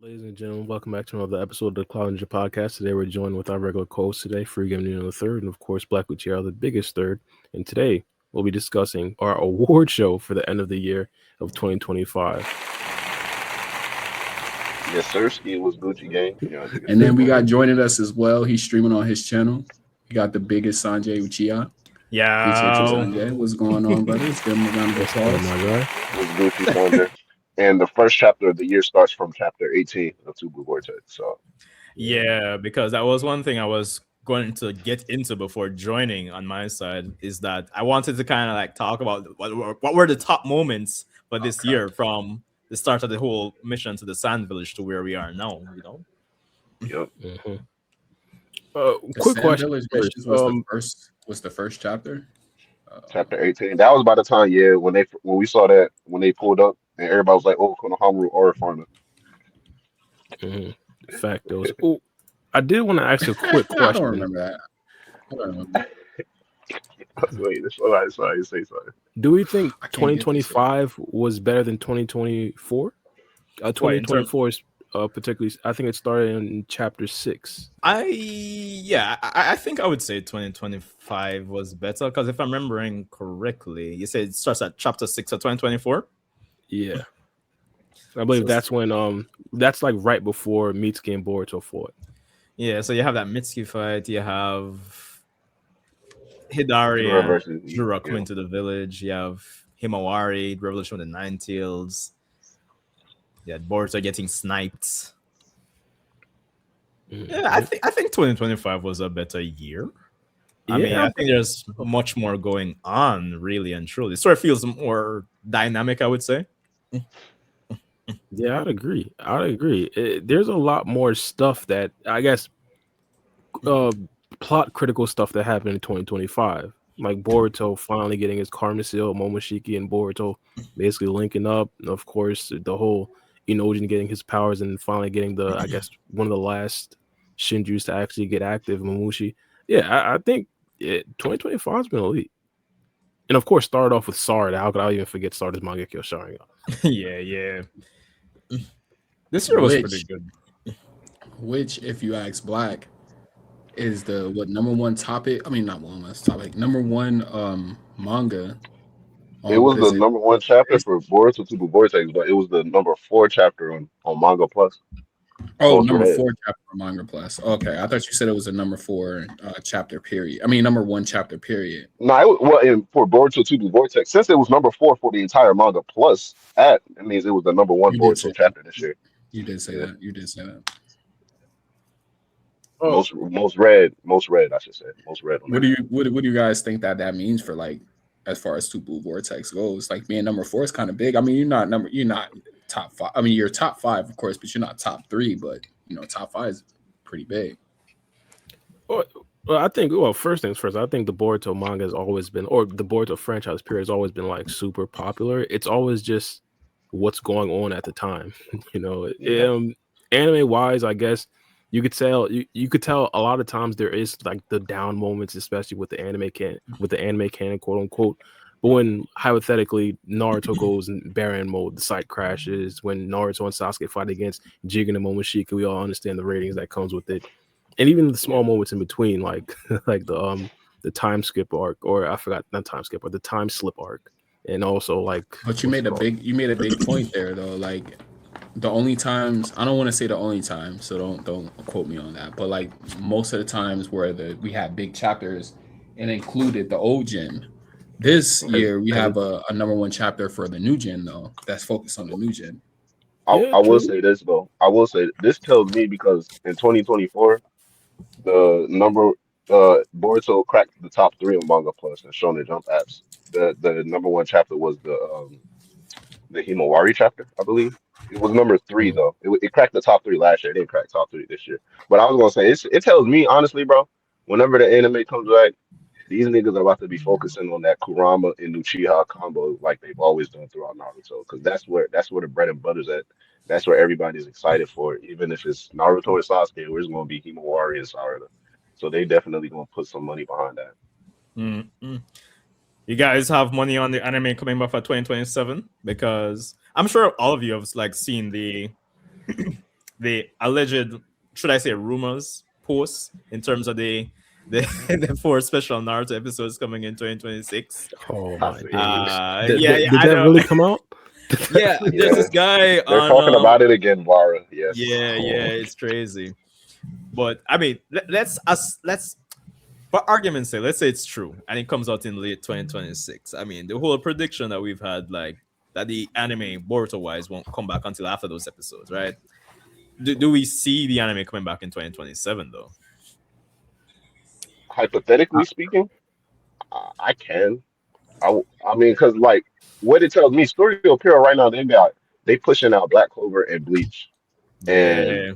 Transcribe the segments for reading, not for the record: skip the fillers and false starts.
Ladies and gentlemen, welcome back to another episode of the Cloud Ninja Podcast. Today we're joined with our regular co-host today, Free Game Nino the third, and of course Black Gutierrez, the biggest third. And today we'll be discussing our award show for the end of the year of 2025. Yes, sir. Ski was Gucci gang. Yeah, biggest And then third we got brother. joining us as well. He's streaming on his channel. We got the biggest Sanjay Uchiha. Appreciate you, Yeah. Sanjay. What's going on, brother? Let's give him a round of What's going on, applause. my guy? Was Gucci Thunder. And the first chapter of the year starts from chapter 18 of Two Blue Vortex. So Yeah, because that was one thing I was going to get into before joining on my side is that I wanted to kind of like talk about what were the top moments for this year from the start of the whole mission to the Sand Village to where we are now. yep. Mm-hmm. The Quick Sand question Village first. Missions was the first chapter. Chapter 18. That was by the time, yeah, when we saw that when they pulled up and everybody was like, oh, Konohamaru or Farmer. Factos. Oh, I did want to ask a quick I don't question. remember that. I don't remember. Wait, sorry, say something. Do we think I can't get this one. 2025 was better than 2024? What, in 2024 is particularly, I think it started in chapter 6. I think I would say 2025 was better because if I'm remembering correctly, you said it starts at chapter 6 of 2024. Yeah. I believe So- that's when that's like right before Mitsuki and Boruto fought. Yeah, so you have that Mitsuki fight, you have Hidari Jura and versus Jura yeah. coming to the village, you have Himawari, Revolution of the Nine Tails, yeah, Boruto getting sniped. Yeah, I think 2025 was a better year. I mean, I think there's much more going on, really and truly. It sort of feels more dynamic, I would say. Yeah, I'd agree. There's a lot more stuff that I guess plot critical stuff that happened in 2025. Like Boruto finally getting his Karma Seal, Momoshiki and Boruto basically linking up. And of course, the whole Inojin getting his powers and finally getting I guess, one of the last Shinjus to actually get active, Momoshi. Yeah, I think 2025 has been elite. And of course, started off with Sarada. How could I even forget Sarada's Mangekyo Sharingan? yeah. This year was pretty good. Which, if you ask Black, is the number one topic? I mean, not one last topic. Number one manga. It was the number one chapter for Boruto Two Blue Vortex, but it was the number 4 chapter on Manga Plus. Oh, Most number read. 4 chapter on Manga Plus. Okay, I thought you said it was a number 4 chapter period. I mean, number 1 chapter period. No, for Boruto 2 Blue Vortex, since it was number 4 for the entire Manga Plus, it means it was the number 1 Boruto chapter this year. You did say that. You did say that. Oh. Most read, I should say. Most read. What do you guys think that means for, like, as far as Two Blue Vortex goes? Like, being number 4 is kind of big. I mean, you're not top 5. I mean, you're top 5, of course, but you're not top 3. But top 5 is pretty big. Well, I think, first things first, I think the Boruto manga has always been, or the Boruto franchise period has always been like super popular. It's always just what's going on at the time. Anime wise, I guess you could tell a lot of times there is like the down moments, especially with the anime canon, quote unquote. But when hypothetically Naruto goes in Baron mode, the site crashes. When Naruto and Sasuke fight against Jigen and Momoshiki, we all understand the ratings that comes with it. And even the small moments in between, like the time skip arc, or I forgot, not time skip, or the time slip arc, and also like. But you made a big point there, though. Like, the only times, I don't want to say the only time, so don't quote me on that. But like most of the times where we had big chapters and included the old gen. This year we have a number 1 chapter for the new gen, though, that's focused on the new gen. I will say this though. I will say this tells me because in 2024. The number Boruto cracked the top 3 on Manga Plus and Shonen Jump apps. The number 1 chapter was the Himawari chapter, I believe. It was number 3 though. It cracked the top 3 last year. It didn't crack top 3 this year. But I was gonna say it tells me honestly, bro. Whenever the anime comes back, these niggas are about to be focusing on that Kurama and Uchiha combo like they've always done throughout Naruto, because that's where the bread and butter's at. That's where everybody's excited for it. Even if it's Naruto or Sasuke, we're just gonna be Himawari and Sarada. So they definitely gonna put some money behind that. Mm-mm. You guys have money on the anime coming back for 2027? Because I'm sure all of you have like seen the the alleged, should I say, rumors posts in terms of the, the 4 special Naruto episodes coming in 2026. Oh I my see. days. Yeah, Did I that know. really come out? Yeah, there's Yeah, this guy they're on. talking about it again, Vara. Yes. Yeah, it's crazy. But I mean, let's for argument's sake, let's say it's true and it comes out in late 2026. I mean, the whole prediction that we've had, like that the anime Boruto wise won't come back until after those episodes, right? Do we see the anime coming back in 2027 though? Hypothetically speaking, I can. I mean, because like what it tells me, Studio Pierrot right now they pushing out Black Clover and Bleach, and Yeah,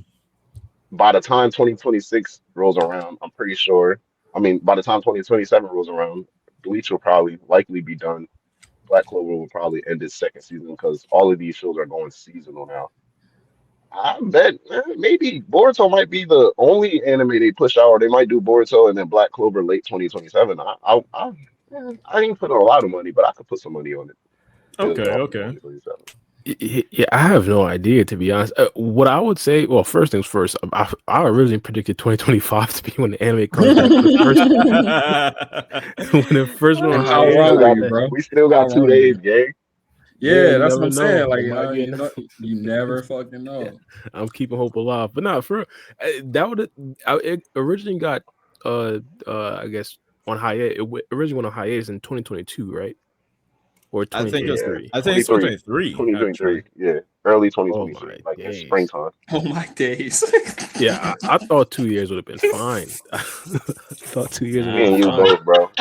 by the time 2026 rolls around, I'm pretty sure. I mean, by the time 2027 rolls around, Bleach will probably likely be done. Black Clover will probably end its second season because all of these shows are going seasonal now. I bet maybe Boruto might be the only anime they push out, or they might do Boruto and then Black Clover late 2027. I ain't putting a lot of money, but I could put some money on it. It'll okay, drop in okay. 2027. Yeah, I have no idea, to be honest. What I would say, well, first things first, I originally predicted 2025 to be when the anime comes back. When the first one on How We wrong still hiatus. are got you, bro? we still How got two wrong are you? days, gang. Yeah, Yeah, you that's what never I'm saying. know. Like, It might be you never fucking Yeah, know. I'm keeping hope alive. But not for that would it originally got I guess on hiatus. Originally went on hiatus in 2022, right? Or I think it's Yeah, 2023. I think it's 23, 2023 2023. actually. Yeah, early Oh 2023, my like in days. springtime. Oh my days. Yeah, I thought 2 years would have been fine. I thought 2 years would have Me and been you Nah. fine. both, bro.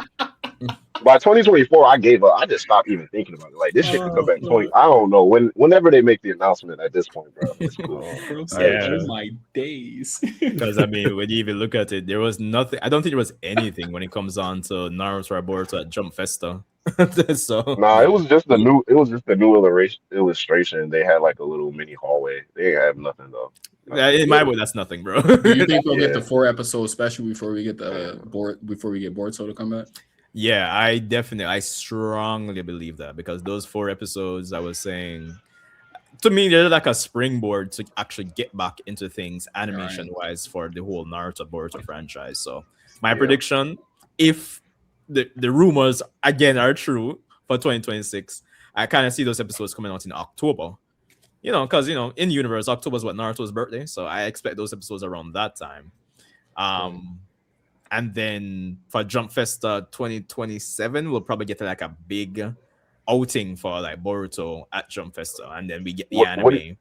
By 2024, I gave up. I just stopped even thinking about it. Like this shit could come Oh, back 20. fuck. I don't know whenever they make the announcement at this point, bro. It's cool. Oh Bro my said, days. "Oh Yeah. my days." Because I mean, when you even look at it, there was nothing. I don't think there was anything when it comes on to Naruto or Boruto at Jump Festa. So Nah, it Yeah. was just the new. It was just the new illustration. They had like a little mini hallway. They didn't have nothing though. yeah, Nothing in my major. book, that's nothing, bro. Do you think they'll get Yeah. the 4 episode special before we get the Man. board before we get Boruto to come back? Yeah, I strongly believe that because those 4 episodes, I was saying, to me, they're like a springboard to actually get back into things Right. animation wise for the whole Naruto Boruto franchise. So my Yeah. prediction, if the rumors again are true for 2026, I kind of see those episodes coming out in October. Because in universe, October is what Naruto's birthday, so I expect those episodes around that time. Um, and then for Jump Festa 2027, we'll probably get like a big outing for like Boruto at Jump Festa, and then we get the What what anime.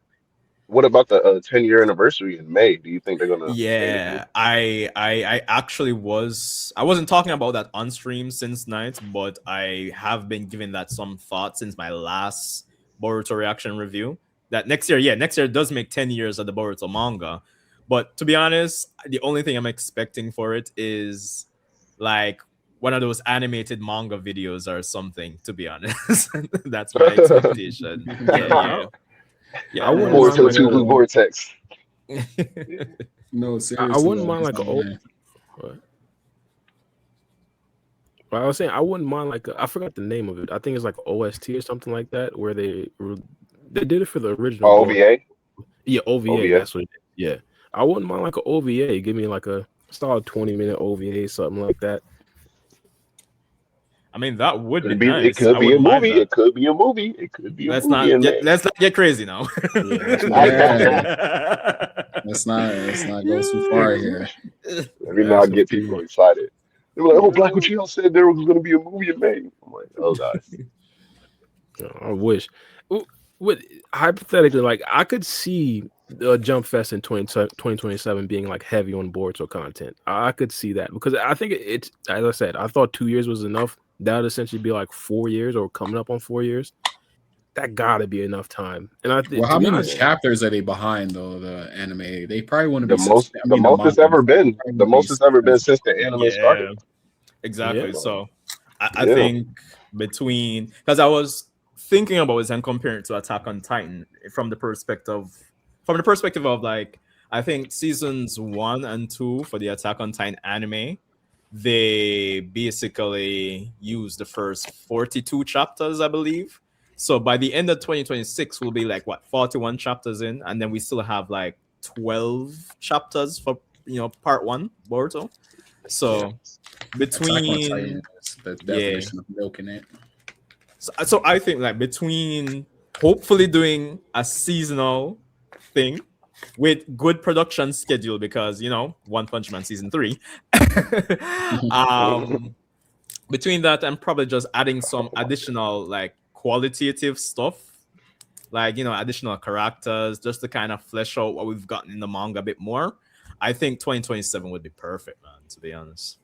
what about the 10-year anniversary in May? Do you think they're gonna say anything? Yeah, I actually I wasn't talking about that on stream since night, but I have been giving that some thought since my last Boruto reaction review. That next year does make 10 years of the Boruto manga. But to be honest, the only thing I'm expecting for it is like one of those animated manga videos or something, to be honest. That's my expectation. Yeah, I yeah. wouldn't mind Boruto like 2 Blue a Vortex. No, I seriously. wouldn't though, mind like a man. what? Well, I was saying I wouldn't mind like I forgot the name of it. I think it's like OST or something like that, where they did it for the original Oh, Boruto. OVA. Yeah, OVA. OVA. That's what it is. Yeah, I wouldn't mind like a OVA. Give me like a solid 20-minute OVA, something like that. I mean, that would be Could be. It nice. could I be a wouldn't mind movie. that. It could be a movie. It could be a movie in May. Let's not get crazy now. Yeah, let's not get Yeah. crazy. Let's not go too far here. Let me not Fast and get people Furious. excited. They were like, "Oh, Black Widow said there was going to be a movie in May." I'm like, "Oh, guys." I wish. With hypothetically, like I could see Jump Fest in 2027 being like heavy on Boruto content. I could see that because I think it's as I said, I thought 2 years was enough. That would essentially be like 4 years or coming up on 4 years. That gotta be enough time. And Well, how to be many honest, chapters are they behind though? The anime, they probably want to The be. most, I the mean, the most it's manga. ever been. Probably The wanna be most it's ever been 6 since the anime started. Yeah, exactly. yeah. So I Yeah. think between because I was thinking about this and comparing it to Attack on Titan from the perspective of like I think seasons 1 and 2 for the Attack on Titan anime, they basically use the first 42 chapters, I believe. So by the end of 2026, we'll be like what 41 chapters in, and then we still have like 12 chapters for part 1 Boruto. So Attack on between Titan is the yeah, definition of milking it. so I think like between hopefully doing a seasonal thing with good production schedule, because One Punch Man season 3, between that and probably just adding some additional like qualitative stuff, like additional characters, just to kind of flesh out what we've gotten in the manga a bit more. I think 2027 would be perfect, man, to be honest.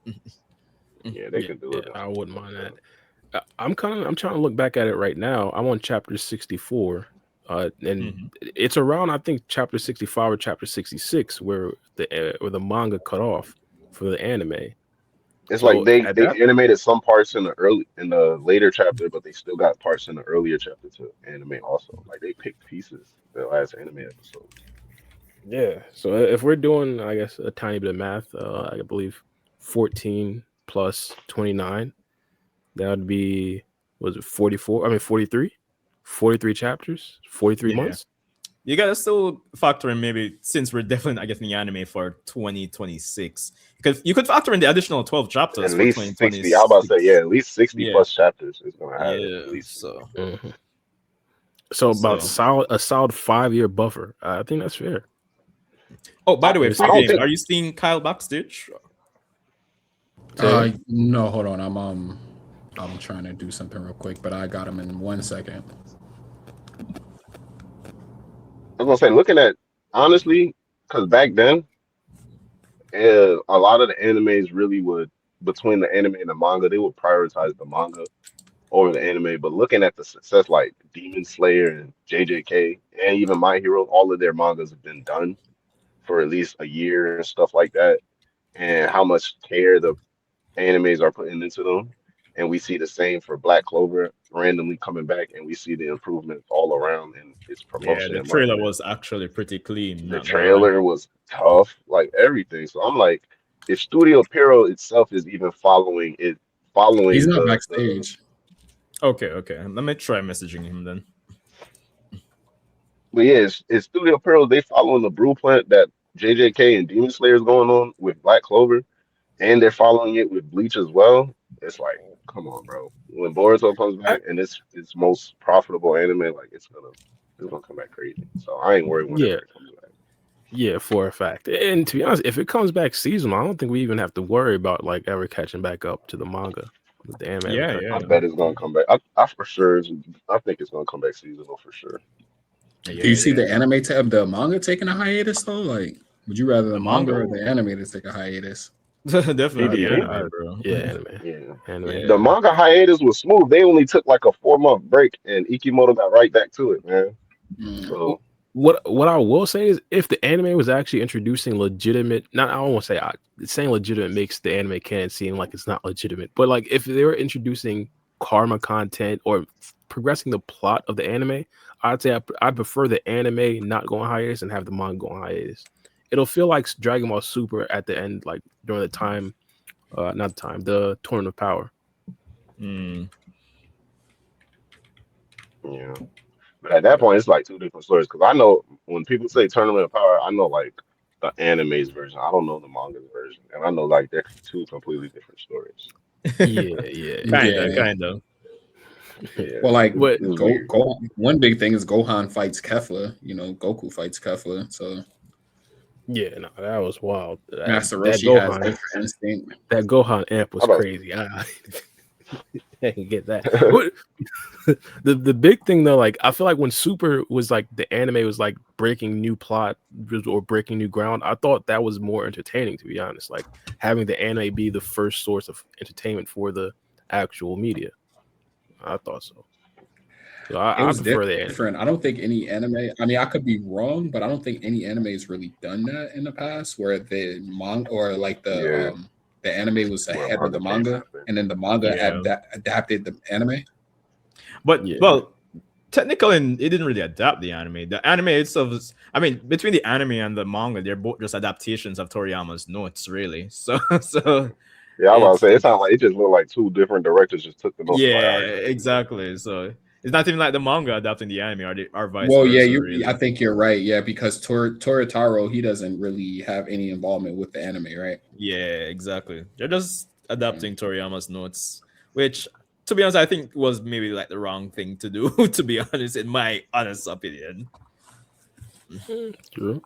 Yeah, they can do it. I wouldn't mind that. I'm trying to look back at it right now. I'm on chapter 64, and it's around, I think, chapter 65 or chapter 66 where the manga cut off for the anime. It's So like they at that, animated some parts in the later chapter, but they still got parts in the earlier chapter to animate also. Like they picked pieces the last anime episode. yeah. So if we're doing, I guess, a tiny bit of math, I believe 14 plus 29, that would be, was it 44? I mean 43? 43 chapters, 43 Yeah. months. You gotta still factor in, maybe, since we're definitely not getting the anime for 2026, because you could factor in the additional 12 chapters At for least 2026. 60. I was about to say, yeah, at least 60 Yeah. plus chapters is gonna have it. Yeah, At least 60. so So about So- a solid 5-year buffer. I think that's fair. Oh, by the way, I free don't game. think- Are you seeing Kyle backstage? No, hold on. I'm trying to do something real quick, but I got him in 1 second. I was gonna say, looking at honestly, because back then, a lot of the animes really would, between the anime and the manga, they would prioritize the manga over the anime. But looking at the success like Demon Slayer and JJK and even My Hero, all of their mangas have been done for at least a year and stuff like that, and how much care the animes are putting into them. And we see the same for Black Clover randomly coming back, and we see the improvement all around in its Yeah, promotion the and trailer marketing. was actually pretty clean. The not gonna lie. trailer was tough, like everything. So I'm like, if Studio Pierrot itself is even following He's not the backstage. Okay. Let me try messaging him then. but yeah, it's Studio Pierrot. They following the blueprint that JJK and Demon Slayer is going on with Black Clover, and they're following it with Bleach as well. It's like, come on, bro. When Boruto comes back and it's its most profitable anime, like it's gonna come back crazy. So I ain't worried whenever it comes back. Yeah, for a fact. And to be honest, if it comes back seasonal, I don't think we even have to worry about like ever catching back up to the manga. The anime. Yeah. I bet it's gonna come back. I for sure. I think it's gonna come back seasonal for sure. Do you see the anime the manga taking a hiatus though? Like, would you rather the manga or the anime to take a hiatus? Definitely Yeah. anime, bro. Yeah, anime. Yeah. Anime. Yeah. The manga hiatus was smooth. They only took like a 4-month break, and Ikimoto got right back to it, man. So What I will say is, if the anime was actually introducing legitimate, not I don't want to say saying legitimate makes the anime canon seem like it's not legitimate, but like if they were introducing karma content or progressing the plot of the anime, I'd say I prefer the anime not going hiatus and have the manga going hiatus. It'll feel like Dragon Ball Super at the end, like during the time, the Tournament of Power. yeah. But at that point, it's like two different stories. Because I know when people say Tournament of Power, I know like the anime's version. I don't know the manga's version, and I know like they're two completely different stories. Kind of. Yeah. Well, like What- It's weird. one big thing is Gohan fights Kefla. You know, Goku fights Kefla. So Yeah, no, that was wild. Master that Roshi has Gohan, different instinct. that Gohan amp was How about- crazy. I can get that. But the big thing though, like I feel like when Super was like the anime was like breaking new plot or breaking new ground, I thought that was more entertaining, to be honest. Like having the anime be the first source of entertainment for the actual media. I thought so. So I was prefer the anime. different. I don't think any anime. I mean, I could be wrong, but I don't think any anime has really done that in the past, where the manga or like the anime was Where ahead of the manga manga, happened. and then the manga Yeah. adapted the anime. But Yeah. well, technically, it didn't really adapt the anime. The anime itself is, I mean, between the anime and the manga, they're both just adaptations of Toriyama's notes, really. So Yeah, I was about to say it sounded like it just looked like two different directors just took the notes. yeah, like, all right, exactly. So It's not even like the manga adapting the anime, or vice Well, versa. yeah, Really. I think you're right. Yeah, because Toritaro, he doesn't really have any involvement with the anime, right? Yeah, exactly. They're just adapting Toriyama's notes, which, to be honest, I think was maybe like the wrong thing to do. To be honest, in my honest opinion. True.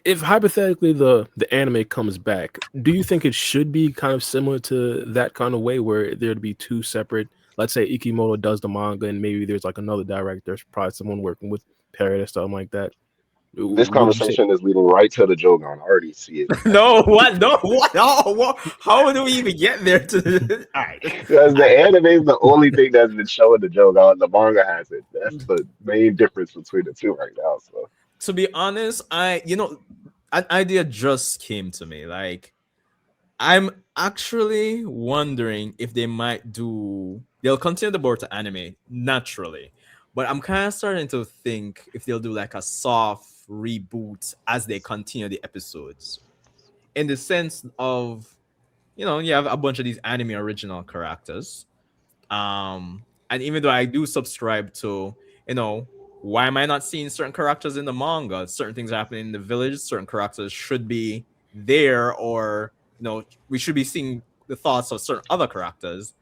If hypothetically the anime comes back, do you think it should be kind of similar to that kind of way where there'd be two separate? Let's say Ikimoto does the manga, and maybe there's like another director, there's probably someone working with Parrot or something like that. This Would you say? conversation is leading right to the Jogan. I already see it No, happening. what? No, what? Oh, what? How do we even get there? All right. Because the anime is the only thing that's been showing the Jogan. The manga has it. That's the main difference between the two right now. So To be honest, an idea just came to me. Like, I'm actually wondering if they'll continue the Boruto anime naturally, but I'm kind of starting to think if they'll do like a soft reboot as they continue the episodes, in the sense of, you have a bunch of these anime original characters. And even though I do subscribe to, why am I not seeing certain characters in the manga? Certain things are happening in the village, certain characters should be there, or we should be seeing the thoughts of certain other characters.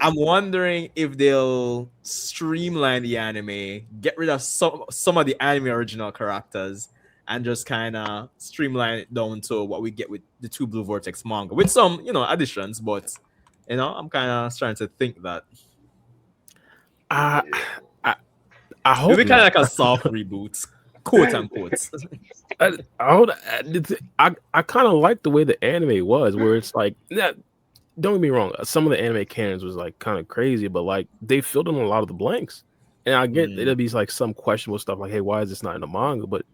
I'm wondering if they'll streamline the anime, get rid of some of the anime original characters, and just kind of streamline it down to what we get with the two Blue Vortex manga, with some additions. But I'm kind of starting to think that I yeah. I, it'll hope be kind of not. like a soft reboot, quote unquote. I kind of like the way the anime was, where it's like, don't get me wrong, some of the anime canons was like kind of crazy, but like they filled in a lot of the blanks. And I get it'll be like some questionable stuff like, hey, why is this not in the manga? But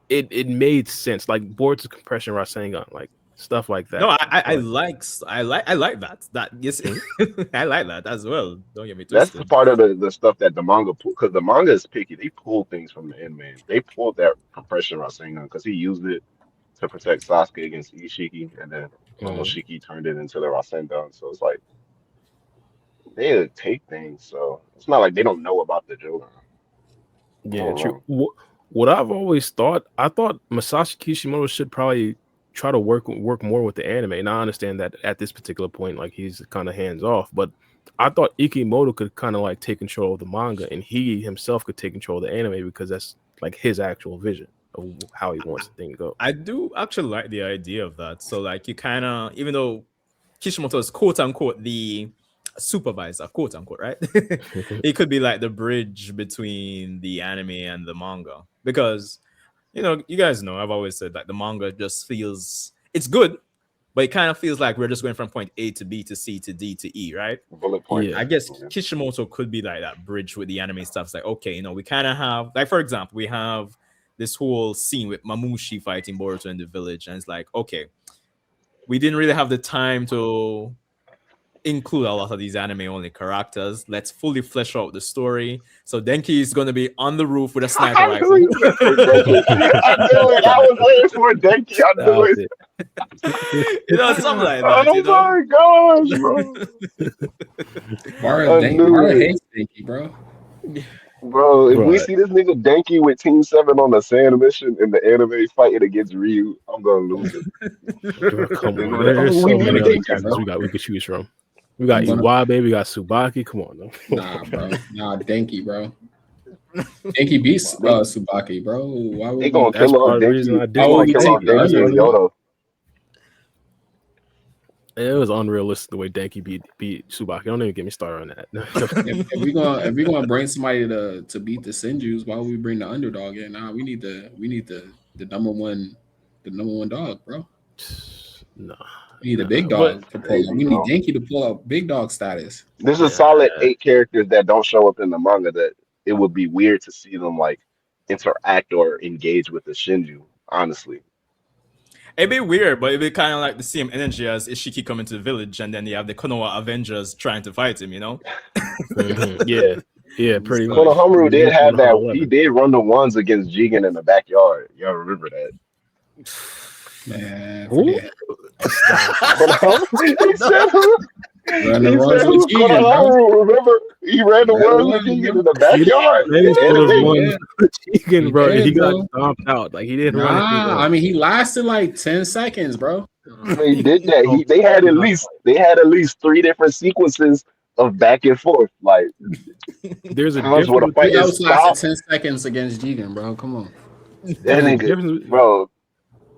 it made sense, like Boruto compression Rasengan, like stuff like that. No, I like that. That yes, I like that as well. Don't get me That's the twisted. part of the stuff that the manga pull, because the manga is picky. They pull things from the anime. They pulled that compression Rasengan because he used it to protect Sasuke against Ishiki, and then Momoshiki turned it into the Rasengan. So it's like they take things. So it's not like they don't know about the Jogan. I Yeah, don't true. know. What I've always thought, I thought Masashi Kishimoto should probably try to work more with the anime. And I understand that at this particular point, like he's kind of hands off. But I thought Ikimoto could kind of like take control of the manga, and he himself could take control of the anime because that's like his actual vision of how he wants the thing to go. I do actually like the idea of that. So like you kind of, even though Kishimoto is quote unquote the supervisor, quote unquote, right? It could be like the bridge between the anime and the manga, because you guys know I've always said that the manga just feels, it's good, but it kind of feels like we're just going from point A to B to C to D to E, right? Bullet point. Yeah. I guess Yeah. Kishimoto could be like that bridge with the anime stuff. It's like, okay, we kind of have, like, for example, we have this whole scene with Mamushi fighting Boruto in the village, and it's like, okay, we didn't really have the time to include a lot of these anime only characters. Let's fully flesh out the story. So Denki is going to be on the roof with a sniper I rifle. knew you were for Denki. I knew it. I was waiting for Denki. I That knew was it. it. Something like that. Oh my gosh, bro. Mara I knew Mara it. hates Dinky, bro. Bro, if we Bro, see this nigga Denki with Team 7 on the sand mission in the anime fighting against Ryu, I'm gonna lose it. bro, come They're on. gonna be like, There's oh, we so many need other Denki, characters bro. we could choose from. We got I'm gonna- Iwabe, we got Tsubaki. Come on, Nah, bro. Nah, Dinky, bro. Dinky beats Tsubaki, bro. Why They would gonna we? That's kill part off of the reason Denki. I They Why would gonna we kill take off it? That's Denki what and I mean. Yodo. It was unrealistic the way Denki beat Tsubaki. Don't even get me started on that. If we gonna bring somebody to beat the Senjus, why would we bring the underdog in? Nah, we need the number one dog, bro. No. We need the big But dog to pull up. We need Denki to pull up big dog status. There's a solid 8 characters that don't show up in the manga that it would be weird to see them like interact or engage with the Shinju, honestly. It'd be weird, but it'd be kind of like the same energy as Ishiki coming to the village, and then you have the Konoha Avengers trying to fight him, yeah, pretty much. Konohamaru did have that. 11. He did run the ones against Jigen in the backyard. Y'all remember that? Man, Who? forget. Konohamaru? Run the He said, runs with "Who's Jigen, bro. Konohamaru?" Remember, he ran the Ran the words with runs, Jigen bro. in the backyard They in just would have anime. won Yeah, Chicken, he bro, and he did, got bro. stomped out. Like he didn't run anything Nah, else. I mean he lasted like 10 seconds, bro. They did that. Oh, They had at least three different sequences of back and forth. Like there's a times where the difference fight Who between is else lasted stopped. 10 seconds against Jigen, bro? Come on. That there's a nigga, difference. bro.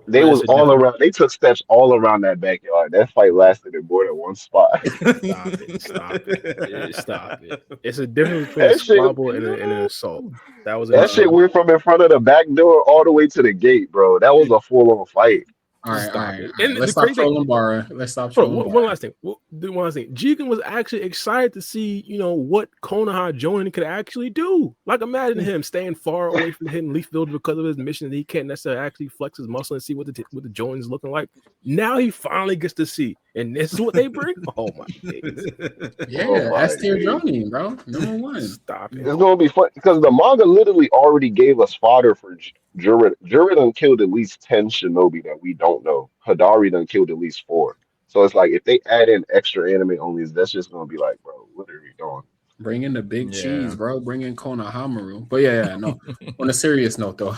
They There's was a all difference. around. They took steps all around that backyard. That fight lasted in more than one spot. Stop it! Stop it! Stop it! It's a difference between a That shit. squabble and an assault. That was an That Uh, shit assault. went from in front of the back door all the way to the gate, bro. That was a full on fight. all right, all Stop right, it! all right. And Let's the stop crazy thing, trolling Bara. Let's stop hold on, trolling one Bara. last thing. One last thing. Jigen was actually excited to see, what Konoha joining could actually do. Like, imagine him staying far away from the hidden leaf village because of his mission that he can't necessarily actually flex his muscle and see what the join is looking like. Now he finally gets to see, and this is what they bring. Oh my days! Oh Yeah, my S tier days. Jonin, bro. Number one. Stop it! It's gonna be fun because the manga literally already gave us fodder for Jiren. Jiren done killed at least 10 shinobi that we don't know. Hadari done killed at least 4. So it's like if they add in extra anime onlys, that's just gonna be like, bro, what are we doing? Bring in the big Yeah. cheese, bro. Bring in Konohamaru. But yeah, no. On a serious note, though,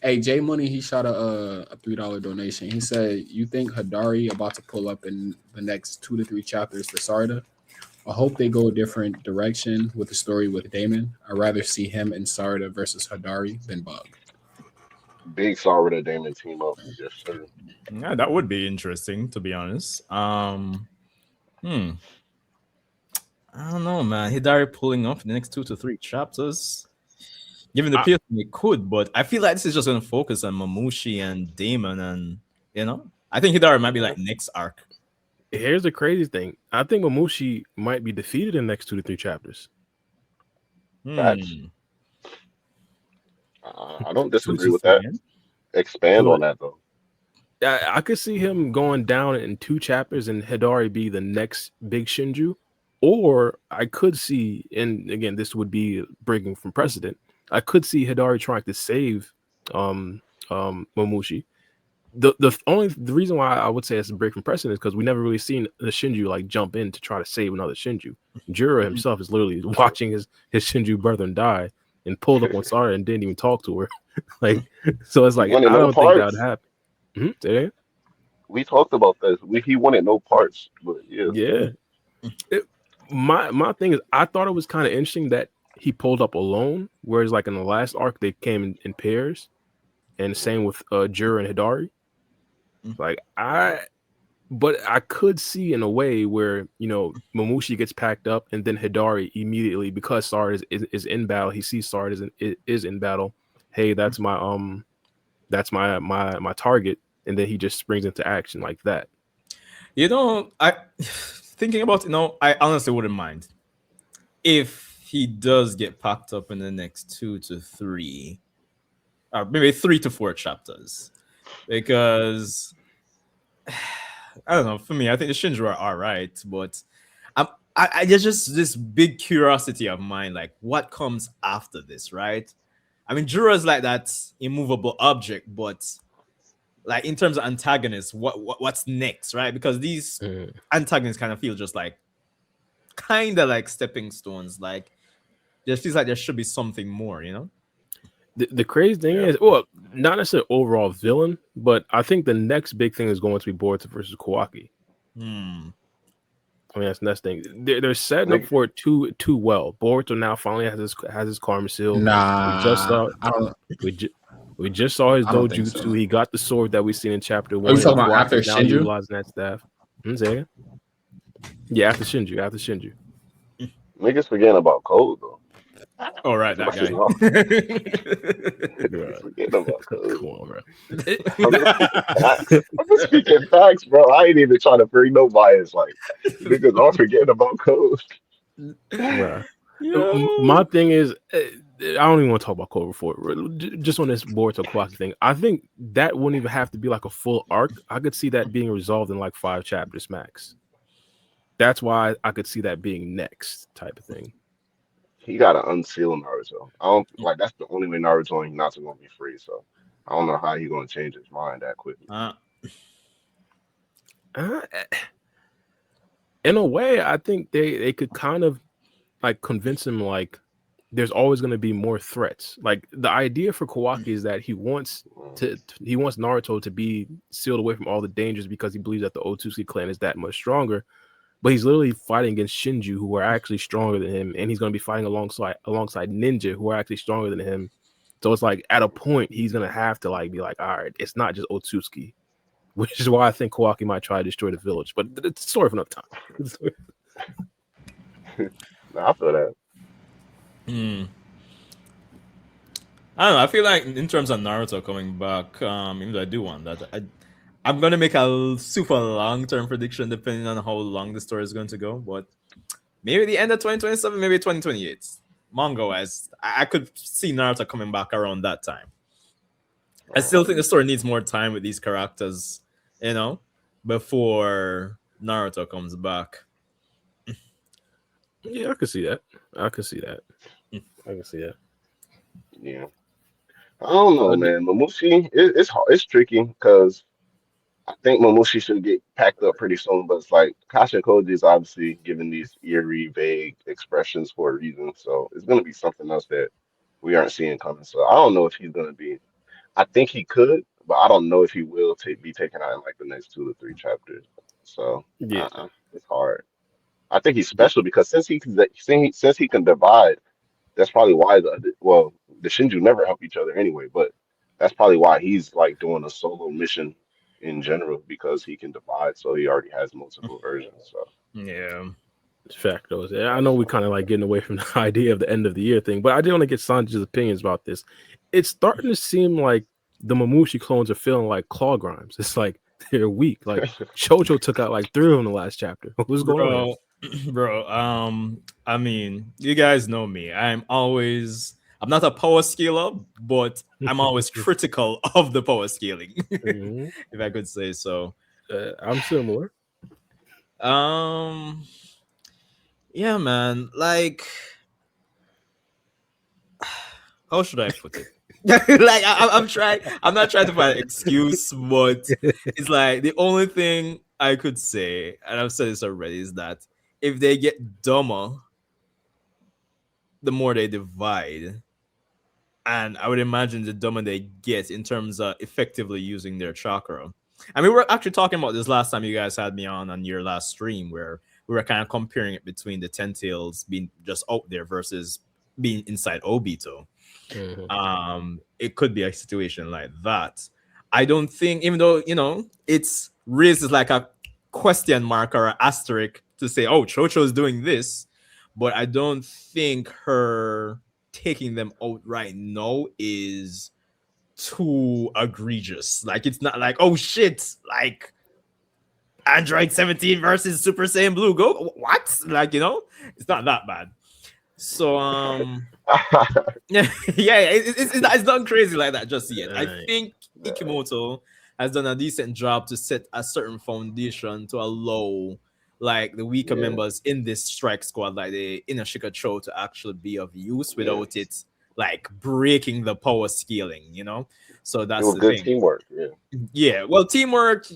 hey, Jay Money, he shot a $3 donation. He said, "You think Hadari about to pull up in the next 2 to 3 chapters for Sarda? I hope they go a different direction with the story with Damon. I'd rather see him and Sarda versus Hadari than Bug." Big sorry to Damon team up. Yes, sir. Yeah, that would be interesting, to be honest. Hmm. I don't know, man. Hidari pulling off the next 2 to 3 chapters. Given the I- pace, it could, but I feel like this is just going to focus on Mamushi and Damon, and I think Hidari might be like next arc. Here's the crazy thing. I think Mamushi might be defeated in the next 2 to 3 chapters. Facts. Hmm. I don't 2 disagree to with 3. that. Expand on that though. I could see him going down in 2 chapters and Hidari be the next big Shinju, or I could see, and again, this would be breaking from precedent. I could see Hidari trying to save Mamushi. The reason why I would say it's a break from precedent is because we never really seen the Shinju like jump in to try to save another Shinju. Juro himself is literally watching his Shinju brethren die and pulled up on Sarah and didn't even talk to her. Like, so it's He like I wanted no don't think that would parts. happen. Say that? We talked about this. He wanted no parts, but yeah. Yeah. My thing is, I thought it was kind of interesting that he pulled up alone, whereas like in the last arc they came in pairs, and same with Juro and Hidari. Like but I could see in a way where Mamushi gets packed up and then Hidari immediately, because Sard is in battle, he sees Sard is in battle. Hey, that's my target, and then he just springs into action like that. I thinking about I honestly wouldn't mind if he does get packed up in the next 2 to 3, or maybe 3 to 4 chapters, because I don't know. For me, I think the Shinju are all right, but there's just this big curiosity of mine, like what comes after this, right? I mean, Juro is like that immovable object, but like in terms of antagonists, what's next, right? Because these antagonists kind of feel just like kind of like stepping stones. Like it feels like there should be something more, The crazy thing is, well, not necessarily overall villain, but I think the next big thing is going to be Boruto versus Kawaki. I mean, that's the next thing. They're setting up for it too well. Boruto now finally has his karma seal. Nah, we just saw his I don't think dojutsu. so. He got the sword that we seen in chapter 1. Are you talking about Kawaki after is now Shinju? utilizing that staff. Yeah, after Shinju. Niggas forgetting about Code though. All right, that guy. Niggas forgetting about Code. Come on, bro. I'm just speaking facts, bro. I ain't even trying to bring no bias. Like niggas all forgetting about Code. Bruh. My thing is, I don't even want to talk about Code before. Just on this Boruto Kawaki thing, I think that wouldn't even have to be like a full arc. I could see that being resolved in like 5 chapters max. That's why I could see that being next type of thing. He gotta unseal Naruto. I don't like that's the only way Naruto and Hinata gonna be free. So I don't know how he gonna change his mind that quickly. in a way, I think they could kind of like convince him like there's always going to be more threats. Like the idea for Kawaki is that he wants Naruto to be sealed away from all the dangers because he believes that the Otsutsuki clan is that much stronger. But he's literally fighting against Shinju, who are actually stronger than him, and he's going to be fighting alongside Ninja, who are actually stronger than him. So it's like at a point he's going to have to like be like, all right, it's not just Otsutsuki, which is why I think Kawaki might try to destroy the village. But it's a story for another time. Nah, I feel that. Hmm. I don't know. I feel like in terms of Naruto coming back, even though I do want that, I'm gonna make a super long-term prediction depending on how long the story is going to go. But maybe the end of 2027, maybe 2028. Manga-wise, I could see Naruto coming back around that time. I still think the story needs more time with these characters, you know, before Naruto comes back. Yeah, I can see that. I can see that. I can see that. Yeah. I don't know, man. Mamushi, it's tricky because I think Mamushi should get packed up pretty soon, but it's like Kasha Koji is obviously giving these eerie, vague expressions for a reason. So it's gonna be something else that we aren't seeing coming. So I don't know if he's gonna be. I think he could, but I don't know if he will be taken out in like the next 2 to 3 chapters. So Yeah. it's hard. I think he's special because since he can divide, that's probably why the Shinju never help each other anyway. But that's probably why he's like doing a solo mission in general because he can divide, so he already has multiple versions. So Yeah. Fact though. Yeah, I that's know we why. kind of like getting away from the idea of the end of the year thing, but I did want to get Sanji's opinions about this. It's starting to seem like the Mamushi clones are feeling like claw grimes. It's like they're weak. Like Chocho took out like 3 of them in the last chapter. What's going on here? Bro, bro, I mean, you guys know me. I'm not a power scaler, but I'm always critical of the power scaling, Mhm. if I could say so. I'm similar. Um, yeah, man. Like, how should I put it? Like, I'm trying. I'm not trying to find an excuse, but it's like the only thing I could say, and I've said this already, is that if they get dumber, the more they divide. And I would imagine the dumber they get in terms of effectively using their chakra. I mean, we were actually talking about this last time you guys had me on your last stream, where we were kind of comparing it between the Ten Tails being just out there versus being inside Obito. Mhm. It could be a situation like that. I don't think, even though it's raises like a question mark or an asterisk to say, oh, Chocho's doing this, but I don't think her taking them out right now is too egregious. Like, it's not like, oh shit, like Android 17 versus Super Saiyan Blue. Go what? Like, it's not that bad. So yeah, it's not crazy like that just yet. I think Ikimoto has done a decent job to set a certain foundation to allow like the weaker Yeah, members in this strike squad, like the inner Shikacho, to actually be of use yeah. without it like breaking the power scaling. So It that's was the good thing. teamwork. Yeah, Yeah, well, teamwork,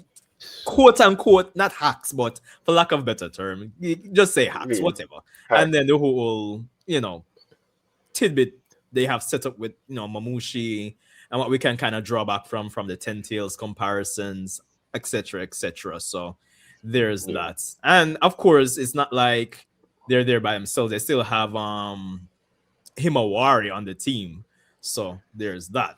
quote unquote, not hacks, but for lack of better term, just say I hacks, mean, whatever. heck, And then the whole, tidbit they have set up with Mamushi, and what we can kind of draw back from the Ten Tails comparisons, etc., etc. So there's yeah. that. And of course, it's not like they're there by themselves. They still have Himawari on the team. So there's that.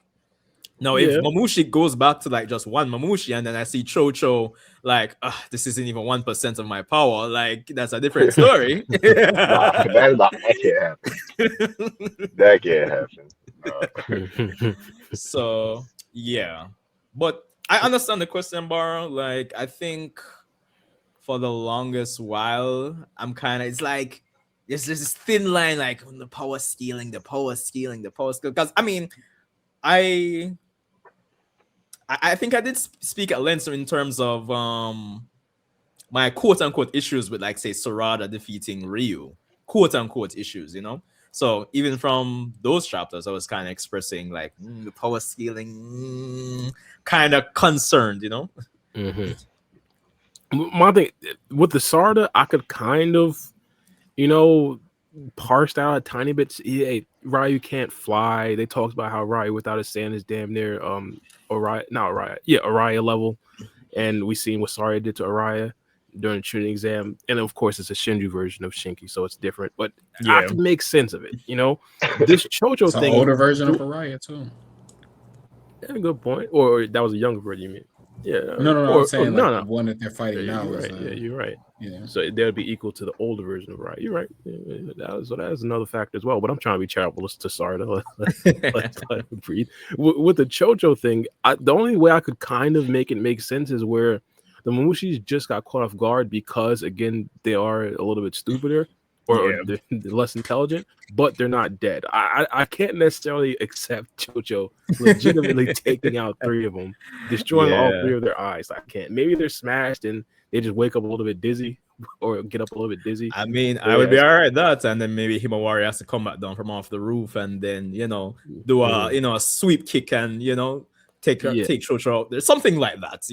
Now, if Yeah. Mamushi goes back to like just one Mamushi, and then I see Chocho like, this isn't even 1% of my power, like that's a different story. Nah, that can't happen. That can't happen. Nah. So yeah, but I understand the question, Bar. Like, I think for the longest while, I'm kind of, it's like there's this thin line, like the power scaling, the power scaling, the power scaling. Because I mean, I I think I did speak at length in terms of my quote unquote issues with, like, say, Sarada defeating Ryu, quote unquote issues. So even from those chapters, I was kind of expressing like the power scaling, kind of concerned. Mhm. My thing with the Sarda, I could kind of, you know, parsed out a tiny bit. Yeah, Ryu can't fly. They talked about how Ryu without his sand is damn near Araya, not Araya, yeah, Araya level, and we seen what Saria did to Araya during the Trinity exam, and of course it's a Shinju version of Shinki, so it's different. But I Yeah. could make sense of it, you know. This It's Chojo an thing, older version of Araya too. yeah, good point. Or that was a younger version, you mean? Yeah, No. I'm or saying no, like the no. one that they're Yeah, fighting now you're is right. Yeah, you're right. yeah. So they would be equal to the older version of Riot. You're right. Yeah, that is another factor as well. But I'm trying to be charitable to Sarda. Let him breathe. With the Chojo thing, the only way I could kind of make it make sense is where the Mamushis just got caught off guard because, again, they are a little bit stupider or Yeah. they're less intelligent, but they're not dead. I can't necessarily accept Chojo legitimately taking out three of them, destroying all Yeah. three of their eyes. I can't. Maybe they're smashed and they just wake up a little bit dizzy or get up a little bit dizzy. I mean, But I would yeah, be all right with that, and then maybe Himawari has to come back down from off the roof, and then do a a sweep kick, and yeah. take Shoshu out there, something like that.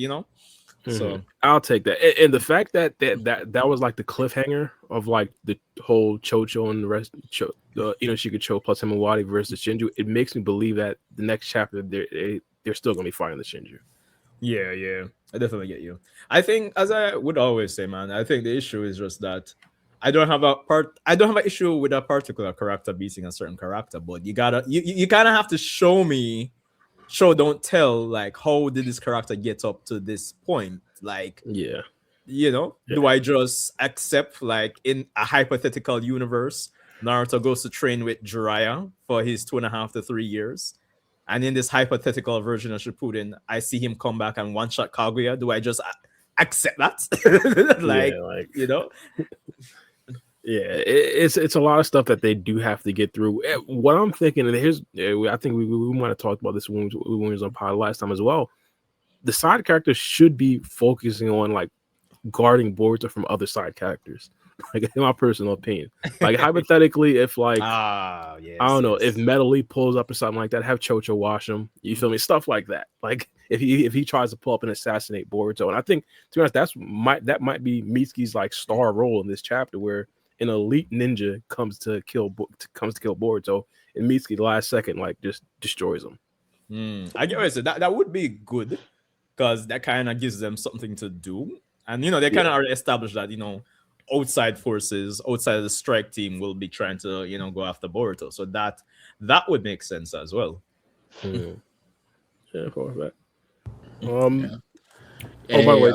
So I'll take that. And the fact that that was like the cliffhanger of like the whole Chocho and the rest, Inoshika plus Himawari versus Shinju, it makes me believe that the next chapter they're still gonna be fighting the Shinju. yeah, I definitely get you. I think, as I would always say, man, I think the issue is just that I don't have an issue with a particular character beating a certain character, but you kind of have to show me, show don't tell, like how did this character get up to this point, like Yeah. do I just accept, like, in a hypothetical universe, Naruto goes to train with Jiraiya for his 2.5 to 3 years, and in this hypothetical version of Shippuden, I see him come back and one shot Kaguya. Do I just accept that? Like, Yeah, like you know? yeah, it's a lot of stuff that they do have to get through. What I'm thinking, and I think we might have talked about this when we was on pod last time as well. The side characters should be focusing on like guarding Boruto from other side characters. Like in my personal opinion, like hypothetically, if like Ah, I yes, don't know, if yes. Metally pulls up or something like that, have Chocho wash him. You feel me? Stuff like that. Like if he tries to pull up and assassinate Boruto, and I think to be honest, that might be Mitsuki's like star role in this chapter, where an elite ninja comes to kill Boruto, and Mitsuki the last second like just destroys him. I get what I said. That would be good, because that kind of gives them something to do. And they kind of already established that outside forces, outside of the strike team, will be trying to go after Boruto. So that would make sense as well. Yeah, for that. Yeah. Oh, by the Hey, way,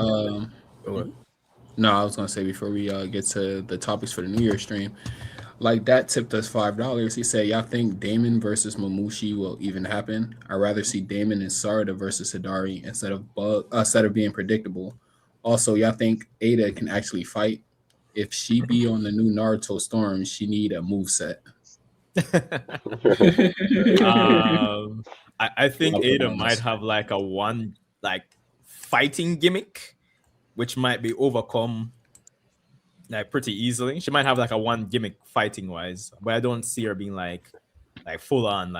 no, I was gonna say before we get to the topics for the New Year stream, like that tipped us $5. He said, "Y'all think Damon versus Mamushi will even happen? I'd rather see Damon and Sarada versus Hidari instead of being predictable. Also, y'all think Ada can actually fight? If she be on the new Naruto Storm, she need a move set." I think I'll put Ada on might this. have like a one like fighting gimmick, which might be overcome like pretty easily. She might have like a one gimmick fighting wise, but I don't see her being like full on,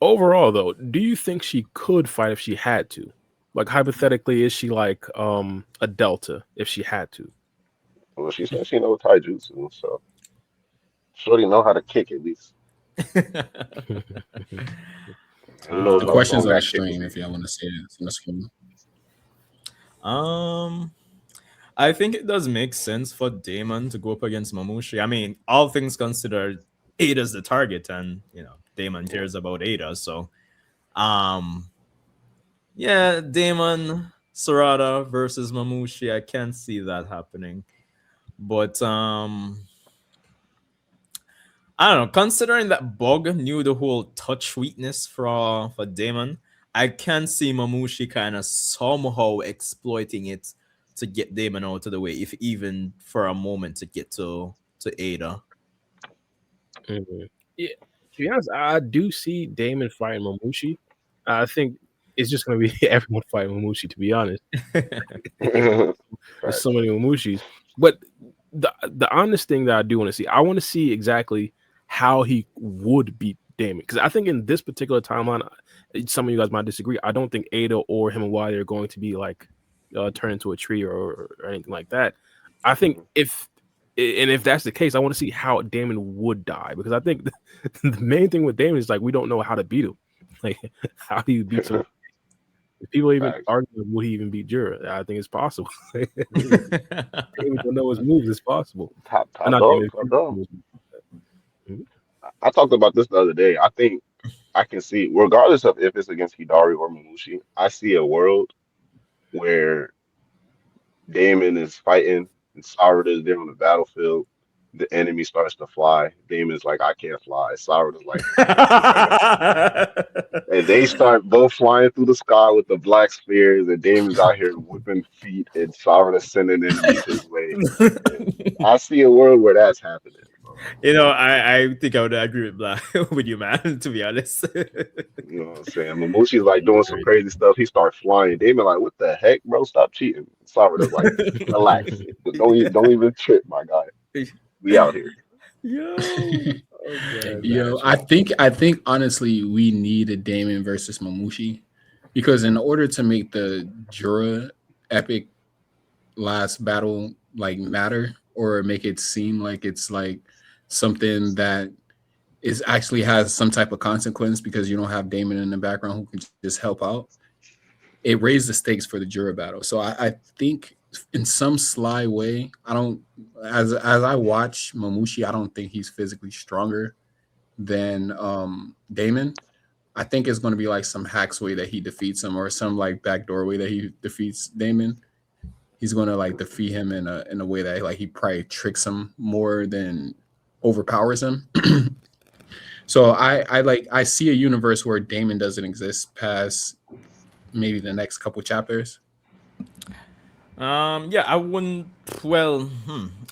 overall though, do you think she could fight if she had to? Like hypothetically, is she like a delta if she had to? Well, she said she know taijutsu, so Shorty know how to kick at least. He knows The how questions strong are that kick will extreme be. if y'all want to see it. So let's go. um I think it does make sense for Damon to go up against Mamushi. I mean, all things considered, Ada's the target, and Damon Yeah. cares about Ada. So, yeah, Damon Sarada versus Mamushi. I can see that happening, but I don't know. Considering that Bug knew the whole touch weakness for Damon, I can see Mamushi kind of somehow exploiting it to get Damon out of the way, if even for a moment, to get to Ada. Yeah, to be honest, I do see Damon fighting Mamushi. I think it's just going to be everyone fighting Mamushi. To be honest, there's so Facts. many Mamushis. But the honest thing that I do want to see, I want to see exactly how he would beat Damon, because I think in this particular timeline, some of you guys might disagree. I don't think Ada or Himawari are going to be like turn into a tree or anything like that. I think Mhm. if that's the case, I want to see how Damon would die, because I think the main thing with Damon is like we don't know how to beat him. Like, how do you beat someone? If people even Facts. argue, would he even beat Jura? I think it's possible. Damon don't know his moves. It's possible. Top Not dog, Damon. top dog. Mhm. I talked about this the other day. I think I can see, regardless of if it's against Hidari or Mamushi, I see a world where Damon is fighting and Sarada's there on the battlefield. The enemy starts to fly. Damon's like, I can't fly. Sarada's like, I got you. And they start both flying through the sky with the black spears, and Damon's out here whipping feet, and Sarada's sending enemies his way. And I see a world where that's happening, bro. I think I would agree with Black with you, man. To be honest. You know what I'm saying? Mamoshi's like doing some crazy stuff. He starts flying. Damon like, what the heck, bro? Stop cheating. Sarada's like, relax. Don't even trip, my guy. We out here. Yo, oh man, Yo, I think honestly we need a Damon versus Mamushi because in order to make the Jura epic last battle like matter or make it seem like it's like something that is actually has some type of consequence because you don't have Damon in the background who can just help out. It raised the stakes for the Jura battle. So I think in some sly way, I don't as I watch Mamushi, I don't think he's physically stronger than Damon. I think it's going to be like some hacks way that he defeats him, or some like backdoor way that he defeats Damon. He's going to like defeat him in a way that like he probably tricks him more than overpowers him. So I see a universe where Damon doesn't exist past maybe the next couple chapters. yeah, I wouldn't. Well,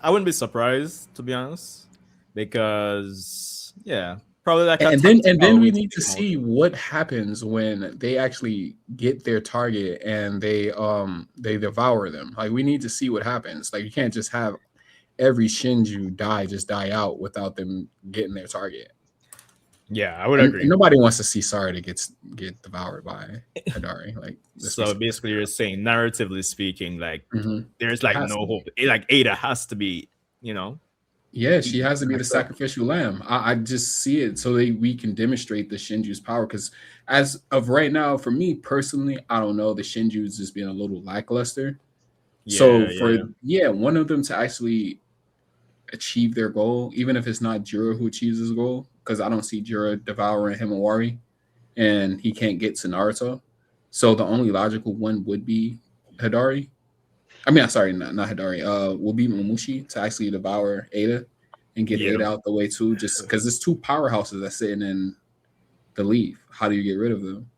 I wouldn't be surprised to be honest, because yeah, probably like a And then tactical we way to need take to him out. see what happens when they actually get their target and they devour them. Like we need to see what happens. Like you can't just have every Shinju die out without them getting their target. Yeah, I would And agree. nobody wants to see Sarada get devoured by Hidari. Like let's be So serious. basically, you're saying, narratively speaking, like there's It like has no to be. hope. Like Ada has to be, you know, Yeah, she eaten, has to be the smacked up. sacrificial lamb. I just see it so that we can demonstrate the Shinju's power. Because as of right now, for me personally, I don't know. The Shinju's just being a little lackluster. So Yeah, for yeah. one of them to actually achieve their goal, even if it's not Jura who achieves his goal, because I don't see Jura devouring Himawari, and he can't get to Naruto. So the only logical one would be Hidari. I mean, sorry, not Hidari. Will be Mamushi to actually devour Ada and get Yeah. Ada out the way too. Just because there's two powerhouses that's sitting in the leaf. How do you get rid of them?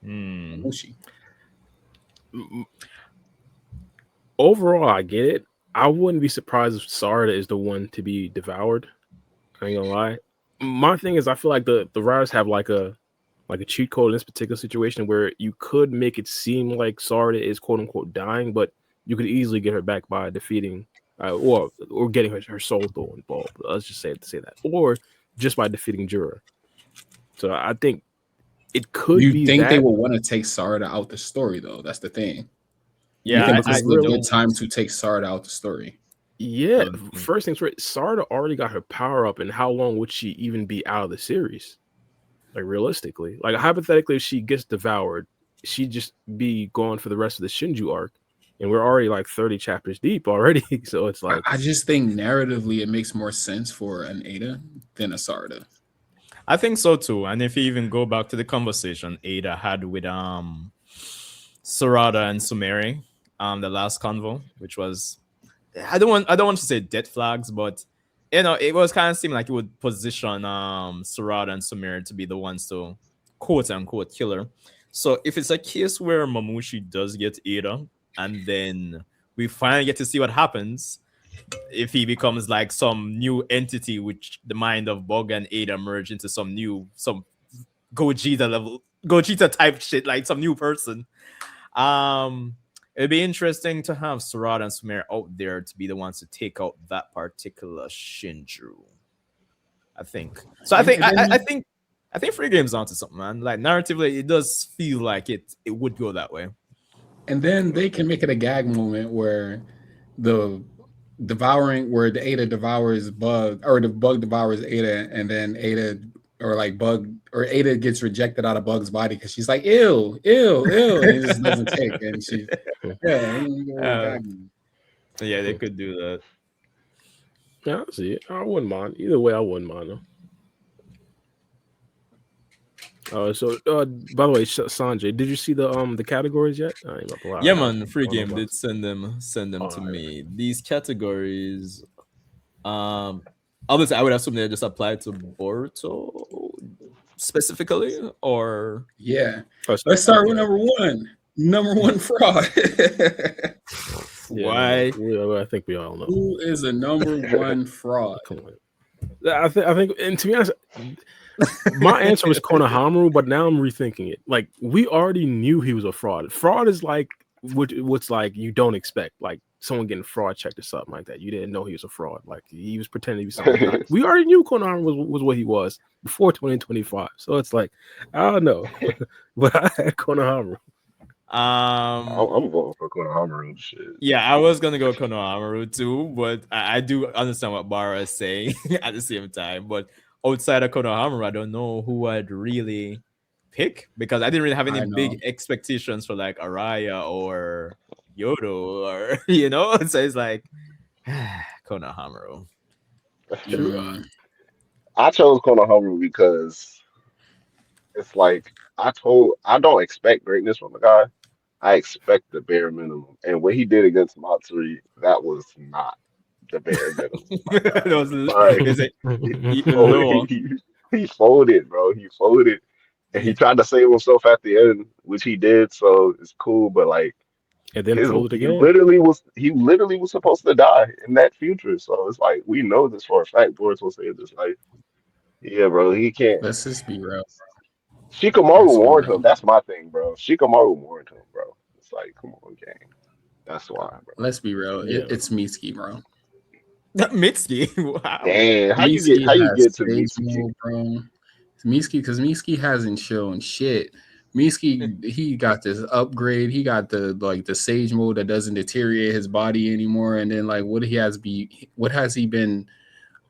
Hmm. Mamushi. Overall, I get it. I wouldn't be surprised if Sarada is the one to be devoured. I ain't gonna lie. My thing is, I feel like the writers have like a cheat code in this particular situation where you could make it seem like Sarada is quote unquote dying, but you could easily get her back by defeating, or getting her soul though involved. Let's just say that, or just by defeating Jura. So I think it could You be think they that. will want to take Sarada out the story though? That's the thing. You Yeah, think Because this I is a real, good don't. time to take Sarada out the story? yeah. Don't. First things first, Sarada already got her power up, and how long would she even be out of the series? Like realistically, like hypothetically, if she gets devoured, she'd just be gone for the rest of the Shinju arc, and we're already like 30 chapters deep already. So it's like, I just think narratively it makes more sense for an Ada than a Sarada. I think so too. And if you even go back to the conversation Ada had with Sarada and Sumeri, the last convo, which was, I don't want to say dead flags, but it was kind of seeming like it would position Sarada and Sumeri to be the ones to quote unquote kill her. So if it's a case where Mamushi does get Ada, and then we finally get to see what happens if he becomes like some new entity, which the mind of Bog and Ada merge into some Gogeta type shit, like some new person. Um, it'd be interesting to have Sarada and Sumer out there to be the ones to take out that particular Shinju. I think. So I And, think and I then think I think Free Game's onto something, man. Like narratively, it does feel like it would go that way. And then they can make it a gag moment where the where the Ada devours Bug, or the Bug devours Ada, and then Ada, or like Bug, or Ada gets rejected out of Bug's body because she's like, ew, ew, ew, and it just doesn't take. And she, yeah, Uh, yeah, they could do that. Yeah, I see it. I wouldn't mind. Either way, I wouldn't mind though. So by the way, Sanjay, did you see the categories yet? I ain't about to lie. Yeah, man, free game did send them to Alright. me. These categories, obviously I would assume they just apply to Boruto specifically, or yeah. Oh, Let's start with yeah. number one. Number one fraud. Yeah, why? I think we all know. Who is a number one fraud? Come on. I think, and to be honest, my answer was Konohamaru, but now I'm rethinking it. Like, we already knew he was a fraud. Fraud is like what's like you don't expect, like someone getting fraud checked or something like that. You didn't know he was a fraud. Like, he was pretending to be something. Not. We already knew Konohamaru was what he was before 2025. So it's like, I don't know, but I had Konohamaru. I'm voting for Konohamaru. Shit. Yeah, I was gonna go Konohamaru too, but I do understand what Bara is saying at the same time. But outside of Konohamaru, I don't know who I'd really pick, because I didn't really have any big expectations for like Araya or Yodo, or so it's like Konohamaru. I chose Konohamaru because it's like I don't expect greatness from the guy. I expect the bare minimum. And what he did against Matsuri, that was not the bare minimum. He folded, bro. He folded. And he tried to save himself at the end, which he did, so it's cool, but like, and then folded he again. literally was supposed to die in that future. So it's like, we know this for a fact. Boruto saved his life. Yeah, bro, he can't. Let's just be real. Shikamaru warned him. That's my thing, bro. Shikamaru warned him, bro. It's like, come on, gang. That's why, bro. Let's be real. Yeah. It's Mitsuki, bro. Mitsuki? Wow. Damn, how you get to Mitsuki, bro? Mitsuki, because Mitsuki hasn't shown shit. Mitsuki, he got this upgrade. He got the sage mode that doesn't deteriorate his body anymore. And then what has he been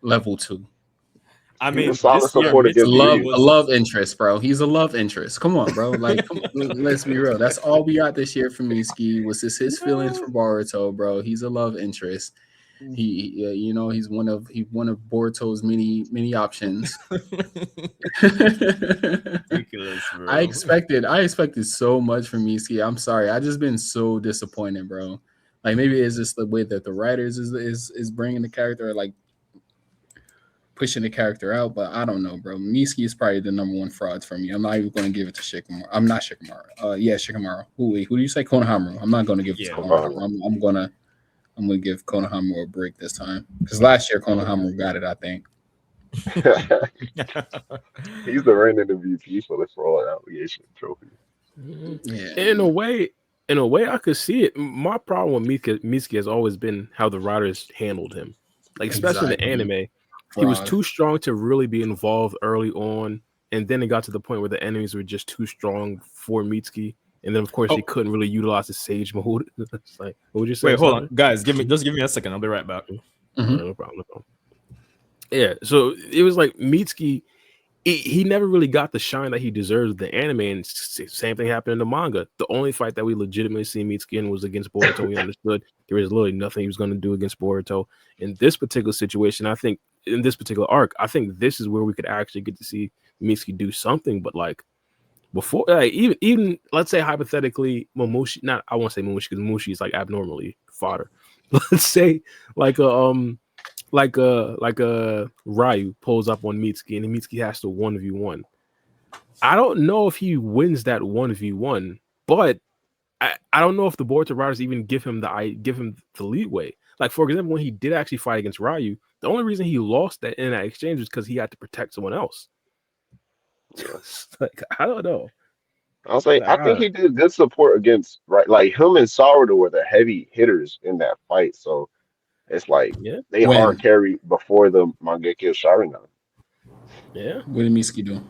level 2? I mean, this support a love interest, bro. He's a love interest. Come on, bro. Like, let's be real. That's all we got this year from Mitsuki was just his feelings for Boruto, bro. He's a love interest. He's one of Boruto's many options. Ridiculous, bro. I expected so much from Mitsuki. I'm sorry. I just been so disappointed, bro. Like, maybe it's just the way that the writers is bringing the character, like pushing the character out, but I don't know, bro. Mitsuki is probably the number one fraud for me. I'm not even going to give it to Shikamaru. I'm not Shikamaru. Shikamaru. Who do you say? Konohamaru. I'm not going to give it to Konohamaru. I'm gonna give Konohamaru a break this time, because last year Konohamaru got it, I think. He's the reigning MVP for the fraud allegation trophy. Yeah. In a way, I could see it. My problem with Mitsuki has always been how the writers handled him, like especially in the anime. He was too strong to really be involved early on, and then it got to the point where the enemies were just too strong for Mitsuki, and then of course he couldn't really utilize the sage mode. It's like, what would you say? Wait, hold on, guys. Give me a second. I'll be right back. Mm-hmm. No problem. Yeah, so it was like Mitsuki. He never really got the shine that he deserves in the anime, and same thing happened in the manga. The only fight that we legitimately see Mitsuki in was against Boruto. We understood there was literally nothing he was going to do against Boruto. In this particular situation, I think, in this particular arc, I think this is where we could actually get to see Mitsuki do something. But like before, like, even let's say hypothetically, Momoshi, I won't say Momoshi because Momoshi is like abnormally fodder. Let's say like a Ryu pulls up on Mitsuki and Mitsuki has to 1v1. I don't know if he wins that 1v1, but I don't know if the Boruto writers even give him the leeway. Like, for example, when he did actually fight against Ryu, the only reason he lost that in that exchange was because he had to protect someone else. Like, I don't know. I was like, I think he did good support against, right? Like, him and Saruto were the heavy hitters in that fight, so it's like they hard carry before the Mangekyo Sharingan. Yeah. What did Mitsuki do?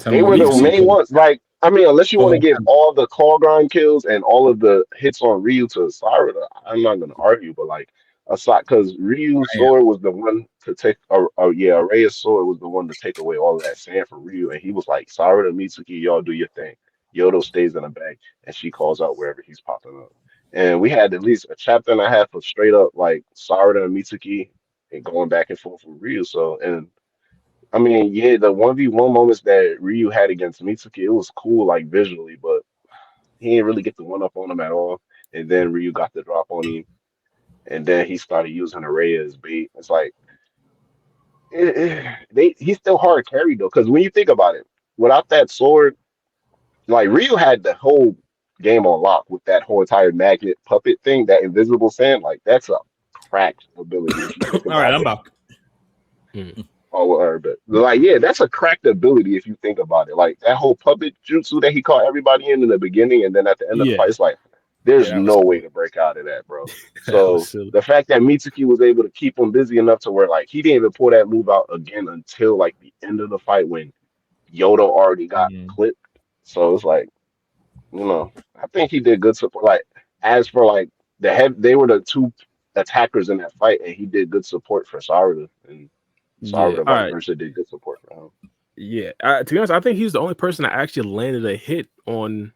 They were the main ones. Like, I mean, unless you The want to whole give time. all the call grind kills and all of the hits on Ryu to Sarada, I'm not gonna argue, but like aside, because Ryu's Yeah. sword was the one to take, Rhea's sword was the one to take away all of that sand from Ryu, and he was like, Sarada, Mitsuki, y'all do your thing. Yodo stays in the back, and she calls out wherever he's popping up. And we had at least a chapter and a half of straight up like Sarada and Mitsuki and going back and forth with Ryu. So, and I mean, yeah, the 1v1 moments that Ryu had against Mitsuki, it was cool, like visually, but he didn't really get the one up on him at all. And then Ryu got the drop on him, and then he started using Array as bait. It's like he's still hard carried though, because when you think about it, without that sword, like Ryu had the whole game on lock with that whole entire magnet puppet thing, that invisible sand. Like that's a cracked ability if you think All right, about I'm it. back. Oh, but like, yeah, that's a cracked ability if you think about it. Like that whole puppet jutsu that he caught everybody in the beginning, and then at the end of the Yeah, fight, it's like yeah, there's that was no way cool. to break out of that, bro. That was So silly. the fact that Mitsuki was able to keep him busy enough to where like he didn't even pull that move out again until like the end of the fight when Yodo already got Mm. clipped. So it's like, I think he did good support. Like as for like they were the two attackers in that fight, and he did good support for Sarada, and Yeah. Sarada All vice right. versa did good support for him. Yeah. To be honest, I think he's the only person that actually landed a hit on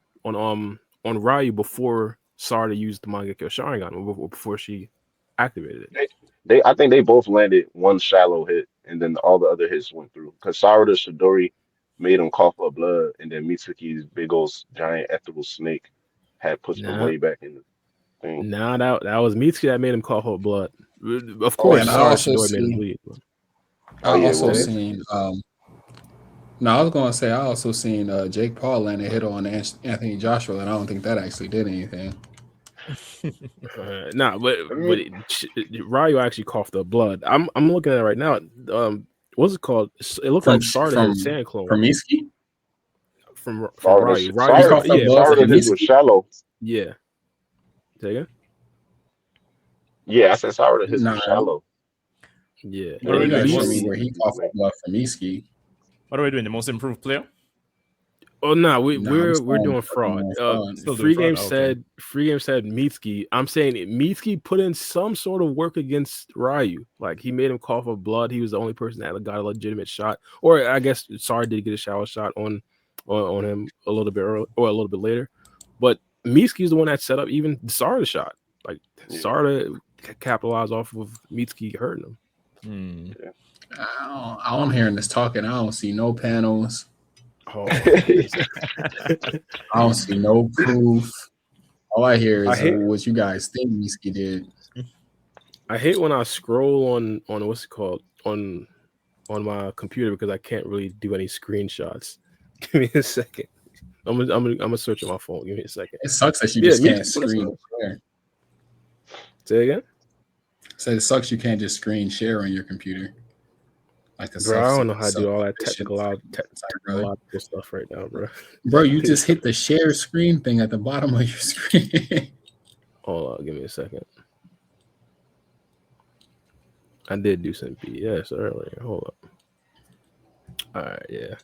Ryu before Sarada used the Mangekyo Sharingan or before she activated it. I think they both landed one shallow hit, and then all the other hits went through. Because Sarada Shidori made him cough up blood, and then Mitsuki's big old giant ethereal snake had pushed the Nah, blade back in the thing. nah, that was Mitsuki that made him cough up blood. Of Oh course, And I yeah, Sarada also Shidori made him see. bleed. But I oh yeah. also Well, say seen. No, I was gonna say I also seen Jake Paul land a hit on Anthony Joshua, and I don't think that actually did anything. nah, but mm, Ryu actually coughed up blood. I'm looking at it right now. What's it called? It looked like Sarada hit a sand clone from Miski. from Ryu. He Ryu, coughed up yeah, blood from from Sarada his was Miski. shallow. yeah. Say again? Yeah, I said Sarada his was Nah, shallow, Yeah, What are and we you then doing? gotta The show most me Mitsuki. where he coughed up blood from Miski. What are we doing? The most improved player? Oh no, Nah, I'm we're still doing fraud. on fraud. Still doing Free fraud? game Okay. said Mitsuki. I'm saying Mitsuki put in some sort of work against Ryu. Like he made him cough up blood. He was the only person that got a legitimate shot. Or I guess Sorry did get a shower shot on him a little bit early or a little bit later. But Mitsuki's the one that set up even Sarda shot. Like Yeah, Sarda capitalized off of Mitsuki hurting him. Hmm. yeah. I'm hearing this talking. I don't see no panels. Oh, I don't see no proof. All I hear I is hate what you guys think Miski did. I hate when I scroll on what's it called on my computer because I can't really do any screenshots. Give me a second. I'm gonna search on my phone. Give me a second. It sucks that you Yeah, just me can't put this screen on. share. Say again, So it sucks you can't just screen share on your computer. Like the bro. I don't know how to do all that self-sufficient. technological stuff right now, bro. Bro, you just hit the share screen thing at the bottom of your screen. Hold on, give me a second. I did do some BS earlier. Hold up. All right, yeah.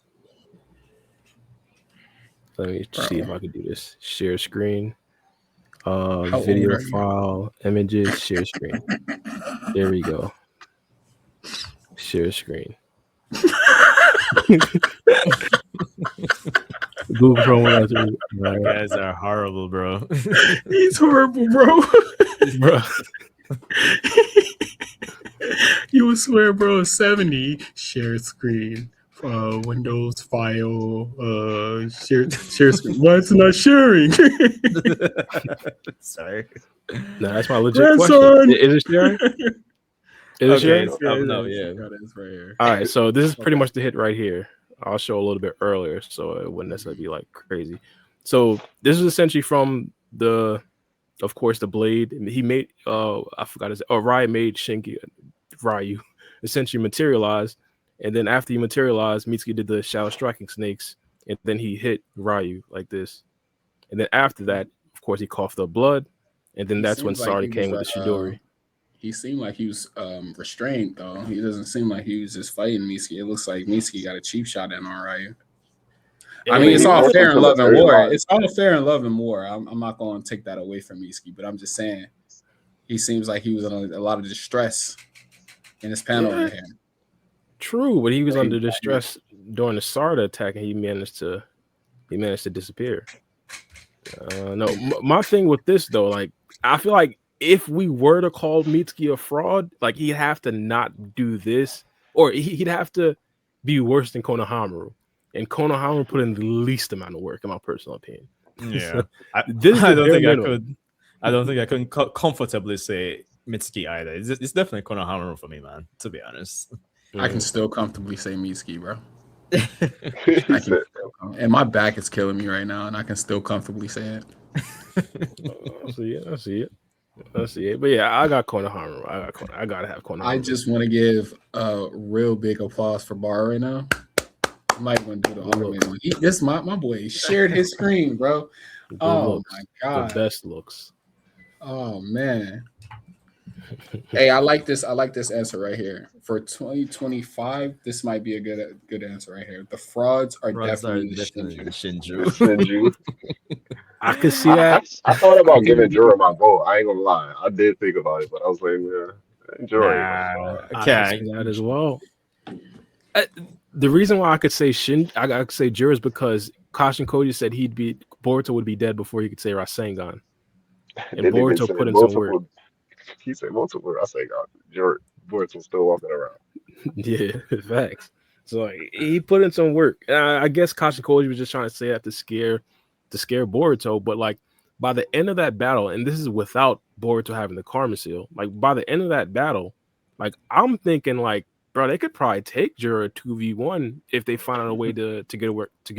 Let me see if I can do this. Share screen. How old Video are you? file, images, share screen. There we go. Share screen. Google Chrome. You guys are horrible, bro. He's horrible, bro. Bro. You would swear, bro, 70 share screen. Windows file, share screen. Why it's not sharing? Sorry. No, that's my legit Grandson! question. Is it sharing? Is it Okay, sharing? it's coming up, yeah. It's right here. All right, so this is pretty much the hit right here. I'll show a little bit earlier, so it wouldn't necessarily be like crazy. So this is essentially from of course, the blade. He made I forgot his. Oh, Ryu essentially materialized, and then after he materialized, Mitsuki did the shadow striking snakes, and then he hit Ryu like this, and then after that, of course, he coughed up blood, and then He that's when seems like Sarda he came with was, the Shidori. He seemed like he was restrained, though. He doesn't seem like he was just fighting Mitsuki. It looks like Mitsuki got a cheap shot in on Ryu. I mean, it's he all went fair in into love and war. materialize. It's all fair in love and war. I'm not going to take that away from Mitsuki, but I'm just saying he seems like he was in a lot of distress in his panel right here. True, but he was under He- distress during the Sarda attack, and he managed to disappear. No, my thing with this though, like I feel like if we were to call Mitsuki a fraud, like he'd have to not do this, or he'd have to be worse than Konohamaru. And Konohamaru put in the least amount of work, in my personal opinion. Yeah, This is I the don't bare think I minimum. could. I don't think I can comfortably say Mitsuki either. It's definitely Konohamaru for me, man. To be honest. I can still comfortably say Mitsuki, bro. he said, And my back is killing me right now, and I can still comfortably say it. I see it. But yeah, I got Konohamaru. I gotta have Konohamaru. I just want to give a real big applause for Bar right now. I might want to do the automated one. This my boy shared his screen, bro. Oh looks. my god, The best looks. Oh man. Hey, I like this answer right here. For 2025, this might be a good answer right here. The frauds are definitely the Shinju. Shinju. I could see that. I thought about giving Jura my vote. I ain't gonna lie. I did think about it, but I was like, yeah, Jura ain't my fraud. I could see that as well. The reason why I could say I could say Jura is because Kashin Koji said Boruto would be dead before he could say Rasengan. And Boruto put in some work. He said multiple Rasengan. Boruto's still walking around. Yeah, facts. So like, he put in some work. I guess Kashin Koji was just trying to say that to scare Boruto, but like by the end of that battle, and this is without Boruto having the Karma Seal, like by the end of that battle, like I'm thinking like, bro, they could probably take Jura 2v1 if they find out a way to get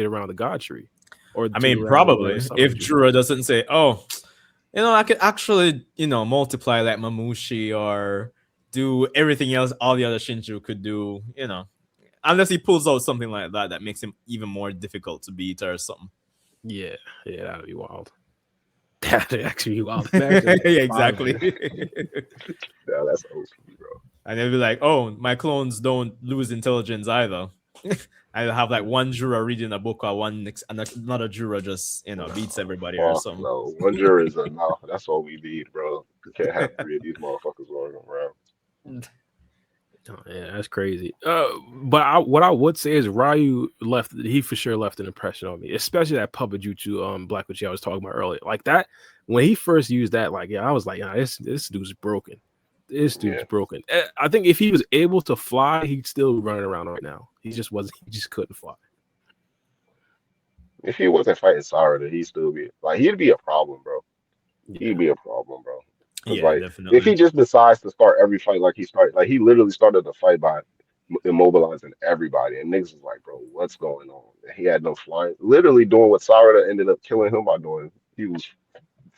around the God Tree. Or I mean, probably if Jura doesn't say, "Oh, I could actually, multiply like Mamushi or do everything else all the other Shinju could do," unless he pulls out something like that makes him even more difficult to beat or something. Yeah, that'd be wild. That'd actually be wild. Yeah, exactly. Yeah, that's OP, bro. And they'll be like, "Oh, my clones don't lose intelligence either." I'll have like one Jura reading a book while another Jura just beats everybody or something. No, one Jura is enough. That's all we need, bro. We can't have 3 of these motherfuckers running around. Oh, yeah, that's crazy. But what I would say is Ryu left. He for sure left an impression on me, especially that puppet jutsu, Black Witch I was talking about earlier. Like that when he first used that, like I was like, this dude's broken. This dude's broken. I think if he was able to fly, he'd still be running around right now. He just wasn't. He just couldn't fly. If he wasn't fighting Sarada, he'd be a problem, bro. Yeah. He'd be a problem, bro. Yeah, definitely. If he just decides to start every fight like he literally started the fight by immobilizing everybody, and niggas was like, bro, what's going on? And he had no flying, literally doing what Sarada ended up killing him by doing. He was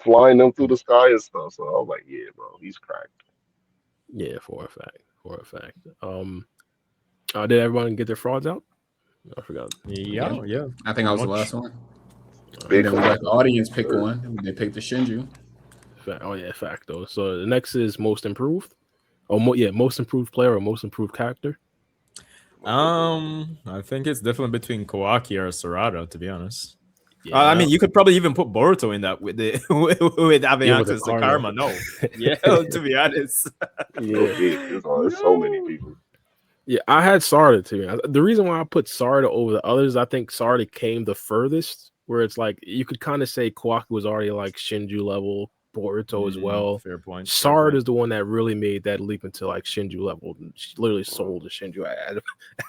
flying them through the sky and stuff. So I was like, yeah, bro, he's cracked. Yeah, for a fact. Did everyone get their frauds out? I forgot. Yeah. I think I was the last one. Big And then we let the audience pick one. They picked the Shinju. Fact though. So the next is most improved. Most improved player or most improved character. I think it's definitely between Kawaki or Sarada, to be honest. Yeah. I mean, you could probably even put Boruto in that with having access to karma. No, yeah, to be honest. There's so many people. Yeah, I had Sarda too. The reason why I put Sarda over the others, I think Sarda came the furthest. Where it's like you could kind of say Kawaki was already like Shinju level, Boruto as well. Fair point. Sarda is the one that really made that leap into like Shinju level. She literally sold the Shinju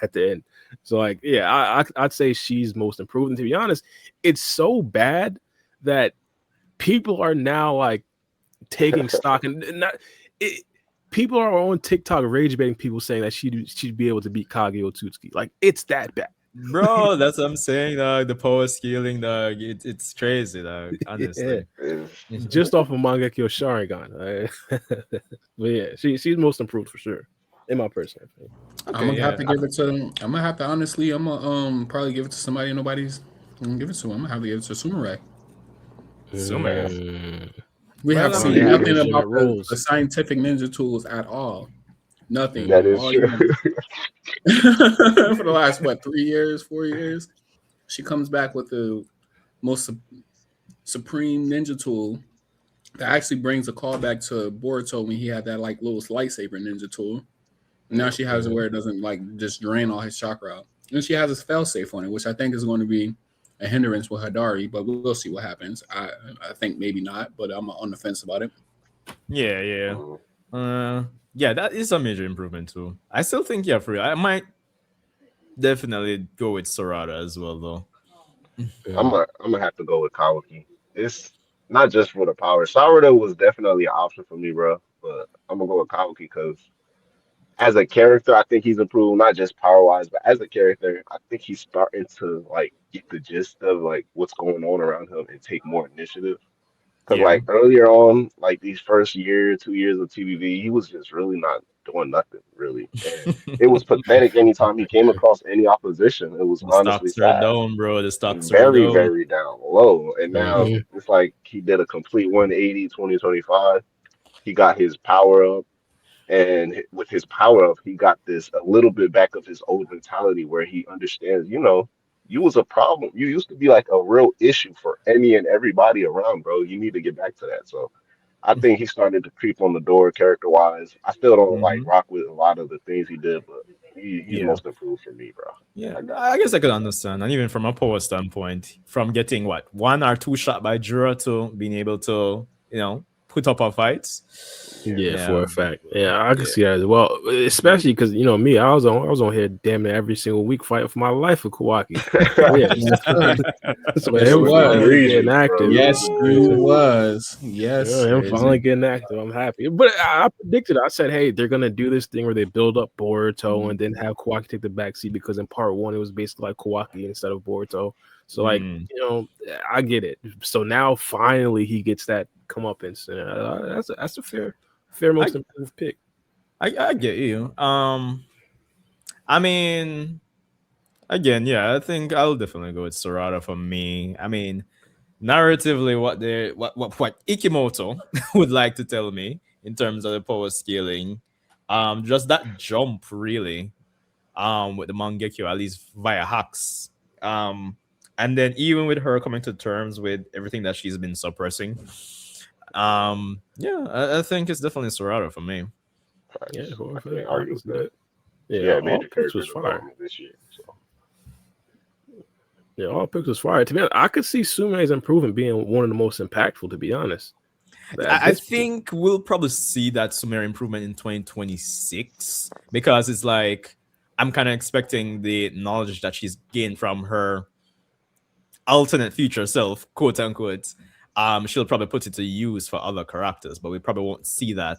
at the end. So like, yeah, I'd say she's most improved. And to be honest, it's so bad that people are now like taking stock and people are on TikTok rage baiting people saying that she'd be able to beat Kage Otsutsuki. Like it's that bad. Bro, that's what I'm saying. The power scaling, it's crazy, honestly. Yeah. Just off of Mangekyo Sharingan. But yeah, she's most improved for sure, in my personal opinion. I'm gonna have to give it to. I'm gonna have to honestly. I'm gonna probably give it to somebody nobody's gonna give it to. I'm gonna have to give it to Sumerag. We have seen nothing about the scientific ninja tools at all. Nothing. That is true. For the last 3 years, 4 years. She comes back with the most supreme ninja tool that actually brings a callback to Boruto when he had that like little lightsaber ninja tool. And now she has it where it doesn't like just drain all his chakra out. And she has this failsafe on it, which I think is going to be a hindrance with Hadari, but we'll see what happens. I think maybe not, but I'm on the fence about it. Yeah, yeah. Mhm. Yeah, that is a major improvement too. I still think, yeah, for real, I might definitely go with Sorada as well, though. I'm gonna have to go with Kawaki. It's not just for the power. Sarada was definitely an option for me, bro. But I'm gonna go with Kawaki because as a character, I think he's improved not just power wise, but as a character, I think he's starting to like get the gist of like what's going on around him and take more initiative. Because Yeah. like earlier on, like these first year, 2 years of TVV, he was just really not doing nothing really, and it was pathetic. Anytime he came across any opposition, it was The honestly stocks are sad down, bro. The stocks are very, down. very down low. And now Mhm. it's like he did a complete 180 2025. He got his power up. And with his power up, he got this a little bit back of his old mentality where he understands, you was a problem. You used to be like a real issue for any and everybody around, bro. You need to get back to that. So I think he started to creep on the door character wise. I still don't like Hmm. rock with a lot of the things he did, but he's Yeah. most improved for me, bro. Yeah, I got I guess I could understand. And even from a power standpoint, from getting what, one or two shot by Jura to being able to, put up our fights. yeah. Yeah, for Yeah. a fact. Yeah, I can Yeah. see that as well. Especially because me, I was on here damn near every single week fighting for my life for Kawaki. So yeah, Yes, sir. so Yes, It you him was was. finally getting egregious, active. bro. It Yes, was you egregious. was. Yes, Him sir. finally getting active. I'm happy. But I predicted. I said, hey, they're gonna do this thing where they build up Boruto and then have Kawaki take the backseat because in part one it was basically like Kawaki instead of Boruto. So like Mm. I get it. So now finally he gets that comeuppance. And that's a fair I, most improved pick. I get you. I mean, again, yeah, I think I'll definitely go with Sorada for me. I mean, narratively, what Ikimoto would like to tell me in terms of the power scaling, just that jump really, with the Mangekyo, at least via hacks. And then even with her coming to terms with everything that she's been suppressing, yeah, I think it's definitely Sorada for me. Yeah, Facts. for I a fact. can't I argue can with see that. that. Yeah, Yeah, all major picks character was fire. development this year. So Yeah, all picks was fire. To me, I could see Sume's improvement being one of the most impactful. To be honest, at I this think we'll probably see that Sumer improvement in 2026 because it's like I'm kind of expecting the knowledge that she's gained from her alternate future self, quote unquote. She'll probably put it to use for other characters, but we probably won't see that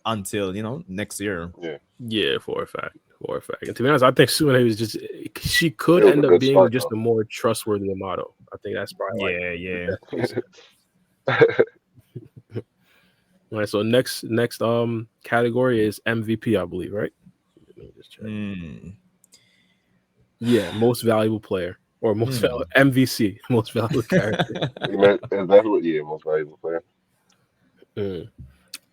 until next year. yeah, yeah, for a fact, for a fact. And to be honest, I think Sumine was just she it could was a end up good being start just though. a more trustworthy Amato. I think that's probably like Yeah, the yeah. best case. All right, so next category is MVP, I believe, right? Let me just check. Hmm. Yeah, most valuable player or most Hmm. valuable MVC, most valuable character. Is that what? Yeah, most valuable player. Mm.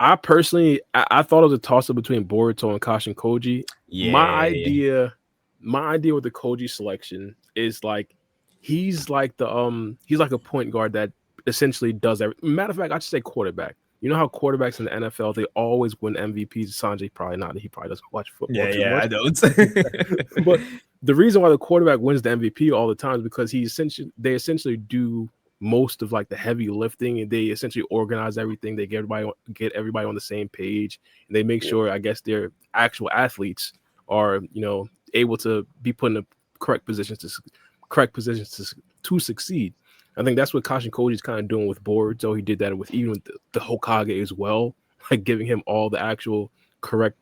I personally, I thought it was a toss up between Boruto and Kashin Koji. My Yeah. idea, my idea with the Koji selection is like he's like a point guard that essentially does everything. Matter of fact, I should say quarterback. You know how quarterbacks in the NFL they always win MVPs. Sanjay probably not. He probably doesn't watch football Yeah, too yeah, much. I don't. But the reason why the quarterback wins the MVP all the time is because they essentially do most of like the heavy lifting and they essentially organize everything. They get everybody on the same page and they make Yeah, sure I guess their actual athletes are able to be put in the correct positions to succeed. I think that's what Kashin Koji is kind of doing with board. So he did that with even with the Hokage as well, like giving him all the actual correct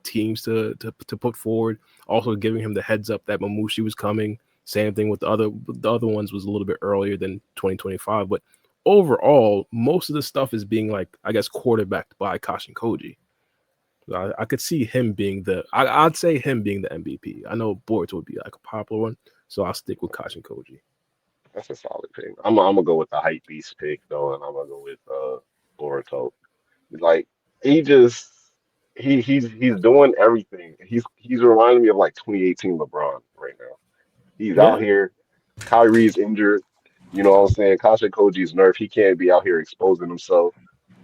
teams to put forward. Also giving him the heads up that Mamushi was coming. Same thing with the other ones was a little bit earlier than 2025, but overall, most of the stuff is being like I guess quarterbacked by Kashin Koji. I could see him being I'd say him being the MVP. I know Boruto would be like a popular one, so I'll stick with Kashin Koji. that's a solid pick. I'm gonna go with the hype beast pick though, and I'm gonna go with Boruto. Like he just he's doing everything. He's reminding me of like 2018 LeBron right now. He's Yeah. out here. Kyrie's injured. You know what I'm saying? Kasha Koji's nerf. He can't be out here exposing himself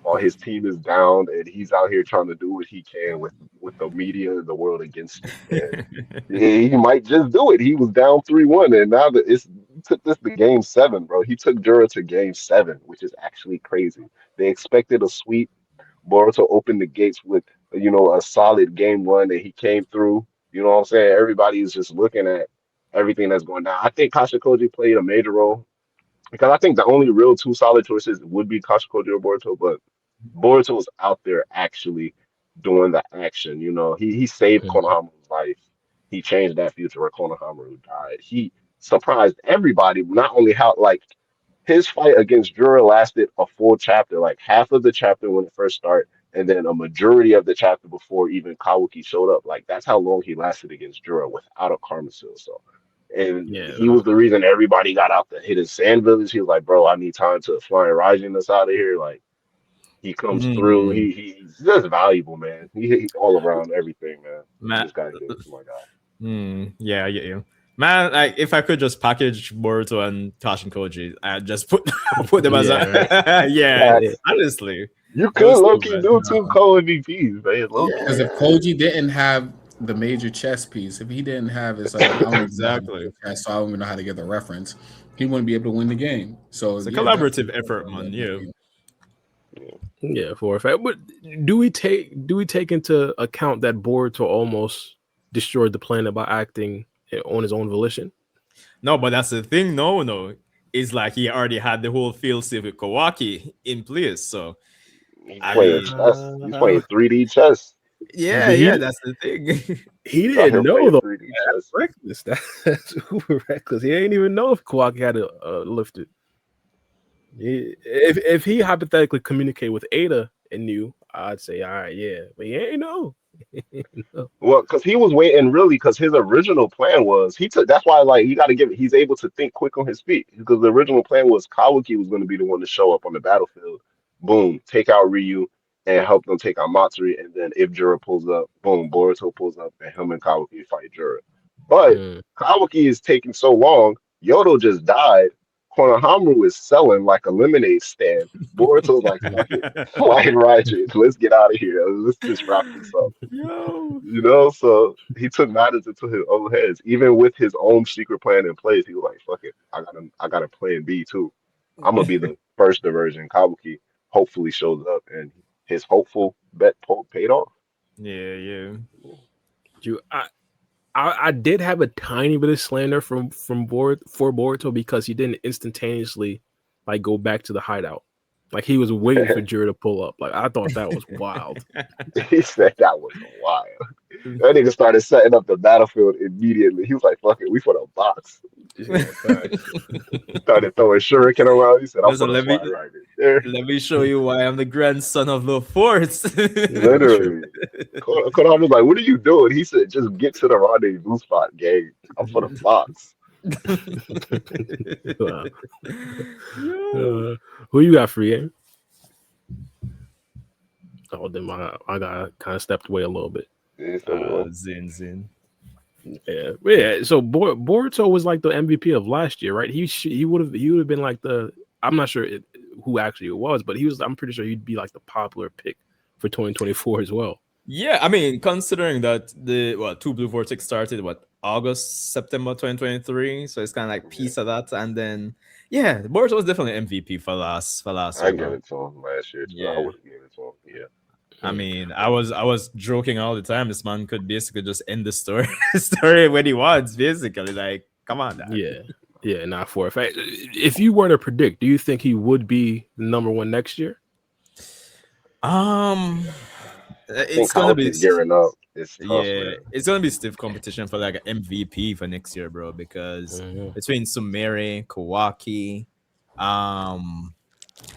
while his team is down, and he's out here trying to do what he can with the media and the world against him. And he might just do it. He was down 3-1, and now that he took this to game 7, bro. He took Jura to game 7, which is actually crazy. They expected a sweep. Boruto opened the gates with a solid game 1, and he came through. You know what I'm saying? Everybody is just looking at everything that's going down. I think Kasha Koji played a major role because I think the only real two solid choices would be Kasha Koji or Boruto, but Boruto was out there actually doing the action. He saved Mhm. Konohama's life. He changed that future where Konohamaru died. He surprised everybody. Not only how like his fight against Jura lasted a full chapter, like half of the chapter when it first started, and then a majority of the chapter before even Kawaki showed up. Like that's how long he lasted against Jura without a Karma Seal. So, and Yeah. he was the reason everybody got out the hidden sand village. He was like, "Bro, I need time to fly and Raijin us out of here." Like he comes through. Mm, He's just valuable, man. He all around everything, man. You man, just gotta give it to my guy. yeah, I get you. Man, like if I could just package Boruto and Tosh and Koji, I just put them as Yeah. Right. a yeah. Yeah. Facts. Honestly, You those could low two, key man. do two co-MVPs, man. Low key. Because if Koji didn't have the major chess piece, if he didn't have his like, I don't even know how to Exactly. do chess, so I don't even know how to get the reference, he wouldn't be able to win the game. So It's a yeah, collaborative definitely. effort, man. Yeah. Yeah, for a fact. But do we take into account that Boruto almost destroyed the planet by acting on his own volition? No, but that's the thing. No. It's like he already had the whole field save with Kawaki in place. So He's I playing mean, chess. He's playing 3D chess. yeah, But yeah, that's the thing. he He's out didn't here know playing though. 3D That's chess. reckless. That's uber reckless. He ain't even know if Kawaki had to lift it. If he hypothetically communicated with Ada and knew, I'd say, all right, yeah, but he ain't know. No. Well, because he was waiting really, because his original plan was he took. That's why, like, you got to give it. He's able to think quick on his feet because the original plan was Kawaki was going to be the one to show up on the battlefield. Boom, take out Ryu and help them take out Matsuri, and then if Jura pulls up, boom, Boruto pulls up, and him and Kawaki fight Jura. But Mm. Kawaki is taking so long. Yodo just died. Konohamaru is selling like a lemonade stand. Boruto's like, fuck it, fly and ride it. Let's get out of here. Let's just wrap this up. Yo. So he took matters into his own hands. Even with his own secret plan in place, he was like, "Fuck it, I got a plan B too. I'm gonna be the first diversion." Kabuki hopefully shows up, and his hopeful bet paid off. Yeah. You, I did have a tiny bit of slander for Boruto because he didn't instantaneously like go back to the hideout. Like he was waiting for Jiro to pull up. Like I thought that was wild. He said that was wild. That nigga started setting up the battlefield immediately. He was like, "Fuck it, we for the box." Yeah, facts. Started throwing shuriken around. He said, "I'm Listen, gonna fly right in there." let me show you why I'm the grandson of the force. Literally. Konami was like, "What are you doing?" He said, "Just get to the rendezvous spot, gang. I'm for the box." Wow. Yo. Who you got for game? Oh, then I got kind of stepped away a little bit. Yeah, so, Zin. Yeah. So Boruto was like the MVP of last year, right? He would have been like I'm not sure who actually it was, but I'm pretty sure he'd be like the popular pick for 2024 as well. Yeah, I mean, considering that the Two Blue Vortex started September 2023, so it's kind of like piece of that, and then Boruto was definitely MVP for last I year, give bro. it to him last year too. I Yeah. would have given it to him. Yeah. I mean, I was joking all the time. This man could basically just end the story when he wants, basically. Like, come on, dad. Yeah, not for a fact. If you were to predict, do you think he would be number one next year? It's gonna be gearing up. It's tough, man. it's gonna be stiff competition for like an MVP for next year, bro. Because between Sumeri, Kawaki,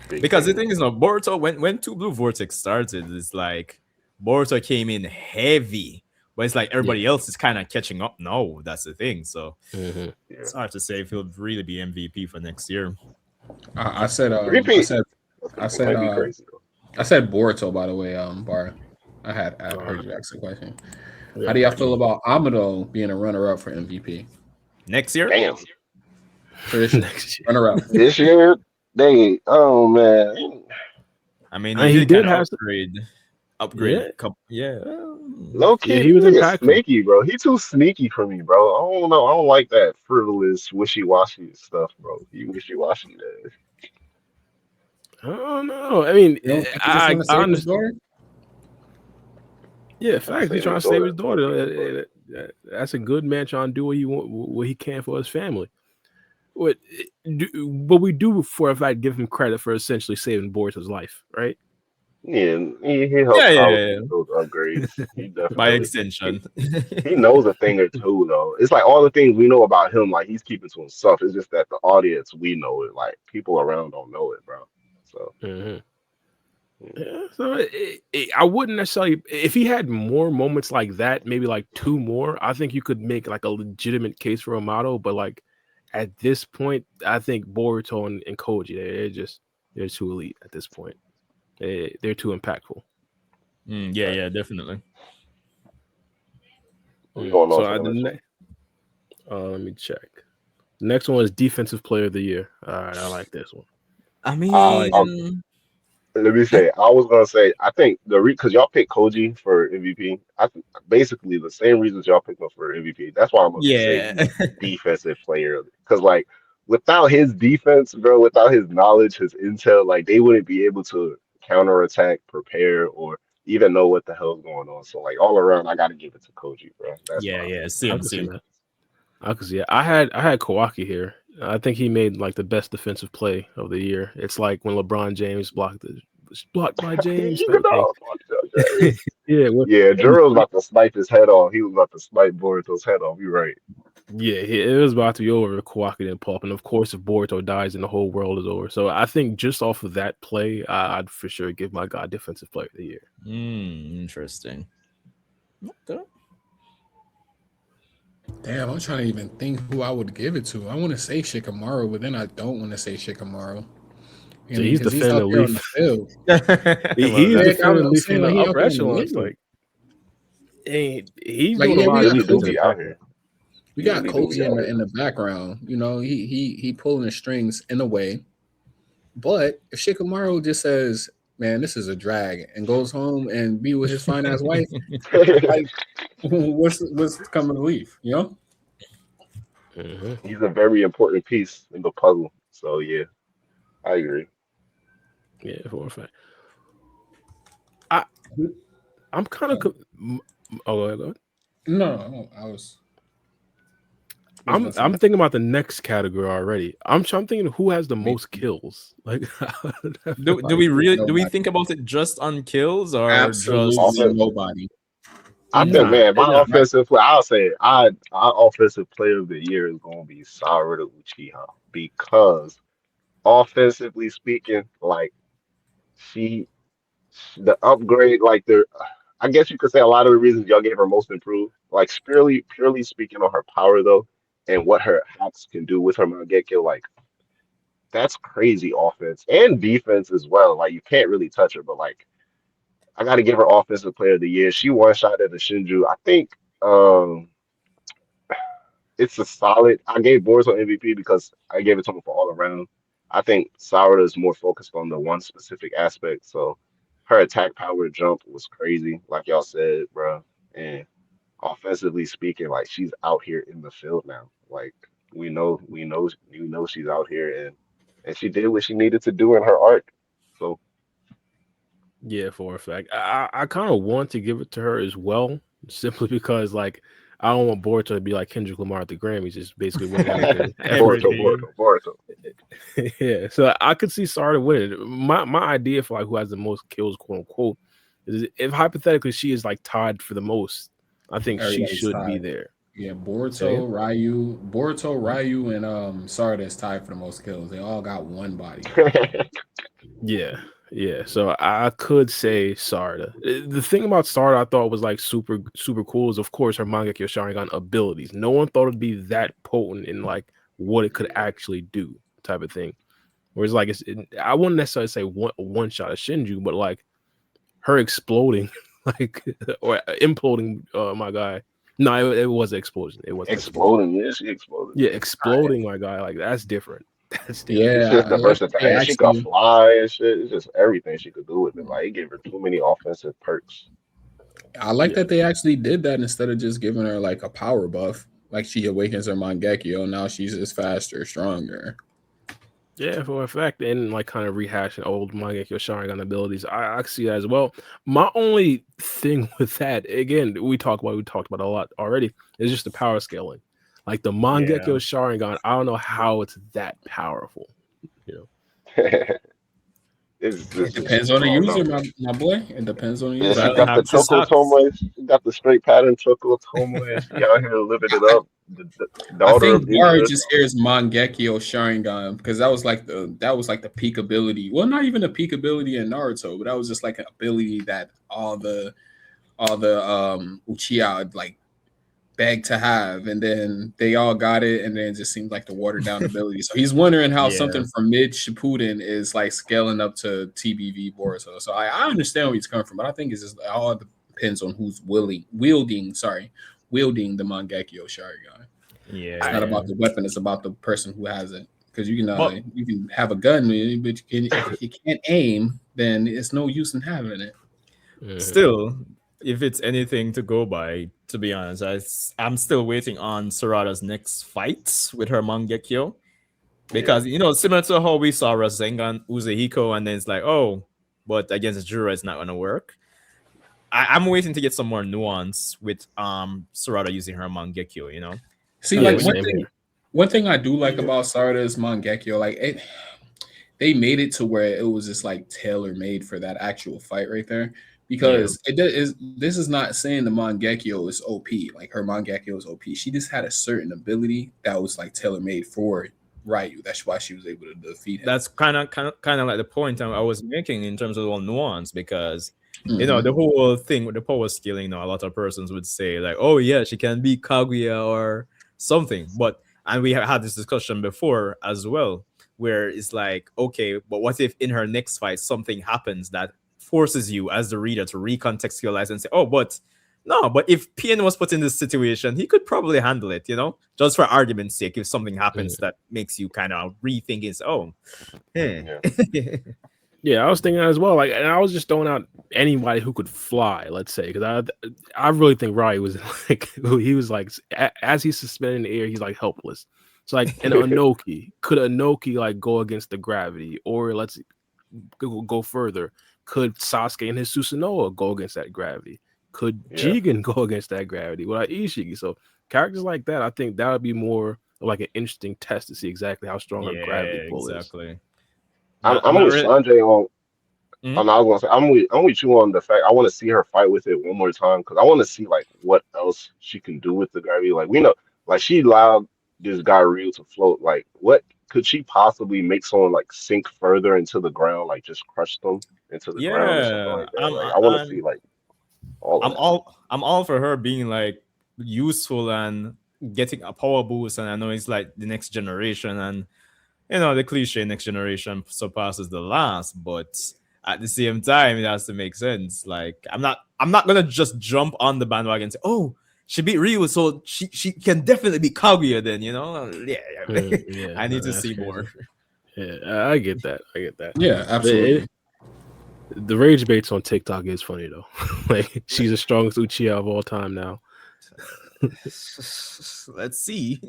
because the thing is, Boruto when Two Blue Vortex started, it's like Boruto came in heavy, but it's like everybody else is kind of catching up now. That's the thing. So it's hard to say if he'll really be MVP for next year. I said Repeat. I It might be crazy, though. I said Boruto, by the way, Bar. I heard you ask the question. How do y'all feel about Amado being a runner-up for MVP? Next year? Damn. Tradition. Next year. Runner up. This year, they oh man. I mean, And he he did did kind of have some, upgrade. yeah, Yeah. Low yeah, key, he this was nigga impactful. snaky, bro. He too sneaky for me, bro. I don't know. I don't like that frivolous, wishy-washy stuff, bro. He wishy-washy, man. I don't know. I mean, You don't think he just want to I save his understand. daughter? Yeah, Trying to facts. He's save trying his to save his daughter. daughter. That's a good man trying to do what he can for his family. But we do, for a fact, give him credit for essentially saving Boruto's life, right? Yeah, he Yeah, helped yeah, Kyle yeah, yeah. get those upgrades. He By definitely extension. he knows a thing or two though. It's like all the things we know about him, like he's keeping to himself. It's just that the audience we know it, like people around don't know it, bro. So Hmm. mm, Yeah, so I wouldn't necessarily, if he had more moments like that, maybe like two more, I think you could make like a legitimate case for Amato. But like at this point, I think Boruto and Koji, they're too elite at this point. They're too impactful. Yeah, right. yeah, definitely. We going on So to the next one. let me check. Next one is Defensive Player of the Year. All right, I like this one. I I like it. mean, Let me say, I was gonna say, I think because y'all picked Koji for MVP. I think basically the same reasons y'all picked him for MVP. That's why I'm gonna say yeah. he's defensive player. Because like without his defense, bro, without his knowledge, his intel, like they wouldn't be able to counterattack, prepare, or even know what the hell's going on. So like all around, I gotta give it to Koji, bro. That's Yeah, my yeah. I Same, can see same. that. I can see it. I had Kawaki here. I think he made like the best defensive play of the year. It's like when LeBron James was blocked by James you type of thing. know, fuck that, James. Yeah, Yeah, Juro was about to snipe his head off. He was about to snipe Boruto's head off. You're right. yeah, it was about to be over if Kawaki didn't pull up. And of course, if Boruto dies, then the whole world is over. So I think just off of that play, I'd for sure give my guy Defensive Player of the Year. Interesting. Okay. Damn, I'm trying to even think who I would give it to. I want to say Shikamaru, but then I don't want to say Shikamaru. You So know, he's because he's out defending there on the Leaf. field. He's Well, Like, defending I'm Leaf saying, in the like he out upper there in the echhelons. middle. Like, he's Like, doing a yeah, lot we of got Really do defensive be Koji. out tackling. here. We You got really do be Koji out in here. the background. You know, he pulling the strings in a way. But if Shikamaru just says, "Man, this is a drag," and goes home and be with his fine ass wife, like, what's coming to Leaf? You know? Hmm. He's a very important piece in the puzzle. So yeah, I agree. Yeah, for a fact. I I'm kind of. Oh, go ahead. No, I was gonna say. I'm thinking about the next category already. I'm thinking who has the Me most kills. Like, do we really do we Nobody. think about it just on kills or just Absolutely Offense. nobody. I think, nah, man, my nah. Right? offensive play. I'll say it. Our offensive player of the year is going to be Sarada Uchiha because offensively speaking, like she, the upgrade, like I guess you could say a lot of the reasons y'all gave her most improved, like purely speaking on her power though, and what her hacks can do with her Mangekyo, like that's crazy offense and defense as well. Like you can't really touch her, but like I got to give her offensive player of the year. She one shot at the Shinju. I think it's a solid. I gave Boruto MVP because I gave it to him for all around. I think Sarada is more focused on the one specific aspect. So her attack power jump was crazy, like y'all said, bro. And offensively speaking, like she's out here in the field now. Like we know she's out here and she did what she needed to do in her arc. So Yeah, for a fact. I kind of want to give it to her as well, simply because like I don't want Boruto to be like Kendrick Lamar at the Grammys, just basically winning everything. Boruto, everything. Boruto, Boruto. Yeah, so I could see Sarda winning. My idea for like who has the most kills, quote unquote, is if hypothetically she is like tied for the most, I think she Everybody's should be tied. there. Yeah, Say it. Boruto, Ryu, and Sarda is tied for the most kills. They all got one body. Yeah, yeah. So I could say Sarda. The thing about Sarda I thought was like super cool is of course her Mangekyo Sharingan abilities. No one thought it'd be that potent in like what it could actually do, type of thing. Whereas like I wouldn't necessarily say one shot of Shinju, but like her exploding, like or imploding, my guy, No, it was an explosion. It was an explosion. Exploding, yeah, she exploded. Yeah, exploding, my guy. Like that's different. That's different. It's Yeah, just I the like versatility, they and she could actually. fly and shit. It's just everything she could do with it. Like it gave her too many offensive perks. I like Yeah. that they actually did that instead of just giving her like a power buff. Like she awakens her Mangekyo, now she's just faster, stronger. Yeah, for a fact, and like kind of rehashing old Mangekyo Sharingan abilities. I see that as well. My only thing with that, again, we talked about it a lot already, is just the power scaling. Like the Mangekyo Yeah. Sharingan, I don't know how it's that powerful. You It It's just depends on the small user, numbers. my boy. It depends on the Yeah, user. she Well, I it think got the has its Choco hacks. Tomoe. She got the straight pattern Choco Tomoe, and she out here living it I, up. The I daughter think of Gara Idris. just hears Mangekyo Sharingan because that was like the peak ability. Well, not even a peak ability in Naruto, but that was just like an ability that all the Uchiha like begged to have, and then they all got it, and then it just seemed like the watered down ability. So he's wondering how Yeah. something from mid Shippuden is like scaling up to TBV Boruto. So I understand where he's coming from, but I think it's just all depends on who's wielding the Mangekyo Sharingan. Yeah. It's not Yeah. about the weapon; it's about the person who has it. Because But you can have a gun, but if you can't aim, then it's no use in having it. know. still, if it's anything to go by, to be honest, I'm still waiting on Sarada's next fight with her Mangekyo. Yeah. Because, similar to how we saw Rasengan, Uzehiko, and then it's like, oh, but against Jura, it's not going to work. I'm waiting to get some more nuance with Sarada using her Mangekyo. See, Because Yeah, like when one same thing, here. one thing I do like Yeah. about Sarada's Mangekyo, like they made it to where it was just like tailor made for that actual fight right there. Yeah. Because this is not saying the Mangekyo is OP. Like her Mangekyo is OP. She just had a certain ability that was like tailor made for Ryu. That's why she was able to defeat him. that's kind of like the point I was making in terms of the nuance, because Mhm. the whole thing with the power scaling, a lot of persons would say like, oh yeah, she can be Kaguya or something, and we have had this discussion before as well, where it's like, okay, but what if in her next fight something happens that forces you as the reader to recontextualize and say, oh, but no, but if PN was put in this situation, he could probably handle it, just for argument's sake. If something happens that makes you kind of rethink, it's, oh, Yeah. Yeah, I was thinking that as well. Like, and I was just throwing out anybody who could fly. Let's say, because I really think Ryu was like, he was like, as he's suspended in the air, he's like helpless. So like, an Anoki, could Anoki like go against the gravity, or let's go further, could Sasuke and his Susanoo go against that gravity? Could Yeah. Jigen go against that gravity without Ishiki? So characters like that, I think that would be more of like an interesting test to see exactly how strong her yeah, gravity pull is. exactly. I'm, I'm I'm not with really. Sanjay on. Mhm. I was gonna say I'm with you on the fact I want to see her fight with it one more time because I want to see like what else she can do with the gravity. Like we know, like she allowed this guy Ryu to float. Like what could she possibly make someone like sink further into the ground, like just crush them into the ground or something Yeah, like that? Like I want to see like all of I'm all for her being like useful and getting a power boost, and I know it's like the next generation, and the cliche next generation surpasses the last, but at the same time it has to make sense. Like I'm not gonna just jump on the bandwagon and say, oh, she beat Ryu, so she can definitely be Kaguya then, yeah. Yeah, I need to that's see crazy. more. Yeah, I get that. I get that. Yeah, But absolutely. the rage baits on TikTok is funny though. Like she's the strongest Uchiha of all time now. Let's see.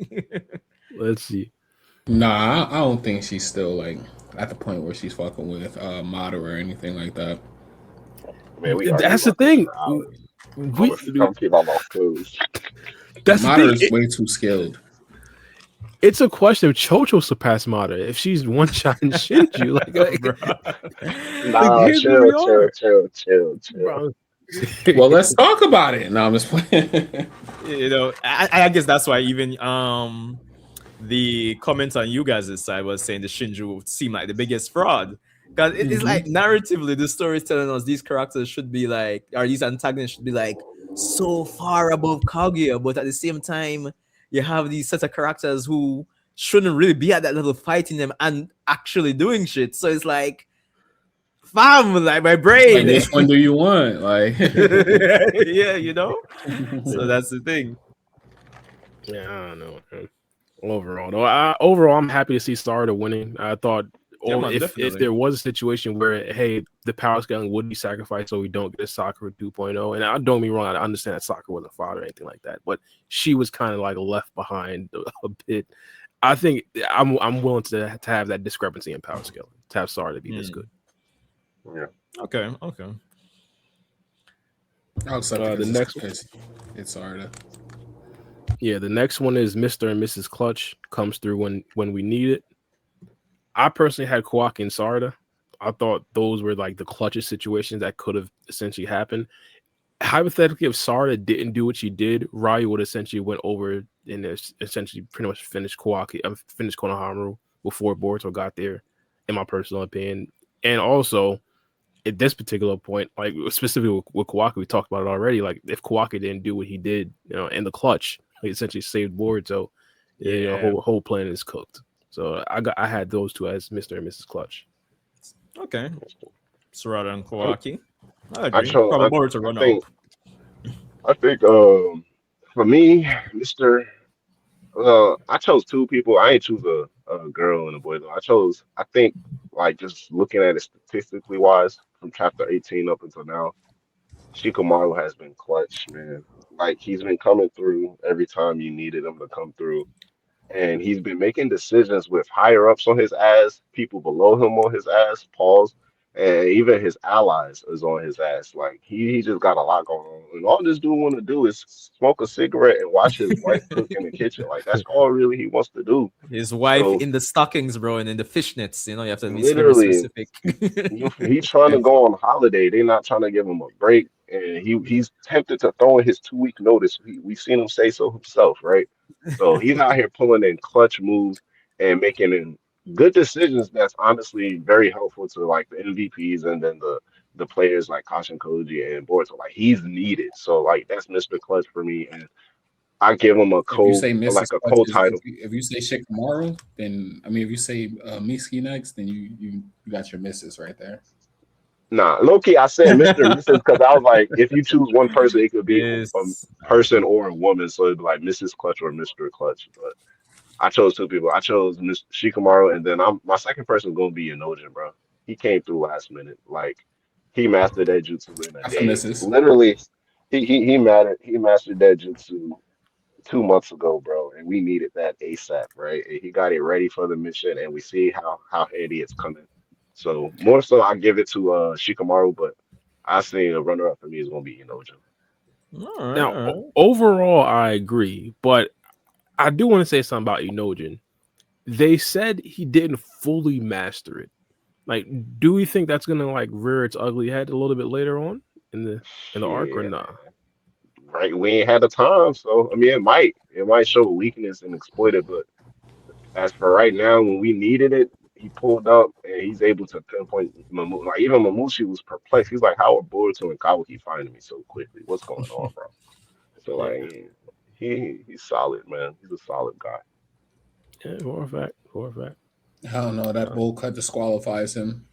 Let's see. Nah, I don't think she's still like at the point where she's fucking with Mata or anything like that. man. We argue That's the about this thing. for hours. I'm We gonna keep my mouth closed. that's the Mata thing. is way too skilled. It's a question of Chocho surpass Mata if she's one shot and Shinju. Like Nah, here's where we chill, chill, are, chill, chill, chill. bro. Well, let's talk about it. No, I'm just playing. I guess that's why even the comments on you guys' side was saying the Shinju seemed like the biggest fraud. Because it's like narratively, the story is telling us these characters should be like, or these antagonists should be like so far above Kaguya, but at the same time, you have these set of characters who shouldn't really be at that level fighting them and actually doing shit. So it's like, fam, like my Like, brain. which one do you want? Like, Yeah, you know. So that's the thing. Yeah, I don't know. Man. Overall, I'm happy to see Sarda winning. I thought, Yeah, man, if definitely. there was a situation where, hey, the power scaling would be sacrificed so we don't get a Sakura 2.0, and I don't get me wrong, I understand that Sakura wasn't fought or anything like that, but she was kind of like left behind a bit. I think I'm willing to have that discrepancy in power scaling to have Sarda be this good. Yeah. Okay. I'll accept it The next one. because it's Arda. Yeah, the next one is Mr. and Mrs. Clutch comes through when we need it. I personally had Kawaki and Sarda. I thought those were like the clutchest situations that could have essentially happened. Hypothetically, if Sarda didn't do what she did, Ryu would essentially went over and essentially pretty much finished finished Konohamaru before Boruto got there, in my personal opinion. And also, at this particular point, like specifically with Kawaki, we talked about it already. Like if Kawaki didn't do what he did, in the clutch, he essentially saved Boruto. Yeah. Whole plan is cooked. So I had those two as Mr. and Mrs. Clutch. Okay. Sarada and Kawaki. I I agree. chose. Probably more to run up. I think. For me, Mister. I chose two people. I ain't choose a girl and a boy though. I think, like just looking at it statistically wise, from chapter 18 up until now, Shikamaru has been clutch, man. Like he's been coming through every time you needed him to come through. And he's been making decisions with higher ups on his ass, people below him on his ass, pause, and even his allies is on his ass. Like he just got a lot going on. And all this dude want to do is smoke a cigarette and watch his wife cook in the kitchen. Like that's all really he wants to do. His wife So in the stockings, bro, and in the fishnets. You have to be very literally, specific. he's trying to go on holiday. They're not trying to give him a break, and he's tempted to throw in his 2 week notice. We've seen him say so himself, right? So he's out here pulling in clutch moves and making in good decisions. That's honestly very helpful to like the MVPs and then the players like Kashin Koji and Boruto. Like he's needed. So like that's Mr. Clutch for me, and I give him a If you co say Mrs. like a Clutch, co-title. if you say Shikamaru, then I mean, if you say Miski next, then you got your misses right there. Nah, low key, I said Mr. and Mrs. because I was like, if you choose one person, it could be a Yes. person or a woman. So it'd be like Mrs. Clutch or Mr. Clutch. But I chose two people. I chose Miss Shikamaru, and then my second person is gonna be Inojin, bro. He came through last minute. Like he mastered that jutsu in a That's the day. misses. Literally, he mastered that jutsu 2 months ago, bro, and we needed that ASAP, right? And he got it ready for the mission, and we see how handy it's coming. So more so, I give it to Shikamaru, but I say a runner up for me is gonna be Inojin. All right. Now, All right. overall, I agree, but I do want to say something about Inojin. They said he didn't fully master it. Like, do we think that's gonna like rear its ugly head a little bit later on in the arc or Shit, not? right? We ain't had the time, so I mean, it might show a weakness and exploit it, but as for right now, when we needed it, he pulled up and he's able to pinpoint Mamu. Like even Mamushi was perplexed. He's like, "How are Boruto and Kawaki finding me so quickly? What's going on, bro?" So Yeah, like, he's solid, man. He's a solid guy. yeah, for a fact, for a fact. I don't know. That bowl cut disqualifies him.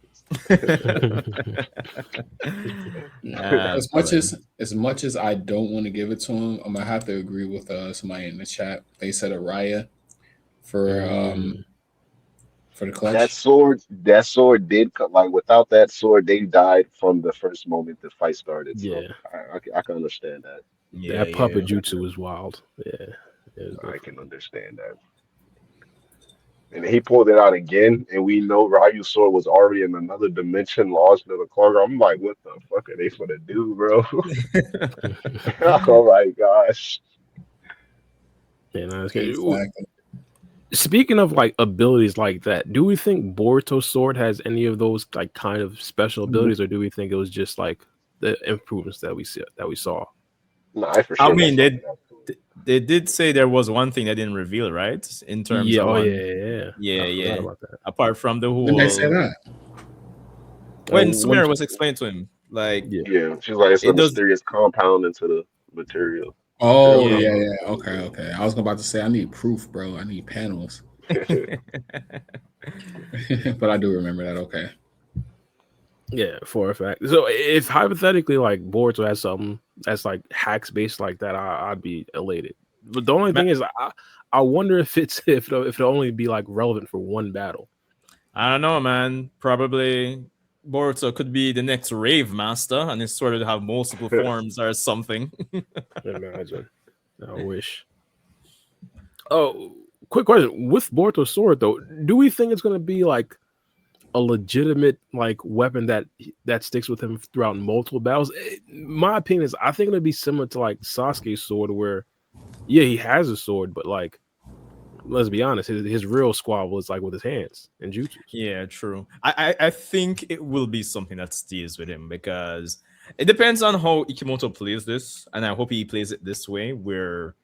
Nah, As much as I don't want to give it to him, I'm gonna have to agree with somebody in the chat. They said Araya Mm, for the That clutch. sword did cut. Like without that sword, they died from the first moment the fight started. So yeah, I can understand that. yeah, that puppet yeah. jutsu was wild. Yeah, it was I can different. understand that. And he pulled it out again, and we know Ryu's sword was already in another dimension, lost in the cargo. I'm like, what the fuck are they gonna do, bro? Oh my gosh. Yeah, no, it's good. Exactly. Speaking of like abilities like that, do we think Boruto's sword has any of those like kind of special abilities, or do we think it was just like the improvements that we saw? No, I for I sure got mean, something else to it. they did say there was one thing they didn't reveal, right? In terms Yeah, of oh on, yeah. yeah, I forgot yeah. about that. Apart from the When they say whole that, when When Sumire was explained to him, like yeah, Yeah, she's like, it's a it does. mysterious compound into the material. Material oh Yeah. yeah, compound. yeah, okay. I was about to say I need proof, bro. I need panels, but I do remember that. Okay, Yeah, for a fact. So if hypothetically like Boruto has something that's like hacks based like that, I'd be elated. But the only thing is, I wonder if it'll only be like relevant for one battle. I don't know, man. Probably Boruto could be the next rave master, and it's sort of have multiple forms or something. Imagine. I wish. Oh, quick question: with Boruto's sword though, do we think it's gonna be like a legitimate like weapon that sticks with him throughout multiple battles? My opinion is I think it'll be similar to like Sasuke's sword, where yeah, he has a sword, but like let's be honest, his real squabble is like with his hands and jutsus. Yeah, true. I think it will be something that stays with him because it depends on how Ikimoto plays this, and I hope he plays it this way, where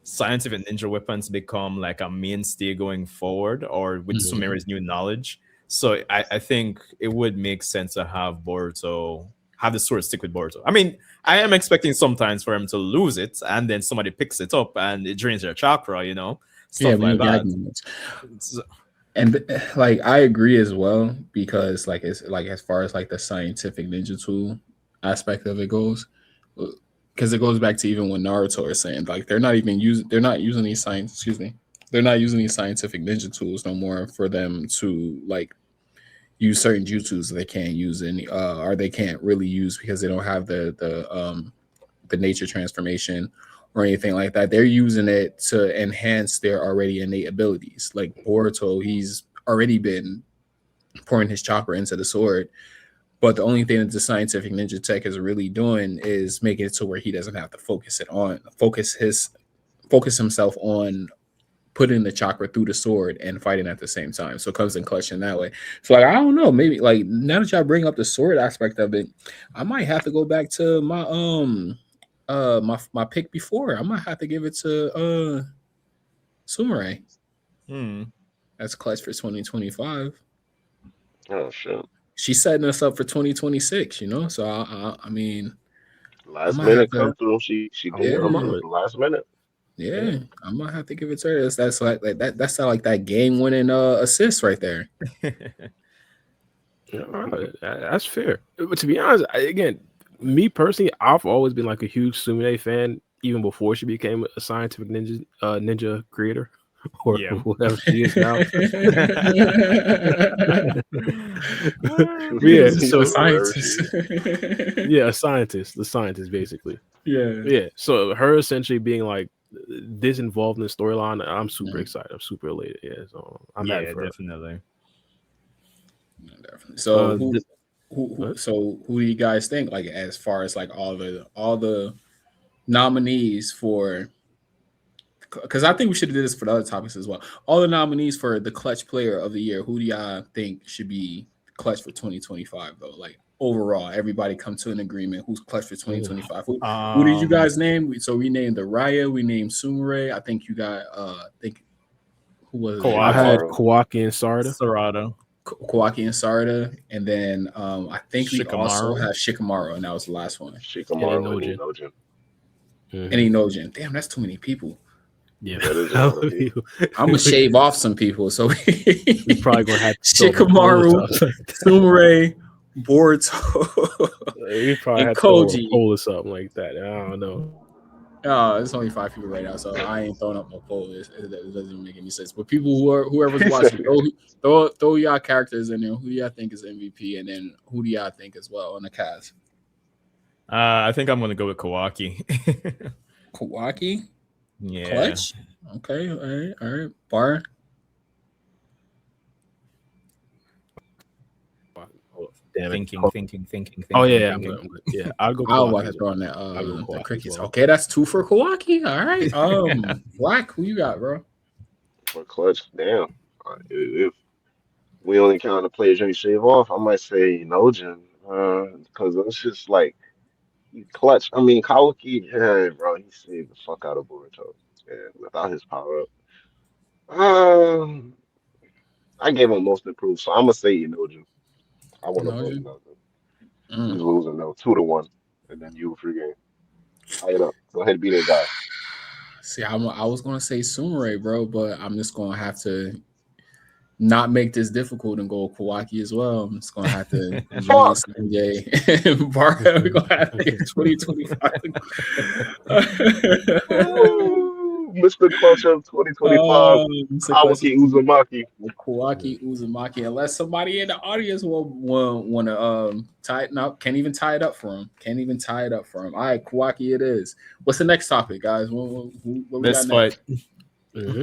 scientific ninja weapons become like a mainstay going forward, or with Sumeru's new knowledge. So I think it would make sense to have Boruto have the sword stick with Boruto. I mean, I am expecting sometimes for him to lose it, and then somebody picks it up and it drains their chakra, stuff like that. And like I agree as well, because like it's like as far as like the scientific ninja tool aspect of it goes, because it goes back to even when Naruto is saying like they're not using these science they're not using these scientific ninja tools no more for them to like use certain jutsus they can't use any or they can't really use because they don't have the nature transformation or anything like that. They're using it to enhance their already innate abilities. Like Boruto, he's already been pouring his chakra into the sword, but the only thing that the scientific ninja tech is really doing is making it to where he doesn't have to focus himself on putting the chakra through the sword and fighting at the same time. So it comes in clutch in that way. So like I don't know, maybe like now that y'all bring up the sword aspect of it, I might have to go back to my my pick before. I might have to give it to Sumerai. That's clutch for 2025. Oh shit! She's setting us up for 2026. So I mean, Last minute come through. She did come yeah, through at the last minute. yeah. I might have to give it to her. That's like that. That's like that game winning assist right there. That's fair. But to be honest, again, me personally, I've always been like a huge Sumine fan, even before she became a scientific ninja creator, or whatever she is now. Yeah, so scientist. Yeah, a scientist, the scientist basically. Yeah. So her essentially being like this involved in the storyline, I'm super excited. I'm super elated. Yeah, so I'm happy for her. Definitely. So who do you guys think, like as far as like all the nominees for, because I think we should have did this for the other topics as well. All the nominees for the clutch player of the year, who do y'all think should be clutch for 2025 though? Like overall, everybody come to an agreement who's clutch for 2025. Who did you guys name? So we named the Raya, we named Sumire. I think you got who was it? I had Kawaki and Sarada. Kawaki and Sarada, and then I think we also have Shikamaru, and that was the last one. Shikamaru and Nojin. And Nojin. Damn, that's too many people. Yeah, I'm gonna shave off some people, so we probably gonna have Shikamaru, Sumire, Boruto, we probably and have Koji. to poll or something like that. I don't know. Oh, it's only 5 people right now, so I ain't throwing up no poll. It doesn't even make any sense. But people whoever's watching, throw y'all characters in there. Who do y'all think is MVP, and then who do y'all think as well on the cast? I think I'm gonna go with Kawaki. Kawaki, yeah. Clutch. Okay, all right. Bar. Thinking. Oh yeah, I'm good. Yeah, I'll go. I'll watch throw on that. The crickets. Well. Okay, that's 2 for Kawaki. All right. Black, who you got, bro? For clutch, damn. If we only count the players you shave off, I might say Nojin, because it's just like clutch. I mean, Kawaki, yeah, bro, he saved the fuck out of Boruto. Yeah, without his power up. I gave him most improved, so I'm gonna say Nojin. I want to vote Nojin. He's losing though, 2-1, and then you free game. Tie it up. Go ahead, be that guy. See, I was gonna say Sumire, bro, but I'm just gonna have to not make this difficult and go Kawaki as well. I'm just gonna have to join Fuck. Sanjay and Barca. We're gonna have to get 2025. Mr. Clutch of 2025, Mr. Clutch Kawaki Uzumaki. Kawaki Uzumaki. Unless somebody in the audience will want to tie it up, can't even tie it up for him. Can't even tie it up for him. All right, Kawaki, it is. What's the next topic, guys? What we Best got next? fight.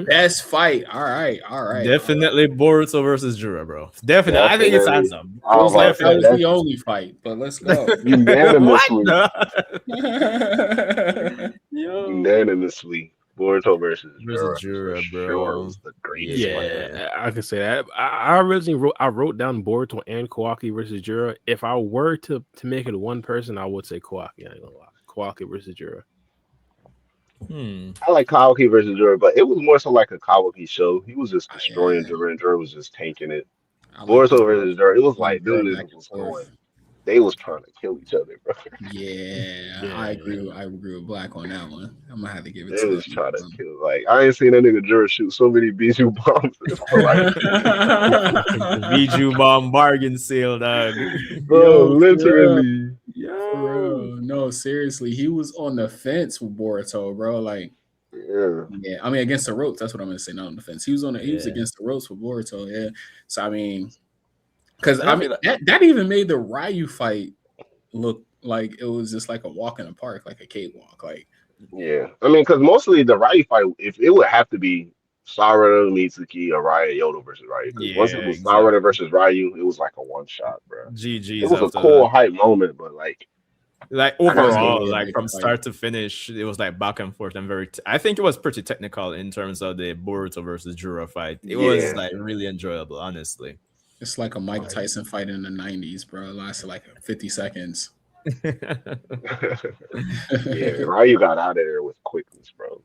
Best fight. All right. Definitely Boruto versus Jura, bro. Definitely. I think it's Definitely. handsome. I was like, That was that's the only fight, but let's go. unanimously. Yo. Unanimously. Boruto versus Versus Jura, Jura, for bro. sure was the greatest fight. Yeah, I can say that. I originally wrote down Boruto and Kawaki versus Jura. If I were to make it one person, I would say Kawaki. I ain't gonna lie. Kawaki versus Jura. I like Kawaki versus Jura, but it was more so like a Kawaki show. He was just destroying Jura, and Jura was just tanking it. Boruto versus Jura, it was like them niggas was going. They was trying to kill each other, bro. Yeah, I agree. I agree with Black on that one. I'm gonna have to give it They to was him. trying to kill. Like I ain't seen that nigga Jura shoot so many Bijou bombs. Bijou bomb bargain sale, dog. Bro, literally. Yo, no, seriously, he was on the fence with Boruto, bro. Like, yeah. I mean, against the ropes. That's what I'm gonna say. Not on the fence. He was he was against the ropes with Boruto. Yeah. So I mean, because I mean that even made the Ryu fight look like it was just like a walk in the park, like a cakewalk. Like, yeah. I mean, because mostly the Ryu fight, if it would have to be Sarada, Mitsuki, or Ryu Yodo versus Ryu. Because once it was Sarada versus Ryu, it was like a one shot, bro. GG's. It was a cool hype moment, but like overall, like from start to finish, it was like back and forth and I think it was pretty technical in terms of the Boruto versus Jura fight. It was like really enjoyable, honestly. It's like a Mike Tyson fight in the 90s, bro. It lasted like 50 seconds. Yeah, Ryu got out of there with quickness, bro.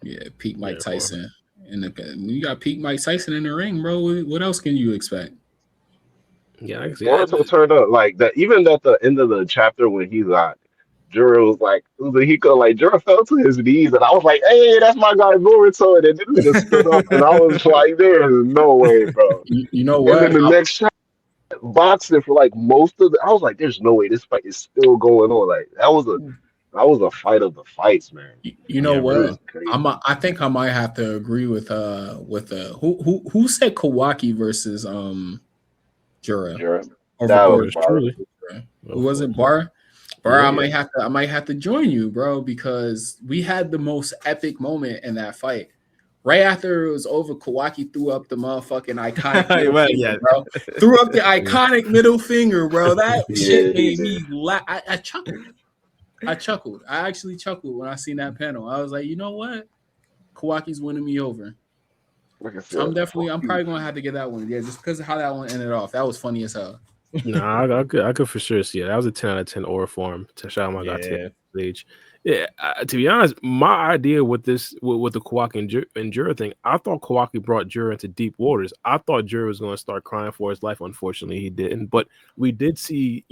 Yeah, peak Mike Tyson. You got peak Mike Tyson in the ring, bro. What else can you expect? Yeah, I can see Boruto turned up like that. Even at the end of the chapter when he got Jura was like Jura fell to his knees, and I was like, "Hey, that's my guy Boruto." And then this nigga stood up, and I was like, "There's no way, bro." You know what? And then the next chapter, boxing for like most of I was like, "There's no way this fight is still going on." Like that was a fight of the fights, man. You know what? I think I might have to agree with who said Kawaki versus Jura. That was truly. Who was it? Bar? Bro, I might have to join you, bro, because we had the most epic moment in that fight. Right after it was over, Kawaki threw up the motherfucking iconic middle finger, bro. Threw up the iconic middle finger, bro. That shit made me laugh. I chuckled. I actually chuckled when I seen that panel. I was like, you know what? Kawaki's winning me over. So I'm probably gonna have to get that one. Yeah, just because of how that one ended off. That was funny as hell. I could for sure see it. That was a 10 out of 10 aura form to shout out my guy stage. Yeah, to be honest, my idea with the Kawaki and Jura thing, I thought Kawaki brought Jura into deep waters. I thought Jura was going to start crying for his life. Unfortunately, he didn't. But we did see,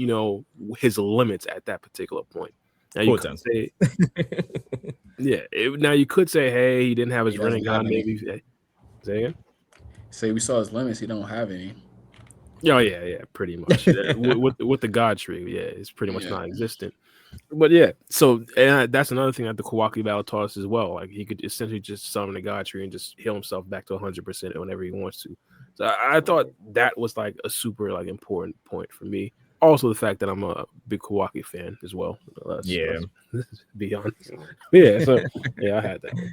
his limits at that particular point. Now you could say, now you could say, hey, he didn't have his Rinnegan. Maybe say again. Say we saw his limits. He don't have any. Oh yeah, pretty much. with the God tree, it's pretty much non-existent. But so that's another thing that the Kawaki battle taught us as well. Like he could essentially just summon the God tree and just heal himself back to 100% whenever he wants to. So I thought that was like a super important point for me. Also, the fact that I'm a big Kawaki fan as well. Let's be honest. I had that.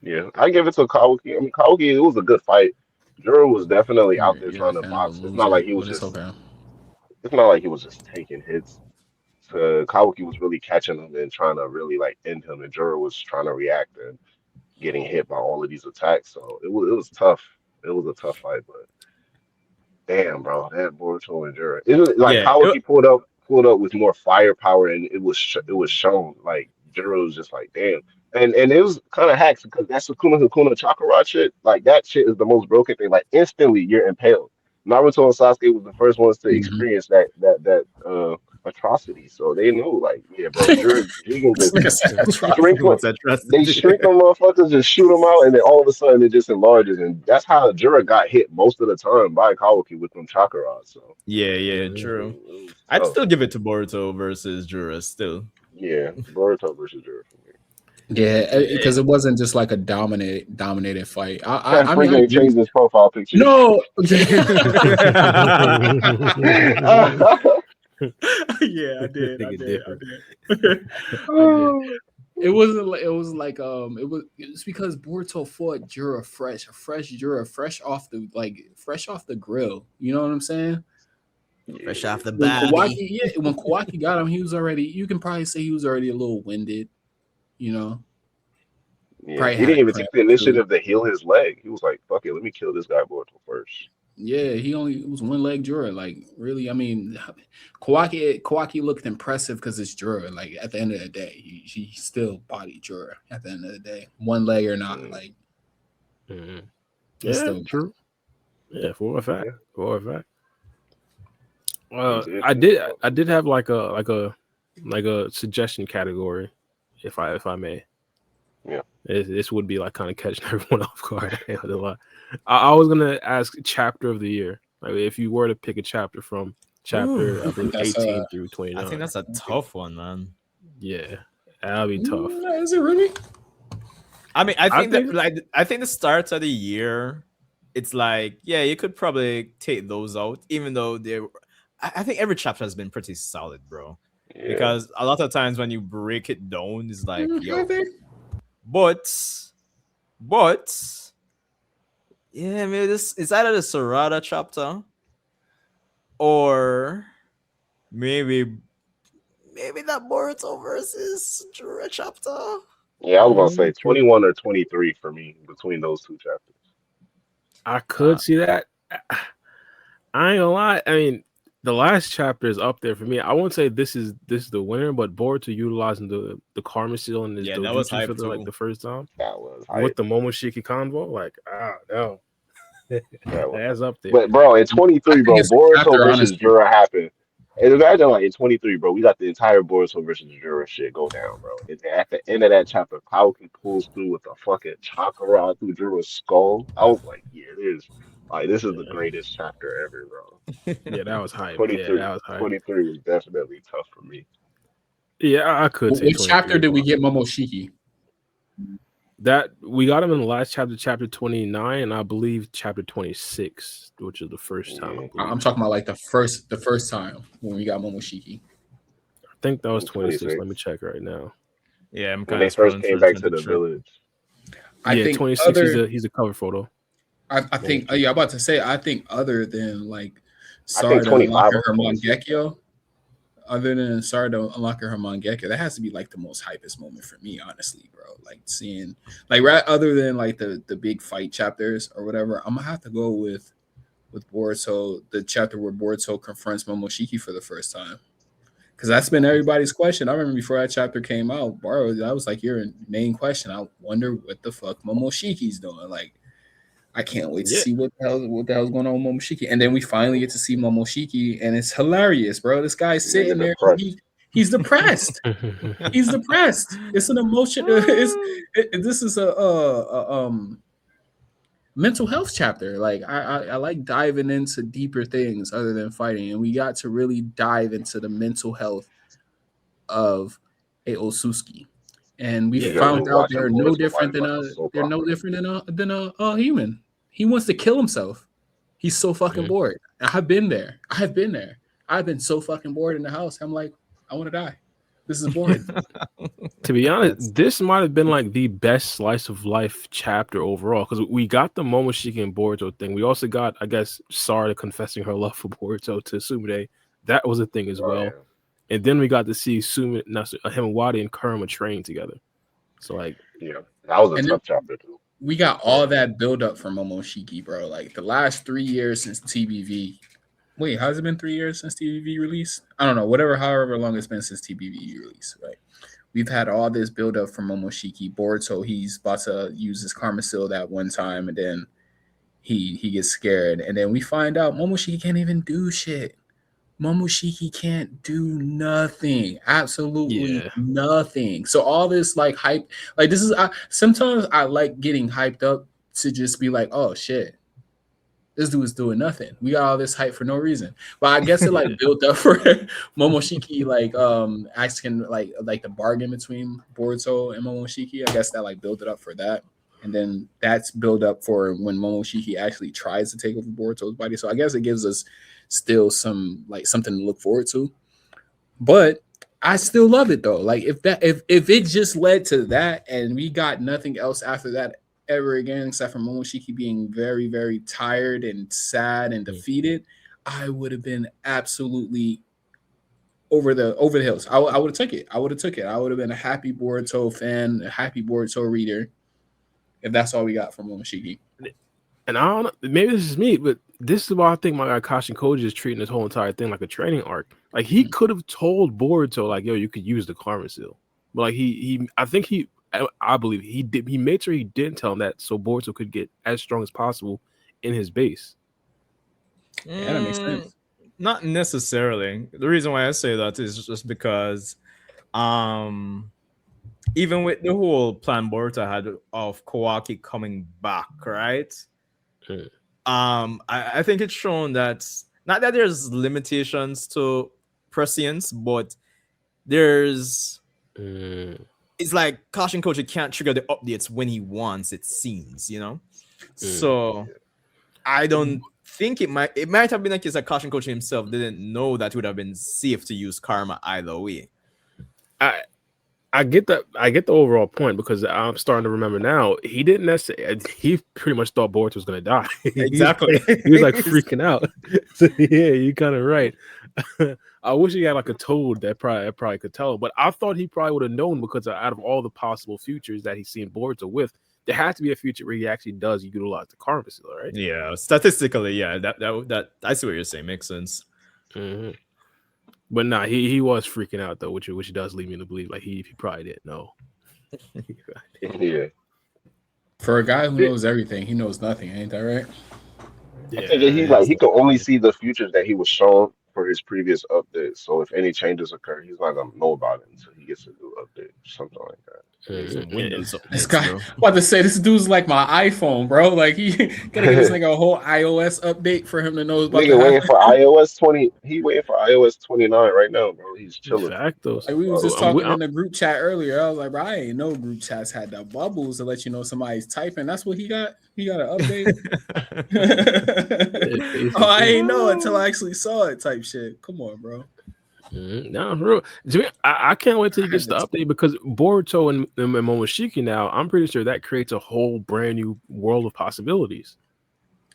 Yeah, I give it to Kawaki. I mean, Kawaki, it was a good fight. Jura was definitely out there trying to box. It's not like he was just. It's not like he was just taking hits. Kawaki was really catching him and trying to really like end him, and Jura was trying to react and getting hit by all of these attacks. So it was tough. It was a tough fight, but damn, bro, that Boruto and Jura. Kawaki pulled up with more firepower, and it was shown. Like Jura was just like, damn. And it was kind of hacks because that Sukuna Chakra shit, like that shit is the most broken thing. Like instantly you're impaled. Naruto and Sasuke was the first ones to experience that atrocity. So they know, like, yeah, bro, Jura can just Like I said, shrink them. What's that They shrink them motherfuckers, just shoot them out, and then all of a sudden it just enlarges, and that's how Jura got hit most of the time by Kawaki with them chakra rods. So Yeah, it true. was I'd tough. still give it to Boruto versus Jura still. Yeah, Boruto versus Jura for me. yeah, Yeah, because it wasn't just like a dominated fight. That I mean, I freaking agree. changed his profile picture. No, yeah, I did. Nigga different. I did. It wasn't like it's because Boruto fought Jura fresh, a fresh Jura, fresh off the grill. You know what I'm saying? Fresh off the When body. Kawaki got him, he was already. You can probably say he was already a little winded. You know, Yeah, probably he had didn't a even cramp take the or two. initiative to heal his leg. He was like, "Fuck it, let me kill this guy Boruto first." Yeah, it was one leg Jura. Like really, I mean, Kawaki looked impressive because it's Jura. Like at the end of the day, he still bodied Jura. At the end of the day, one leg or not, like Mhm. it's Yeah, still true. Yeah, for a fact. Yeah, For a fact. he's it. I did have like a suggestion category, if I may. Yeah. This would be like kind of catching everyone off guard. I ain't gonna lie. I was gonna ask chapter of the year. Like if you were to pick a chapter from chapter, I Ooh, believe that's 18 through I think 29. that's a tough one, man. Yeah, that'll be tough. Is it really? I mean, I I think think that like I think the starts of the year, it's like yeah, you could probably take those out, even though they're. I think every chapter has been pretty solid, bro. Yeah. Because a lot of times when you break it down, it's like I yo, think but yeah, maybe this it's either the Sarada chapter or maybe that Boruto versus Jura chapter. Yeah, I was gonna say true. 21 or 23 for me between those two chapters. I could see that. I ain't gonna lie. I mean, the last chapter is up there for me. I won't say this is the winner, but Boruto utilizing the karma seal and his Yeah, that was dojutsu for hype the too. first time That was with hype. the Momoshiki convo. Like, no, That was that's up there. But bro, in I 23, think bro, it's a Boruto chapter, versus honestly. Jura happened. And imagine like in 23, bro, we got the entire Boruto versus Jura shit go down, bro. And at the end of that chapter, Kaoki pulls through with a fucking chakra rod through Jura's skull. I was like, yeah, this is the Yeah, greatest chapter ever, bro. yeah, that was hype. Yeah, 23, that was hype. 23 was definitely tough for me. Yeah, I could say Which chapter 23 as did we well. get Momoshiki? That we got him in the last chapter, chapter 29, and I believe chapter 26, which is the first time. I Yeah, believe. I'm talking about like the first time when we got Momoshiki. I think that I was think 26. 26. Let me check right now. Yeah, I'm When kind they of first scrolling came through back to the 23. village. I Yeah, think 26. He's a cover photo. I think yeah, I'm about to say I think other than like I think Sarda 25 unlocking or her 26. Mangekyo, other than Sarda unlocking her Mangekyo, that has to be like the most hypest moment for me, honestly, bro. Like seeing like right other than like the big fight chapters or whatever, I'm gonna have to go with Boruto, the chapter where Boruto confronts Momoshiki for the first time. Because that's been everybody's question. I remember before that chapter came out, bro, that was like your main question. I wonder what the fuck Momoshiki's doing. Like, I can't wait to Yeah, see what the hell's going on with Momoshiki. And then we finally get to see Momoshiki, and it's hilarious, bro. This guy's Nigga sitting there, depressed. he's depressed. He's depressed. It's an emotion. This is a mental health chapter. Like I like diving into deeper things other than fighting, and we got to really dive into the mental health of a Osuski, and we yeah, Nigga found really out watching Boruto fight like a soap opera. than a human. He wants to kill himself. He's so fucking Mhm. bored. I've been there. I've been there. I've been so fucking bored in the house. I'm like, I want to die. This is boring. To be honest, That's this might have been like the best slice of life chapter overall because we got the Momoshiki and Boruto thing. We also got, I guess, Sarah confessing her love for Boruto to Sumire. That was a thing as Oh well. yeah. And then we got to see Himawari and Kurama train together. So like, Yeah. That was a And then tough chapter too. we got yeah, all that build up from Momoshiki, bro. Like the last 3 years since TBV. Wait, has it been 3 years since TBV release? I don't know. However long it's been since TBV release, right? We've had all this build up from Momoshiki. Boruto, he's about to use his Karma Seal that one time, and then he gets scared, and then we find out Momoshiki can't even do shit. Momoshiki can't do nothing, absolutely Yeah. nothing. So all this like hype, like this is sometimes I like getting hyped up to just be like, oh shit, this dude is doing nothing. We got all this hype for no reason. But I guess it like built up for Momoshiki, like asking like the bargain between Boruto and Momoshiki. I guess that like built it up for that. And then that's built up for when Momoshiki actually tries to take over Boruto's body. So I guess it gives us still some like something to look forward to. But I still love it though. Like if it just led to that and we got nothing else after that ever again except for Momoshiki being very very tired and sad and defeated, I would have been absolutely over the hills. I would have took it. I would have took it. I would have been a happy Boruto fan, a happy Boruto reader if that's all we got from Momoshiki. And I don't know, maybe this is me, but this is why I think my guy Kashin Koji is treating this whole entire thing like a training arc. Like he could have told Boruto, like, yo, you could use the karma seal. But like I believe he did. He made sure he didn't tell him that, so Boruto could get as strong as possible in his base. Yeah, that makes sense. Not necessarily. The reason why I say that is just because, even with the whole plan Boruto had of Kawaki coming back, right? Mm. I think it's shown that not that there's limitations to prescience, but there's it's like Kashin Koji can't trigger the updates when he wants, it seems, you know. So I don't think it might have been a case that Kashin Koji himself didn't know that it would have been safe to use karma either way. I get that. I get the overall point because I'm starting to remember now. He didn't necessarily. He pretty much thought Boruto was going to die. Exactly. He was like freaking out. So, yeah, you're kind of right. I wish he had like a toad that probably could tell him. But I thought he probably would have known because out of all the possible futures that he's seen Boruto with, there has to be a future where he actually does utilize the karma seal, right? Yeah, statistically, yeah, that I see what you're saying. Makes sense. Mm-hmm. But nah, he was freaking out though, which does lead me to believe like he probably didn't know. Yeah. For a guy who knows everything, he knows nothing. Ain't that right? Yeah, I think he could only see the futures that he was shown for his previous update. So if any changes occur, he's not gonna know about it until he gets a new update, something like that. Some Windows This updates, guy, bro. about to say this dude's like my iPhone, bro. Like he gotta give us like a whole iOS update for him to know about Nigga to waiting happen. for iOS 20. He waiting for iOS 29 right now, bro. He's chilling. factos. Like we was just talking in the group chat earlier. I was like, bro, I ain't know group chats had the bubbles to let you know somebody's typing. That's what he got. He got an update. Oh, I ain't know until I actually saw it. Type shit. Come on, bro. No, bro. I can't wait till he gets the update because Boruto and Momoshiki now, I'm pretty sure that creates a whole brand new world of possibilities.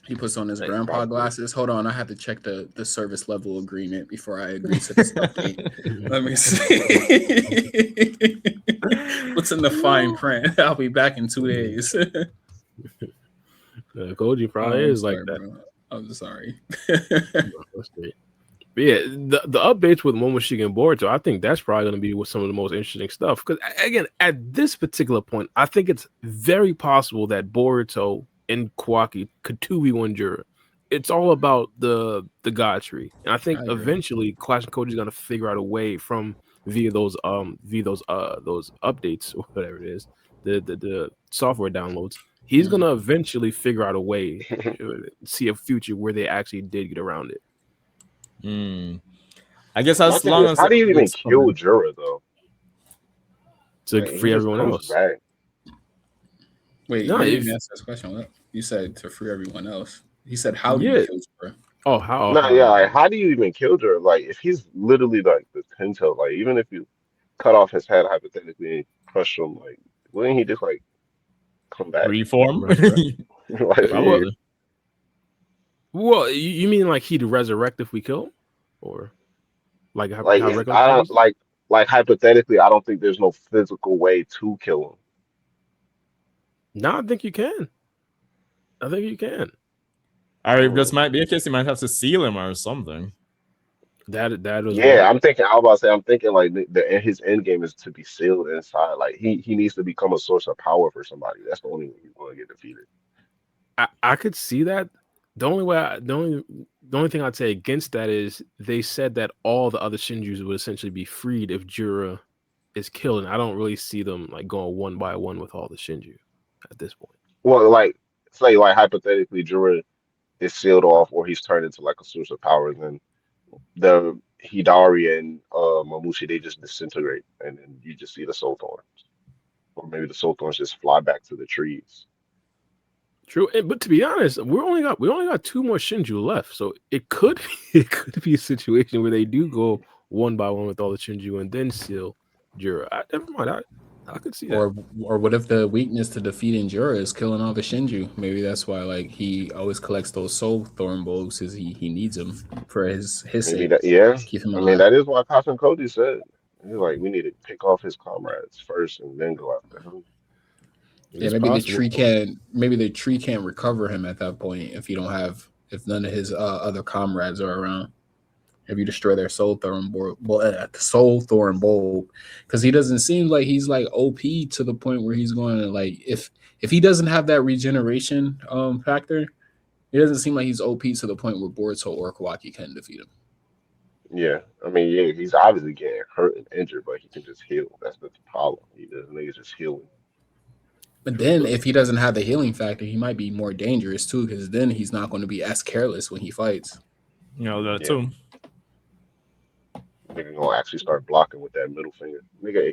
He puts on his grandpa glasses. Hold on, I have to check the service level agreement before I agree to this update. Let me see. What's in the fine print? I'll be back in 2 days. Koji probably is like that. Bro. I'm sorry. But yeah, the updates with Momoshiki and Boruto, I think that's probably going to be with some of the most interesting stuff. Because again, at this particular point, I think it's very possible that Boruto and Kawaki could 2v1 Jura. It's all about the God tree, and I think eventually Clash and Koji is going to figure out a way via those updates or whatever it is, the software downloads. He's going to eventually figure out a way, see a future where they actually did get around it. I guess as long as how do you even kill Jura though? To free everyone else. Back. Wait, no, you didn't answer this question. What? You said to free everyone else. He said, "How do you kill Jura?" Oh, how? No, yeah. Like, how do you even kill Jura? Like, if he's literally like the Pinto, like even if you cut off his head hypothetically and crush him, like wouldn't he just like come back? Reform? Like, well, you mean like he'd resurrect if we kill him, or like how I don't like hypothetically. I don't think there's no physical way to kill him. No, I think you can. Or this might be a case you might have to seal him or something. That was I'm thinking like his end game is to be sealed inside. Like he needs to become a source of power for somebody. That's the only way he's going to get defeated. I could see that. The only thing I'd say against that is they said that all the other Shinjus would essentially be freed if Jura is killed, and I don't really see them like going one by one with all the Shinju at this point. Well, like say like hypothetically, Jorah is sealed off, or he's turned into like a source of power, then the Hidari and Mamushi they just disintegrate, and then you just see the soul thorns, or maybe the soul thorns just fly back to the trees. True, but to be honest, we only got two more Shinju left, so it could it could be a situation where they do go one by one with all the Shinju and then seal Jura. Never mind, I could see that. Or what if the weakness to defeating Jura is killing all the Shinju? Maybe that's why like he always collects those soul thorn bulbs because he needs them for his Maybe sake. that, yeah. Keep him I alive. mean, that is why Kashin Cody said, he's like, we need to pick off his comrades first and then go after him. Yeah, maybe the tree can't recover him at that point if none of his other comrades are around. If you destroy their soul thorn bulb, because he doesn't seem like he's like OP to the point where he's going to like if he doesn't have that regeneration factor, it doesn't seem like he's OP to the point where Boruto or Kawaki can defeat him. Yeah, I mean, yeah, he's obviously getting hurt and injured, but he can just heal. That's the problem. Niggas just healing. But then if he doesn't have the healing factor, he might be more dangerous too, because then he's not going to be as careless when he fights. That too. Nigga gonna actually start blocking with that middle finger. Nigga,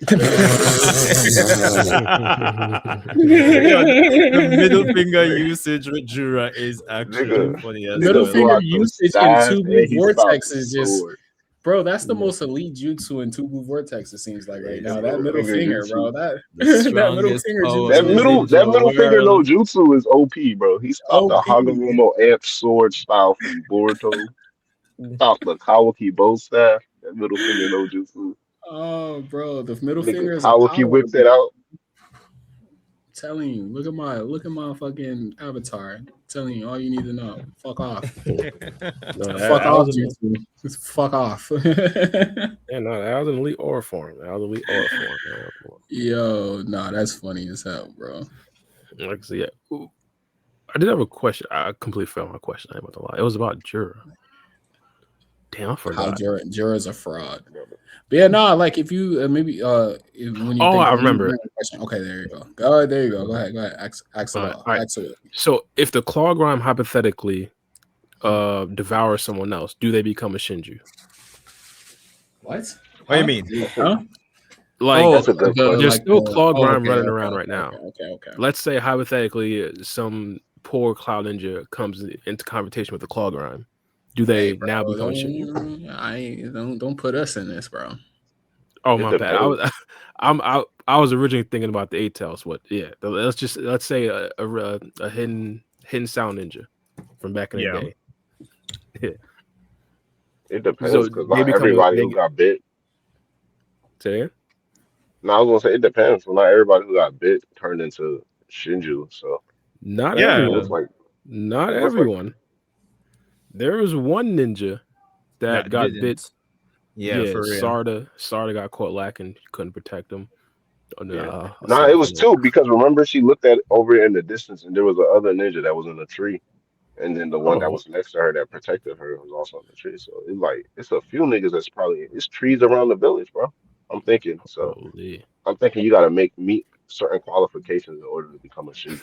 the middle finger usage with Jura is actually funny as middle well. finger usage in Tubu Vortex is just, bro. That's the most elite jutsu in Tubu Vortex. It seems like right now. That middle finger, bro. That middle finger jutsu. That middle finger no jutsu is OP, bro. He stopped the Hagamomo Amp sword style from Boruto. Stopped the Kawaki bow staff. That middle finger no jutsu. Oh, bro, the middle finger is Kawaki whipped it out. I'm telling you, look at my fucking avatar. I'm telling you, all you need to know. Fuck off. Fuck off, jutsu. Fuck off. Yeah, no, that was an elite aura form. Yo, nah, that's funny as hell, bro. Like, so, yeah. Ooh. I did have a question. I completely failed my question. I'm about to lie. It was about Jura. Damn, I forgot. How Jura's a fraud. But yeah, no, like if you when you I remember it. Okay, there you go. There you go. Go ahead. Ask it. So if the claw grime hypothetically devours someone else, do they become a Shinju? What? What do you mean? Huh? Like there's still like claw grime running around right now. Okay. Let's say hypothetically some poor cloud ninja comes into confrontation with the claw grime. Do they now become a Shinju? Don't put us in this, bro. Oh, my bad. I was originally thinking about the 8-tails. Let's say a hidden sound ninja from back in the day. Yeah. It depends because not everybody who got bit. Say it? No, I was gonna say it depends. Well, not everybody who got bit turned into Shinju. So not everyone. Not everyone. There was one ninja that got bit. Yeah, for real. Sarda got caught lacking. Couldn't protect him. It was two because remember she looked at over in the distance and there was a other ninja that was in a tree, and then the one that was next to her that protected her was also in the tree. So it's a few niggas that's probably it's trees around the village, bro. I'm thinking so. Holy. I'm thinking you got to meet certain qualifications in order to become a Shinju.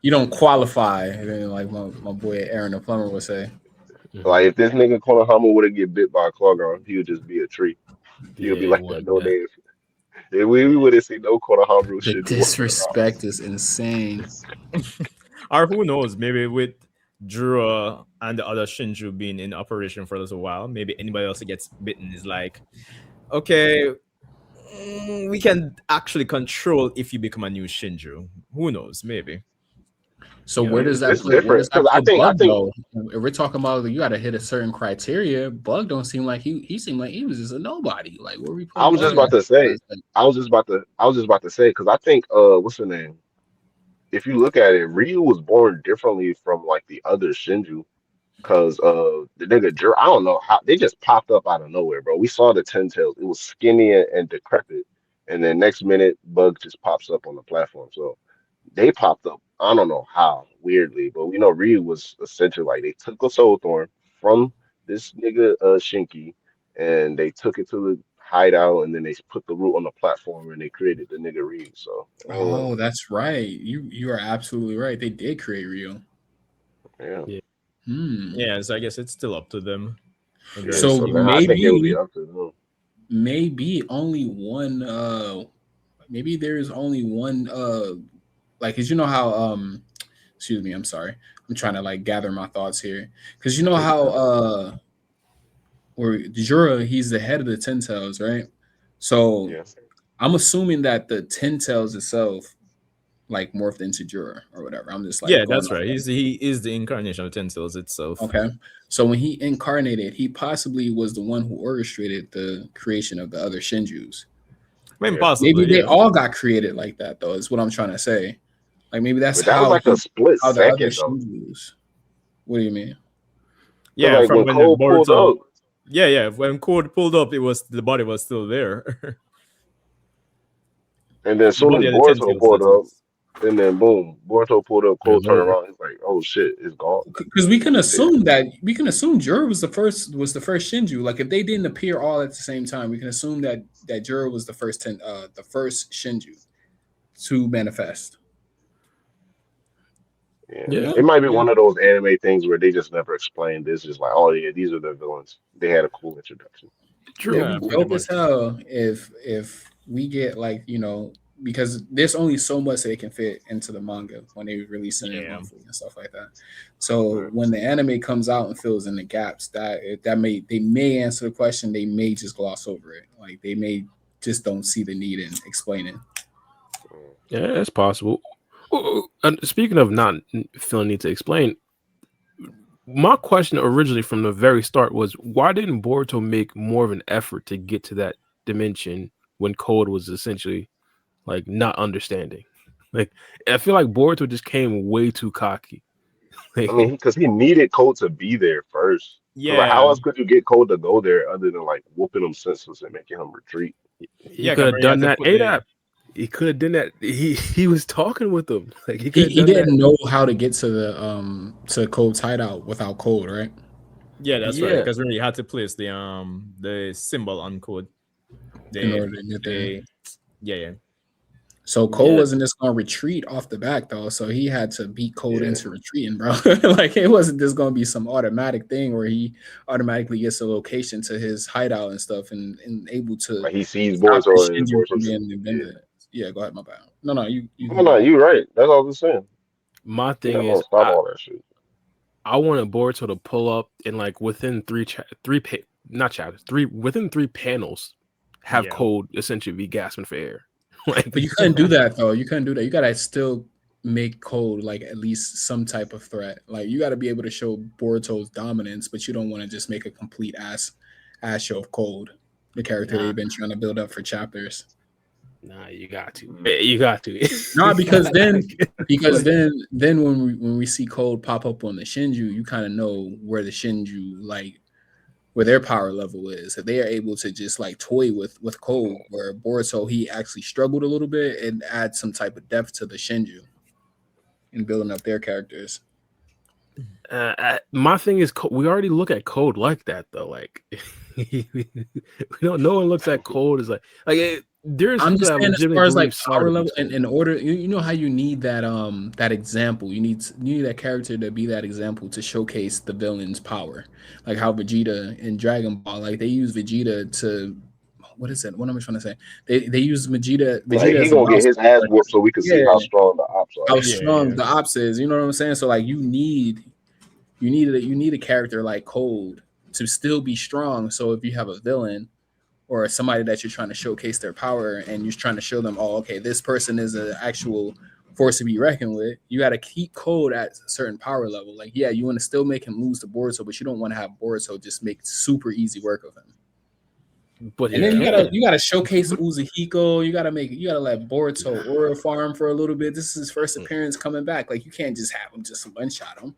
You don't qualify, like my boy Aaron the plumber would say. Like if this nigga Konohama would have get bit by a claw grime, he would just be a tree. He would be like that no days. Yeah, we would have seen no Konohama shit. The disrespect is insane. Or who knows? Maybe with Jura and the other Shinju being in operation for a little while, maybe anybody else that gets bitten is like, okay, we can actually control if you become a new Shinju. Who knows? Maybe. So where does that put? I think if we're talking about you got to hit a certain criteria, Bug don't seem like he seemed like he was just a nobody. Like where we? I was just about to say because I think what's her name? If you look at it, Ryu was born differently from like the other Shinju. Because the nigga, I don't know how they just popped up out of nowhere, bro. We saw the 10-tails. It was skinny and decrepit, and then next minute, Bug just pops up on the platform. So they popped up. I don't know how, weirdly, but we know Ryu was essentially like they took a soul thorn from this nigga Shinky, and they took it to the hideout, and then they put the root on the platform, and they created the nigga Ryu. So Oh, that's right. You are absolutely right. They did create Rio. yeah, Yeah, so I guess it's still up to them. yeah. So So now I think it would be maybe up to them. maybe only one maybe there's only one like cuz you know how excuse me, I'm sorry. I'm trying to like gather my thoughts here. Cuz you know Take your how time. where Jura, he's the head of the Ten Tails, right? So Yeah, I'm assuming that the Ten Tails itself like morphed into Jura or whatever. I'm just like Yeah, going that's off right. that. He is the incarnation of Tensils itself. Okay. So when he incarnated, he possibly was the one who orchestrated the creation of the other Shinjus. I mean, yeah. Maybe possibly, they yeah. all got created like that, though, is what I'm trying to say. Like maybe that's But that was like a split how the other second though. Shinjus. What do you mean? Cause Yeah, like from when when Cole pulled Boruto. up, Yeah. When Code pulled up, it was the body was still there. and then as The soon as body of the Boruto Tensils, pulled that up, is. and then boom, Boruto pulled up. Yeah, Cole turned around. He's like, "Oh shit, it's gone." Because we can It's dead. assume Jura was the first Shinju. Like if they didn't appear all at the same time, we can assume that Jura was the first Shinju to manifest. Yeah, yeah, it might be yeah. one of those anime things where they just never explained this. Just like, oh yeah, these are the villains. They had a cool introduction. It True. would Yeah, be pretty dope as much. hell if we get like because there's only so much they can fit into the manga when they release it Yeah. monthly and stuff like that. So Right. when the anime comes out and fills in the gaps, they may answer the question, they may just gloss over it. Like they may just don't see the need in explaining. Mm. Yeah, that's possible. And speaking of not feeling need to explain, my question originally from the very start was why didn't Boruto make more of an effort to get to that dimension when Code was essentially like not understanding? Like I feel like Boruto just came way too cocky. I mean, Like because he needed Cole to be there first. Because like, how Yeah. else could you get Cole to go there other than like whooping him senseless and making him retreat? he Yeah, could have Cameron, you done have to that put the ADAP. He could have done that. He was talking with them. Like he could have He done that. didn't know how to get to the Code's hideout without Code, right? yeah, that's right. Yeah. Because really, you had to place the symbol on Code. In They order to get there. they yeah. So Cole Yeah. wasn't just gonna retreat off the back though, so he had to beat Cole Yeah, into retreating, bro. Like it wasn't just gonna be some automatic thing where he automatically gets a location to his hideout and stuff, and able to like he sees stop the Boruto and Shinju Boruto from just being yeah. invented. Yeah, go ahead, my bad. No, you No, can go no, ahead. you right. That's all I'm saying. My He thing not gonna is stop all that shit. I wanted Boruto to pull up and like within not chapters, within 3 panels, have Yeah. Code essentially be gasping for air. Like, But you couldn't do that though. You couldn't do that. You gotta still make Code like at least some type of threat. Like you gotta be able to show Boruto's dominance, but you don't want to just make a complete ass show of Code, the character nah, they've been trying to build up for chapters. you got to. You got to. No, because then when we see Code pop up on the Shinju, you kind of know where the Shinju like where their power level is. If they are able to just like toy with Code, where Boruto he actually struggled a little bit and add some type of depth to the Shinju in building up their characters. My thing is, we already look at Code like that though. Like, no one looks at Code as like there's I'm people just that saying as legitimately far as like believe Sarda power level beats Code. in order you know how you need that example. You need that character to be that example to showcase the villain's power. Like how Vegeta in Dragon Ball, like they use Vegeta to what is it? What am I trying to say? They use Like Vegeta he as a gonna get mouse. his ass Like, whooped so we can see yeah, how strong the ops are. how Yeah, strong yeah. the ops is. You know what I'm saying? So like you need a character like Cold to still be strong. So if you have a villain or somebody that you're trying to showcase their power and you're trying to show them, oh, okay, this person is an actual force to be reckoned with, you got to keep Code at a certain power level. Like, yeah, you want to still make him lose to Boruto, but you don't want to have Boruto just make super easy work of him. But And he then can. you gotta showcase Uzuhiko. You gotta let Boruto aura farm for a little bit. This is his first appearance coming back. Like you can't just have him just one shot him.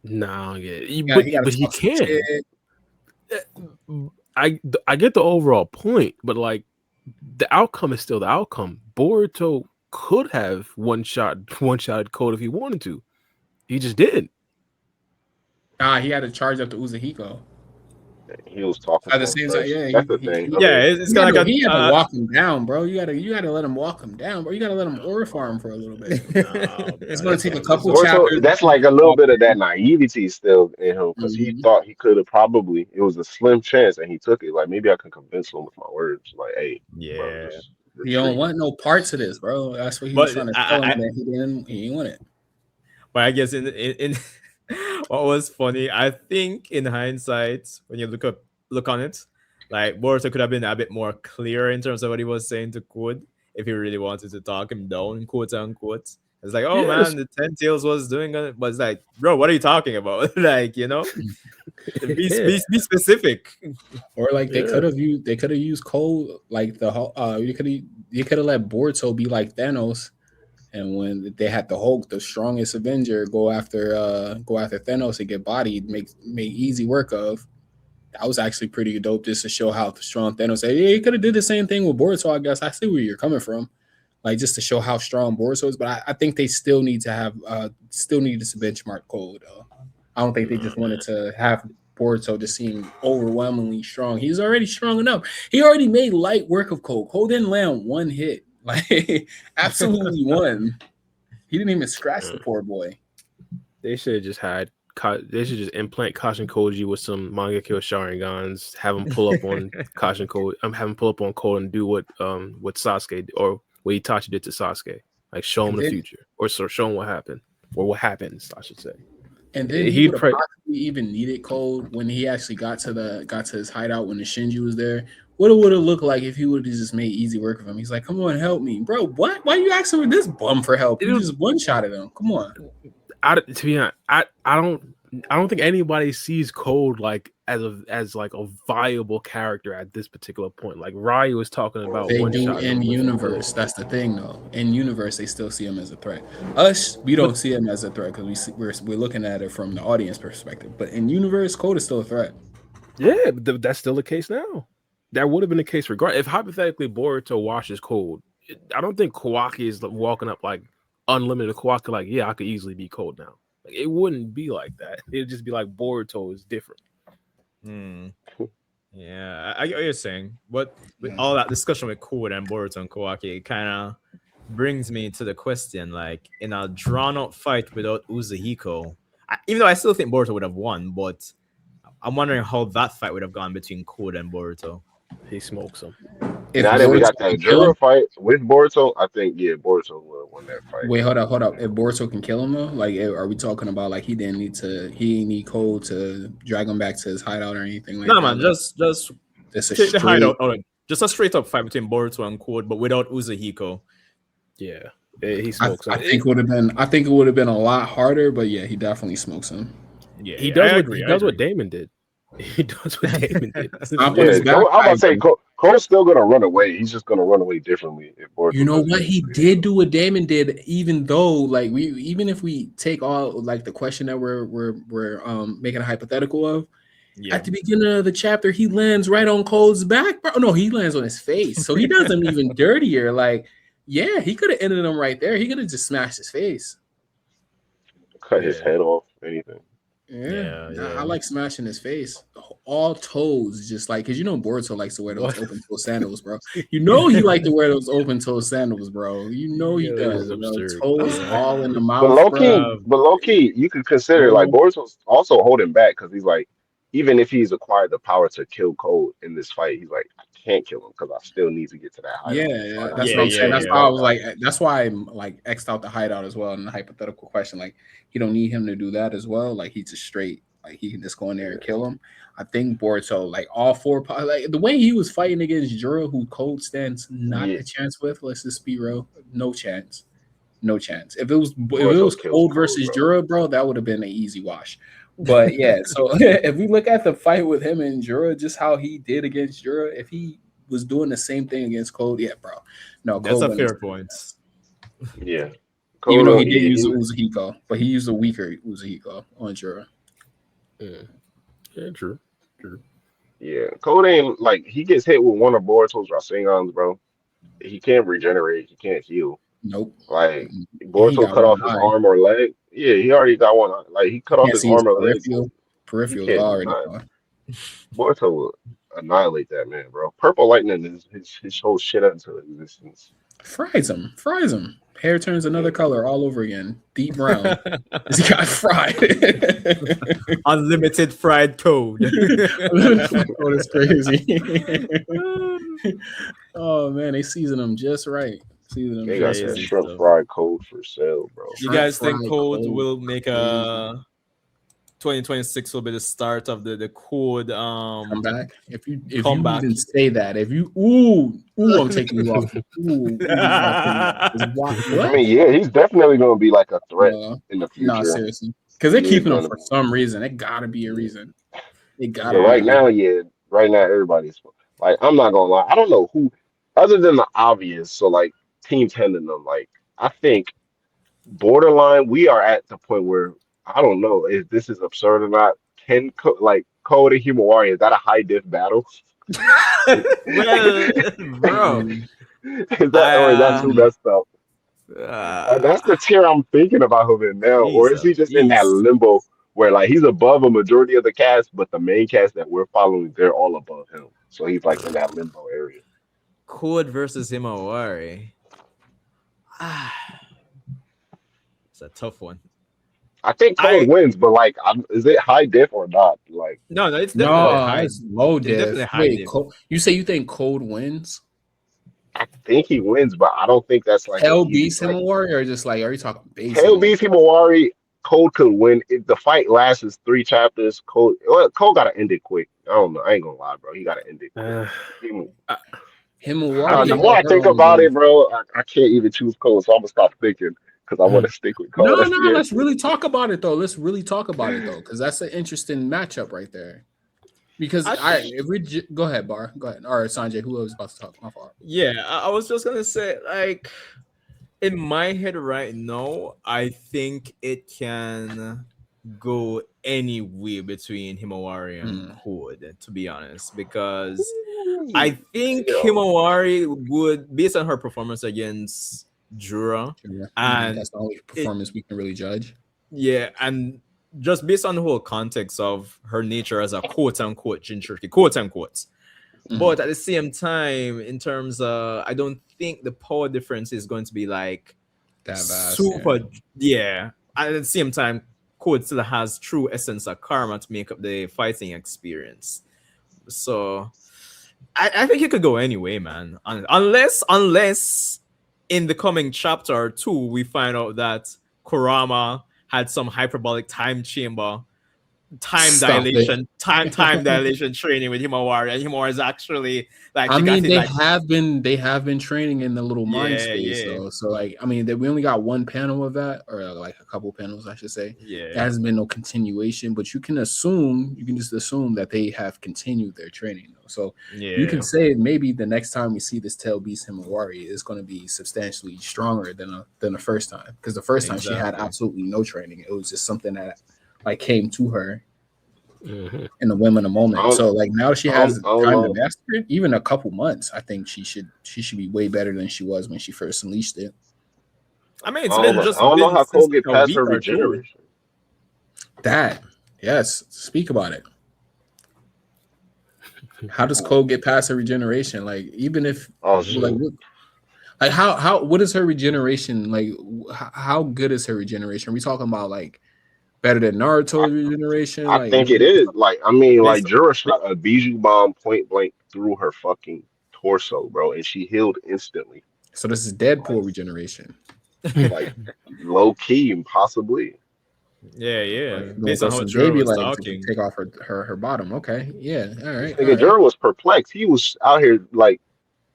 No, yeah, He gotta but he talk some can. shit. I get the overall point, but like the outcome is still the outcome. Boruto could have one shot Code if he wanted to. He just didn't. He had to charge up to Uzuhiko. He was talking At to the him same time, first. yeah, That's the thing. I Yeah, mean, it's kind of like he had to walk him down, bro. You gotta let him walk him down, bro. You gotta let him aura farm for a little bit. It's gonna take a couple Boruto, chapters. that's like a little bit of that naivety still in him because he Mhm. thought he could have probably. It was a slim chance, and he took it. Like maybe I can convince him with my words. Like, hey, bro, yeah. just He don't retreat. want no parts of this, bro. That's what he was But trying to tell him that he didn't want it. But I guess in what was funny, I think in hindsight, when you look on it, like Boruto could have been a bit more clear in terms of what he was saying to Quote if he really wanted to talk him down, quote unquote. It's like, oh Yes. man, the Ten Tails was doing it, but it's like, bro, what are you talking about? Like, you know, be specific. Or like they Yeah. could have used Cole like the whole you could have let Boruto be like Thanos, and when they had the Hulk, the strongest Avenger, go after Thanos and get bodied, make easy work of. That was actually pretty dope just to show how strong Thanos. Yeah, he could have did the same thing with Boruto. I guess I see where you're coming from, like just to show how strong Boruto is. But I think they still need to have still need to benchmark Cole though. I don't think they just wanted to have Boruto just seem overwhelmingly strong. He's already strong enough. He already made light work of Cole. Cole didn't land one hit, like absolutely one. He didn't even scratch the poor boy. They should have just had. They should just implant Kashin Koji with some Mangekyo Sharingans. Have him pull up on Kashin Koji. Have him pull up on Cole and do what Sasuke or what Itachi did to Sasuke. Like show him the future, or show him what happened, or what happens, I should say. And then he would have possibly even needed Cole when he actually got to his hideout when the Shinji was there. What it would have looked like if he would have just made easy work of him. He's like, "Come on, help me, bro. What? Why are you asking for this bum for help? You just one shot at him. Come on." To be honest, I don't think anybody sees Code like as like a viable character at this particular point. Like Ryu was talking about they one do shot in universe. That's the thing, though. In universe, they still see him as a threat. Us, we don't see him as a threat because we're looking at it from the audience perspective. But in universe, Code is still a threat. Yeah, but that's still the case now. That would have been the case regardless. If hypothetically Boruto washes Code, I don't think Kawaki is walking up like unlimited Kawaki. Like, yeah, I could easily be Code now. Like, it wouldn't be like that. It'd just be like Boruto is different. Yeah, I get what you're saying. But with all that discussion with Code and Boruto and Kawaki, it kind of brings me to the question: like in a drawn-out fight without Uzuhiko, even though I still think Boruto would have won, but I'm wondering how that fight would have gone between Code and Boruto. He smokes him. Now that we got that Jura fight with Boruto, I think Boruto would have won that fight. Wait, hold up. If Boruto can kill him though, like, are we talking about like he didn't need Cole to drag him back to his hideout or anything like that? No, man, just take the hideout. Just a straight up fight between Boruto and Code, but without Uzuhiko. Yeah, he smokes him. I think it would have been a lot harder, but yeah, he definitely smokes him. Yeah, he does what Damon did. He does what Damon did. I'm about to say Cole's still gonna run away. He's just gonna run away differently. If Boruto you know what he did do what Damon did, even though like even if we take all like the question that we're making a hypothetical of. Yeah. At the beginning of the chapter, he lands right on Cole's back, bro. No, he lands on his face, so he does him even dirtier. Like, yeah, he could have ended him right there. He could have just smashed his face, cut his head off, anything. Yeah. I like smashing his face. All toes, just like, because you know Boruto likes to wear those open toe sandals, bro. You know he likes to wear those open toe sandals, bro. You know he does. Toes all in the mouth. But low key, you could consider like Boruto's also holding back because he's like, even if he's acquired the power to kill Code in this fight, he's like, I can't kill him because I still need to get to that hideout. Yeah, that's what I'm saying. That's why I was like, that's why I'm like X'd out the hideout as well in the hypothetical question. Like, you don't need him to do that as well. Like, he's just straight. Like, he can just go in there and kill him. I think Boruto, like all four, like the way he was fighting against Jura, who Code stands not a chance with. Let's just be real, no chance. If it was Code versus Jura, bro, that would have been an easy wash. But yeah, so if we look at the fight with him and Jura, just how he did against Jura, if he was doing the same thing against Code, yeah, bro. No, that's Code a fair point. Yeah. Even though he did use Uzuhiko, but he used a weaker Uzuhiko on Jura. Yeah, true. Yeah, Code ain't like he gets hit with one of Boruto's Rasengans, bro. He can't regenerate. He can't heal. Nope. Like And he Boruto got cut one off his eye. arm or leg. Yeah, he already got one. Like he cut off Can't his see his arm or leg. peripheral. You Peripheral's can't do already nothing. gone. Boruto will annihilate that man, bro. Purple lightning is his whole shit into existence. Fries him. Fries him. Hair turns another Yeah. color all over again. Deep brown. This guy fried. Unlimited fried code. Oh, that's crazy. Oh man, they season them just right. Season them They got just that right. Crazy shrimp stuff. fried code for sale, bro. You Shrimp guys think fried code cold, will make crazy. 2026 will be the start of the code Come back. If you comeback? even say that, if you ooh, I'm taking you off. I'll take you off. What? I What? mean, yeah, he's definitely gonna be like a threat No, in the no, future. seriously. Because they're He is keeping them gonna for be. some reason. It gotta be a Yeah. reason. It gotta But be a right reason. now, right now everybody's like, I'm not gonna lie, I don't know who, other than the obvious. So like Team 10 and them, like I think borderline, we are at the point where I don't know if this is absurd or not. Can like Code and Himawari, is that a high diff battle? Well, bro, Mm, Is that or is that too mm. messed up? That's uh, the tier I'm thinking about him in now. Or is Jesus, he just in that jeez. limbo where like he's above a majority of the cast, but the main cast that we're following, they're all above him. So he's like in that limbo area. Code versus Himawari. Ah, it's a tough one. I think Code I wins, but like, is it high diff or not? Like, no, it's definitely No, high. it's low It's definitely diff. high Wait, diff. you say you think Cold wins? I think he wins, but I don't think that's like an Hell easy. beats him Like, award, or just like are you talking base Tail him award? beats Himawari. Code could win. If the fight lasts 3 chapters, Code gotta end it quick. I don't know. I ain't gonna lie, bro. He gotta end it quick. Uh, He- Him I award, The they mean, more got I her think on about the it, bro, I can't even choose Code, so I'm gonna stop thinking because I want to stick with Code. no, That's no. the Let's answer. really talk about it though. Let's really talk about it though, because that's an interesting matchup right there. Because I think if we go ahead, Bar, go ahead. All right, Sanjay, who was about to talk? My fault. yeah. I was just gonna say like in my head right now, I think it can go any way between Himawari and Hmm. Code, to be honest, because I Ooh, think damn. Himawari would, based on her performance against Jura, Sure. and That's the only it, performance we can really judge. yeah, and just based on the whole context of her nature as a quote unquote Jinchuriki, quote unquote. But at the same time, in terms of, I don't think the power difference is going to be like That vast, super, yeah. And at the same time, Code still has true essence of karma to make up the fighting experience. So I think it could go anyway, man. Unless in the coming chapter or two we find out that Kurama had some hyperbolic time chamber, Stop it. time dilation training with Himawari, and Himawari is actually like I she got mean, it like they have been training in the little mind yeah, space yeah, though. So like, I mean, we only got one panel of that, or like a couple panels, I should say. There yeah, hasn't been no continuation, but you can just assume that they have continued their training though. So you can yeah. say maybe the next time we see this tail beast Himawari is going to be substantially stronger than the first time, because the first time she had Exactly. absolutely no training. It was just something that like came to her mhm. in the whim of the I moment. don't, So like now she has I don't time to know. master it, even a couple months. I think she should be way better than she was when she first unleashed it. I mean, it's been I just don't know been how since Cole get like a past week her or two. regeneration. That yes, speak about it. How does Cole get past her regeneration? Like even if Oh like shit. like what is her regeneration like? How good is her regeneration? Are we talking about like better than Naruto's regeneration? I Like think it is. Like, I mean, like Based, Jura shot a Bijou bomb point blank through her fucking torso, bro, and she healed instantly. so this is Like, Deadpool regeneration. like low key and possibly. yeah, yeah. Like going Based on through how some Juro baby was legs to talking. take off her bottom. Okay, yeah, all This right, all nigga right. Jura was perplexed. He was out here like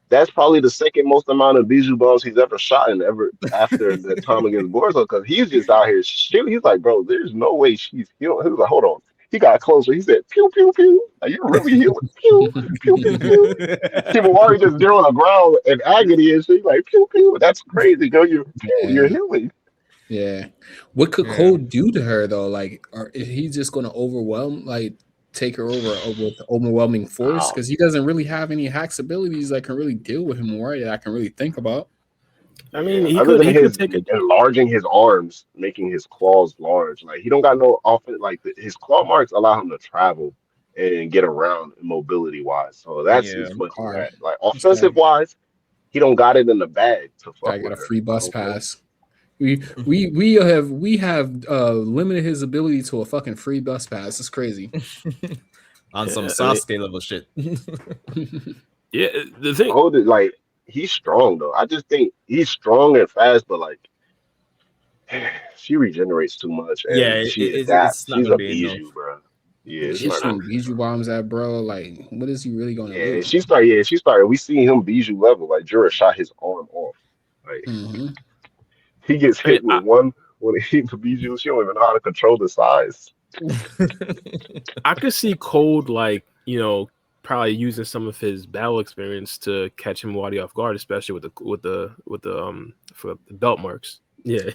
that's probably the second most amount of Bijou bombs he's ever shot and ever after the time against Borzo because he's just out here shooting. He's like, bro, there's no way she's healing. He was like, hold on. He got closer. He said, pew, pew, pew. Are you really healing? Pew, pew, pew, pew. Shimawari just there on the ground in agony and shit. Like, pew, pew. That's crazy, girl. You're Yeah, healing. yeah. What could Yeah. Cole do to her though? Like, or is he just going to take her over with overwhelming force? Wow. Because he doesn't really have any hacks abilities that can really deal with him, right? That I can really think about. I mean, Other than he could his take it. enlarging his arms, making his claws large, like he don't got no offense. Like his claw marks allow him to travel and get around mobility wise. So that's Yeah. his fucking Hard. bad. Like This guy, offensive wise, he don't got it in the bag to guy fuck got with a her. free You bus know what I'm saying? pass. We have limited his ability to a fucking free bus pass. It's crazy. On some Yeah, I mean, Sasuke level shit. yeah. The thing, Hold it, like he's strong though. I just think he's strong and fast, but like she regenerates too much Yeah, and she it's adapts. not She's gonna a be enough. bijou, bro. Yeah, He's it's just not gonna shooting be Bijou enough. bombs at bro. Like, what is he really going to Yeah, do? she started. Yeah, she started. We seen him bijou level. Like Jura shot his arm off. Like Mm-hmm. he gets I mean, hit with one when he hit the bijou. She don't even know how to control the size. I could see Cold like probably using some of his battle experience to catch him while he off guard, especially with the for the belt marks. Yeah,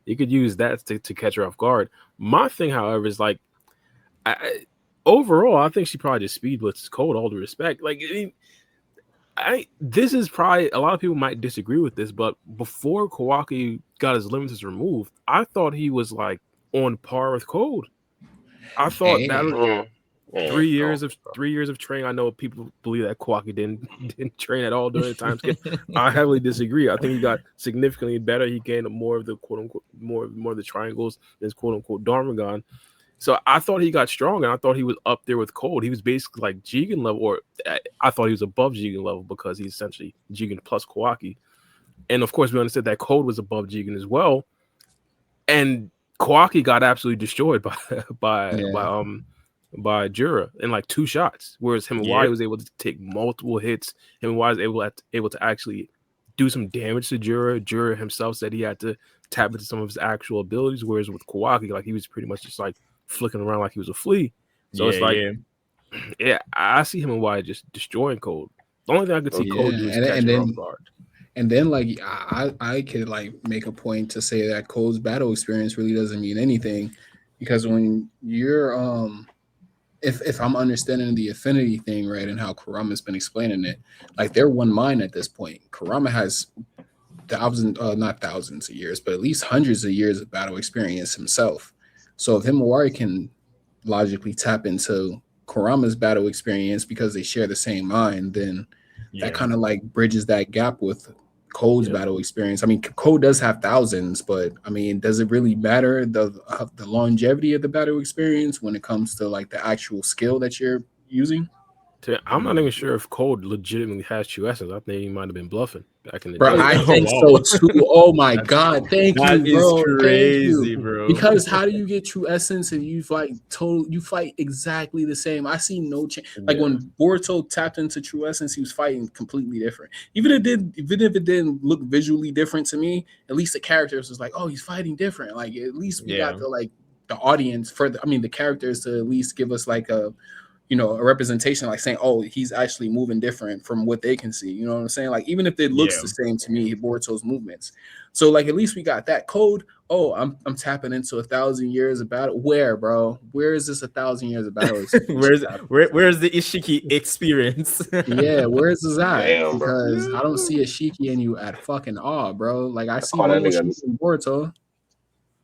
he could use that to catch her off guard. My thing, however, is like overall, I think she probably just speed blitzes Cold. All due respect, like this is probably a lot of people might disagree with this, but before Kawaki got his limits removed, I thought he was like on par with Cold. I thought that Hey, Mm, no. 3 years of training. I know people believe that Kawaki didn't train at all during the time skip. I heavily disagree. I think he got significantly better. He gained more of the quote unquote more of the triangles than his quote unquote Dharmagon. So I thought he got strong, and I thought he was up there with Cold. He was basically like Jigen level, or I thought he was above Jigen level because he's essentially Jigen plus Kawaki. And of course, we understood that Cold was above Jigen as well. And Kawaki got absolutely destroyed yeah. by Jura in like 2 shots, whereas Himawari Yep. was able to take multiple hits. Himawari was able to actually do some damage to Jura. Jura himself said he had to tap into some of his actual abilities, whereas with Kawaki, like he was pretty much just like flicking around like he was a flea. So Yeah, it's like, yeah. yeah, I see Himawari just destroying Cold. The only thing I could see Yeah, Cold do is and catch and her off then guard. and then like I could like make a point to say that Cole's battle experience really doesn't mean anything, because when you're if I'm understanding the affinity thing right and how Kurama's been explaining it, like they're one mind at this point. Kurama has not thousands of years, but at least hundreds of years of battle experience himself. So if Himawari can logically tap into Kurama's battle experience because they share the same mind, then that Yeah. kind of like bridges that gap with Code's Yeah. battle experience. I mean, Code does have thousands, but I mean, does it really matter the longevity of the battle experience when it comes to like the actual skill that you're using? I'm not even sure if Cold legitimately has true essence. I think he might have been bluffing back in the Bro, day. I Oh think wow. so too. Oh my That's God. Thank that you, is bro. Thank you. crazy, bro. Because how do you get true essence if you fight exactly the same? I see no change. Like Yeah. when Boruto tapped into true essence, he was fighting completely different. Even if it didn't look visually different to me, at least the characters was like, oh, he's fighting different. Like at least we got Yeah. the audience the characters to at least give us like a representation, like saying, oh, he's actually moving different from what they can see. You know what I'm saying? Like, even if it looks Yeah. the same to me, Boruto's movements. So, like, at least we got that Code. Oh, I'm tapping into 1,000 years of battle. Where, bro? Where is this 1,000 years of battle experience? Where's the Ishiki experience? Yeah, where is this at? Damn, bro. Because I don't see a Shiki in you at fucking all, bro. Like, I I see call that normal nigga Shiki in Boruto.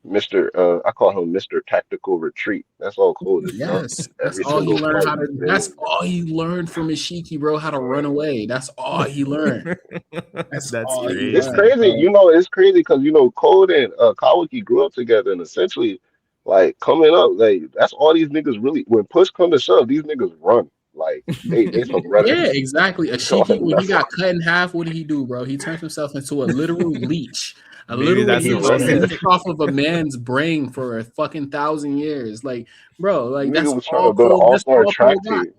Mr. I call him Mr. Tactical Retreat. That's all cool is, bro. Yes, that's Every all he single learned fight, how to. That's man. all he learned from Ishiki, bro. How to run away. That's all he learned. That's That's all he It's crazy. learned, crazy, bro. it's crazy because Code and Kawaki grew up together and essentially like coming up, like that's all these niggas really when push come to shove, these niggas run. Like they some Yeah, runners. exactly. Like Ashiki, when he that's got cut in half, what did he do, bro? He turned himself into a literal leech. A Maybe literal that's he the leech most that running. leached off of a man's brain for a fucking 1,000 years. Like, bro, like that's Nigga was trying all to build an cold. That's all-star all track cold got. team.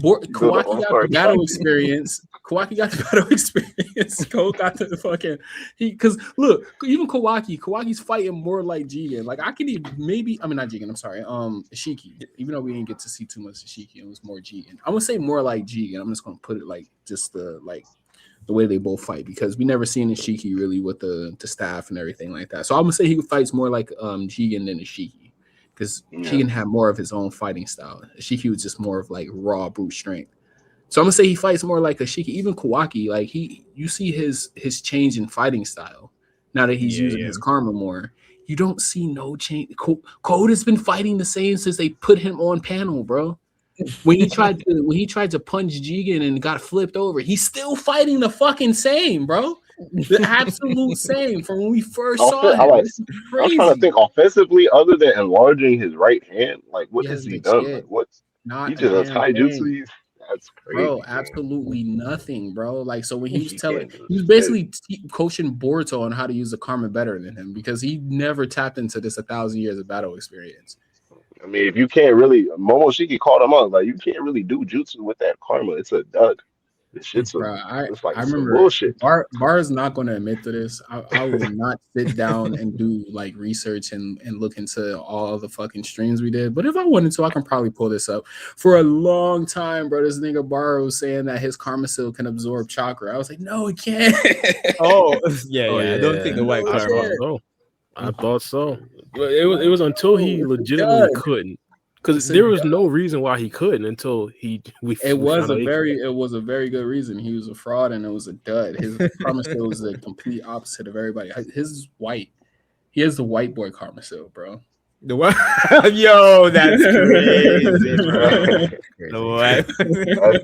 He built an Kawaki got all-star the track battle team. experience. Kawaki got the battle experience. Cole got the fucking because look, even Kawaki's fighting more like Jigen. Like I could even maybe not Jigen, I'm sorry. Ishiki. Even though we didn't get to see too much Ishiki, it was more Jigen. I'm gonna say more like Jigen. I'm just gonna put it like just the way they both fight because we never seen Ishiki really with the staff and everything like that. So I'm gonna say he fights more like Jigen than Ishiki because Yeah. Jigen had more of his own fighting style. Ishiki was just more of like raw brute strength. So I'm gonna say he fights more like a Shiki. Even Kawaki, like you see his change in fighting style now that he's using his karma more. You don't see no change. Code has been fighting the same since they put him on panel, bro. When he tried to punch Jigen and got flipped over, he's still fighting the fucking same, bro. The absolute same from when we first saw him. This is I was trying to crazy. think offensively, other than enlarging his right hand. Like, what He has has he been done? Like, shit. what's he Not a just a damn thing. taijutsu? That's Bro, crazy, man. absolutely nothing, bro. Like, so when he was He telling, can't do he was shit. basically coaching Boruto on how to use the karma better than him because he never tapped into this 1,000 years of battle experience. I mean, if you can't really, Momoshiki called him out. Like, you can't really do jutsu with that karma. It's a dud. This shit's Bro, it's like I some remember bullshit. Bar is not going to admit to this. I will not sit down and do like research and look into all the fucking streams we did. But if I wanted to, I can probably pull this up. For a long time, bro, this nigga Bar was saying that his karma seal can absorb chakra. I was like, no, it can't. Yeah. I don't think the white No, I karma. thought so. I thought so. But it was until he it's a legitimately dud. couldn't, because It's a there was dud. no reason why he couldn't until we It was found out a he could. very good reason. He was a fraud and it was a dud. His karma seal was the complete opposite of everybody. His is white. He has the white boy karma seal, bro. The what? Yo, that's crazy, bro. The what?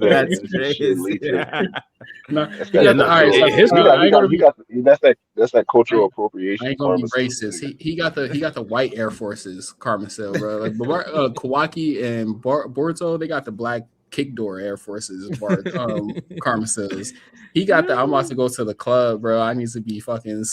That's That's shit crazy. leeching. No, That's he that Yeah, got the no, all right. So his I ain't gonna be. that's that cultural I appropriation ain't gonna be karma seal. racist. He got the white Air Forces karma seal, bro. Like Kawaki and Boruto, they got the black kick door Air Forces karma seals. He got the I'm about to go to the club, bro. I need to be fucking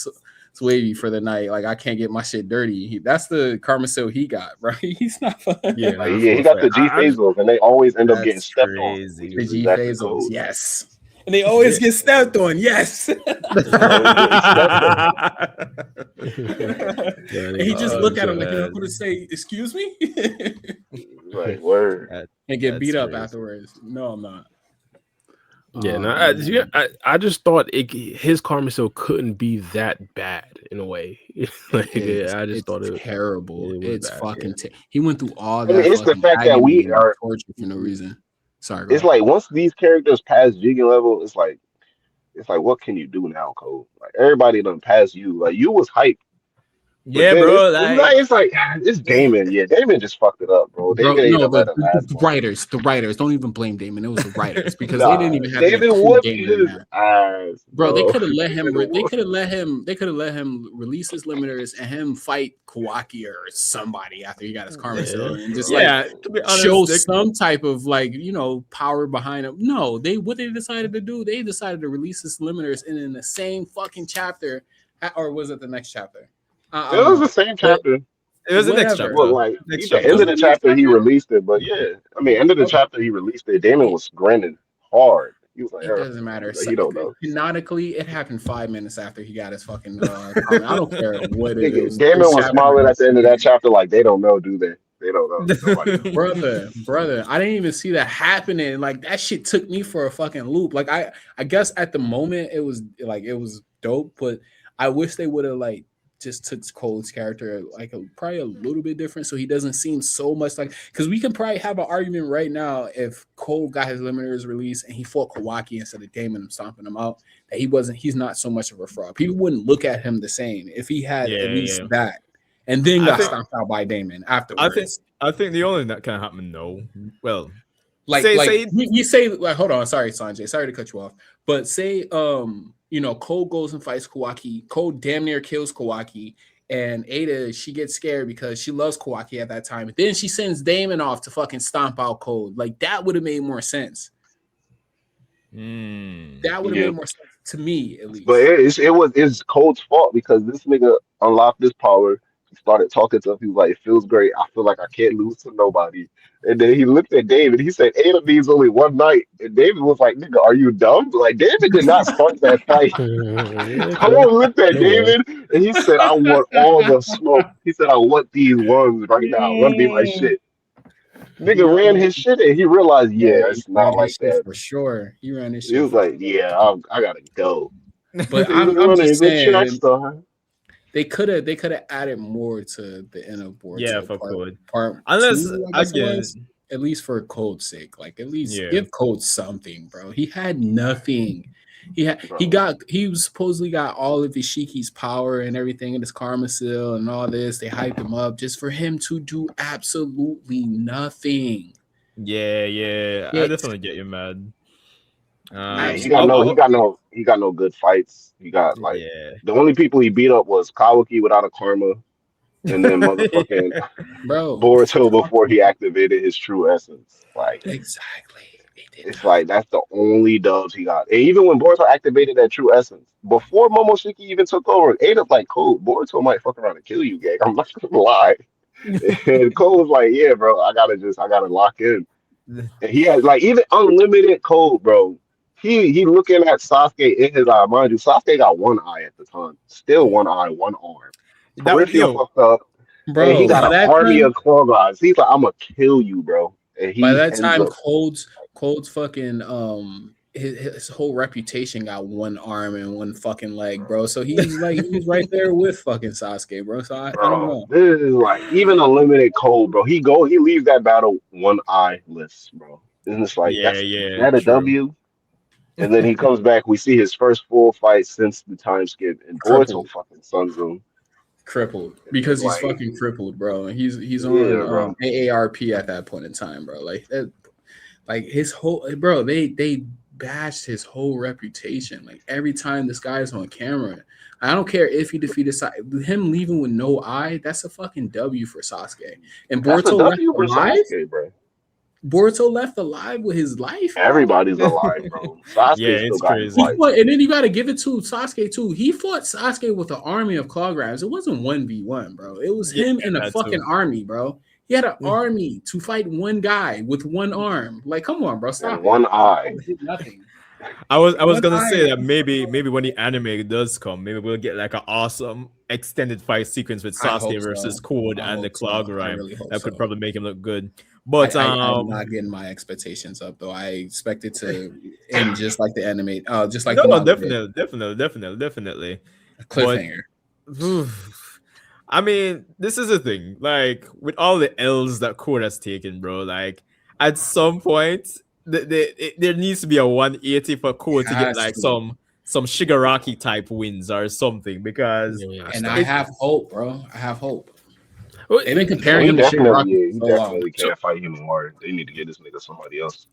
swavy for the night. Like I can't get my shit dirty. That's the karma seal he got, bro. He's not fucking. Yeah, Like, nah, yeah, for he a got the fact. G phasals, and they always end up getting That's stepped on, which crazy. The is G exactly phasals, code. yes. And they always get stepped on, yes. They always getting stepped on. Yeah, And he just nigga, look at him like you're not God. going to say, "Excuse me," Like, word. and get beat That's up crazy. afterwards. No, I'm not. yeah, no, Man. I just thought his karma seal couldn't be that bad in a way. Like, I just thought It's terrible. it was It's bad. fucking. He went through all I mean, that it's the fucking fact that agony we and are. torture for no reason. Sorry, It's bro. like once these characters pass Jigen level, it's like what can you do now, Cole? Like everybody done pass you. Like you was hyped. But Yeah, then bro. it's like it's Damon. Yeah, Damon just fucked it up, bro. Bro, Damon ain't no, let him last the long. writers, don't even blame Damon. It was the writers because they Nah, didn't even have to Damon include whooped Damon in his that. ass, Bro, they bro. could have let him. Damon They whooped. could have let him. They could have let him release his limiters and him fight Kawaki or somebody after he got his karma seal and just like Yeah, to be honest, show they- some type of like power behind him. No, what they decided to do, they decided to release his limiters and in the same fucking chapter, or was it the next chapter? I It don't was know. the same But chapter. it was the next whatever. Well, chapter. like Next the end Was of it the the next chapter he chapter? released it, but yeah, I mean, end of the Okay. chapter he released it. Damon was grinning hard. He was like, It doesn't matter. he don't know. Canonically, it happened 5 minutes after he got his fucking comment. I don't care what it Nigga, is. Damon This was chapter smiling has at the end of that chapter like they don't know, do they? They don't know. Nobody knows. brother, I didn't even see that happening. Like that shit took me for a fucking loop. Like I guess at the moment it was dope, but I wish they would have like just took Cole's character like probably a little bit different so he doesn't seem so much like, because we can probably have an argument right now if Cole got his limiters released and he fought Kawaki instead of Damon and stomping him out, that he's not so much of a fraud. People wouldn't look at him the same if he had at least that and then got stomped out by Damon afterwards. I think the only that can happen. No, well, Like you say like, hold on, sorry Sanjay, sorry to cut you off, but say Cole goes and fights Kawaki. Cole damn near kills Kawaki, and Ada, she gets scared because she loves Kawaki at that time. Then she sends Damon off to fucking stomp out Cole. Like that would have made more sense. That would have made more sense to me, at least. But it's Cole's fault because this nigga unlocked this power. He started talking to him. He was like, "It feels great. I feel like I can't lose to nobody." And then he looked at David. He said, "Ada needs only one night." And David was like, "Nigga, are you dumb?" Like David did not start that fight. Cole looked at David and he said, "I want all the smoke." He said, "I want these ones right now. Run me my shit." Nigga ran his shit and he realized, yeah, it's not like that. For sure. He ran his shit. He was like, "Yeah, I gotta go." But I'm just saying, they could have added more to the end of board. Yeah, for good. Part unless two, again, at least for Cold's sake, like at least Yeah. give Cold something, bro. He had nothing. Bro. He supposedly got all of Ishiki's power and everything in his karma seal and all this. They hyped him up just for him to do absolutely nothing. Yeah. I It, definitely get you mad. Yeah, he got absolutely. no, he got no, he got no good fights. He got like Yeah. the only people he beat up was Kawaki without a karma, and then motherfucking Bro, Boruto before he activated his true essence. Like exactly. They did it's not. like that's the only dubs he got. And even when Boruto activated that true essence, before Momoshiki even took over, Ada's like, "Cool, Boruto might fuck around and kill you, gang. I'm not gonna lie." And Cole was like, "Yeah, bro, I gotta lock in." And he had like even unlimited code, bro. He looking at Sasuke in his eye. Mind you, Sasuke got one eye at the time. Still one eye, one arm. That Peripheral yo, fucked up. And he Bro, got by an that army time, of claw guys. He's like, I'm gonna kill you, bro. And by he that ends time, up Cold's fucking his whole reputation got one arm and one fucking leg, bro. So he's right there with fucking Sasuke, bro. So I don't bro. know. This is like even unlimited code, bro. He leaves that battle one eyeless, bro. And it's like is yeah, that a true. W? And then he comes back. We see his first full fight since the time skip, and Boruto Crippled. fucking suns him. Crippled And it's because he's like, fucking crippled, bro. And he's on yeah, bro. AARP at that point in time, bro. Like that, like his whole bro. They bashed his whole reputation. Like every time this guy's on camera, I don't care if he defeated him leaving with no eye. That's a fucking W for Sasuke. And That's a Boruto left W for alive. Sasuke, bro. Boruto left alive with his life, bro. Everybody's alive, bro. Yeah, Sasuke still it's got his crazy. He life. fought, and then you got to give it to Sasuke too. He fought Sasuke with an army of claw grabs. It wasn't 1v1, bro. It was Yeah, him and a that fucking too. army, bro. He had an army to fight one guy with one arm. Like, come on, bro, stop And it. one eye. Did nothing. I was One gonna eye. say that maybe when the anime does come, maybe we'll get like an awesome extended fight sequence with I hope Sasuke versus so. Code I and the hope so. Clog I Rhyme. really hope That could so. probably make him look good. But I'm not getting my expectations up though. I expect it to end just like the anime, just like the no, manga did. definitely. Cliffhanger. But, I mean, this is the thing. Like with all the L's that Code has taken, bro. Like at some point, there needs to be a 180 for Code to get Has like to. some Shigaraki type wins or something because And I have hope, bro. I have hope. Well, They've been Yeah, comparing him to Shigaraki he for so long. definitely can't fight Human Warrior. They need to get this nigga somebody else.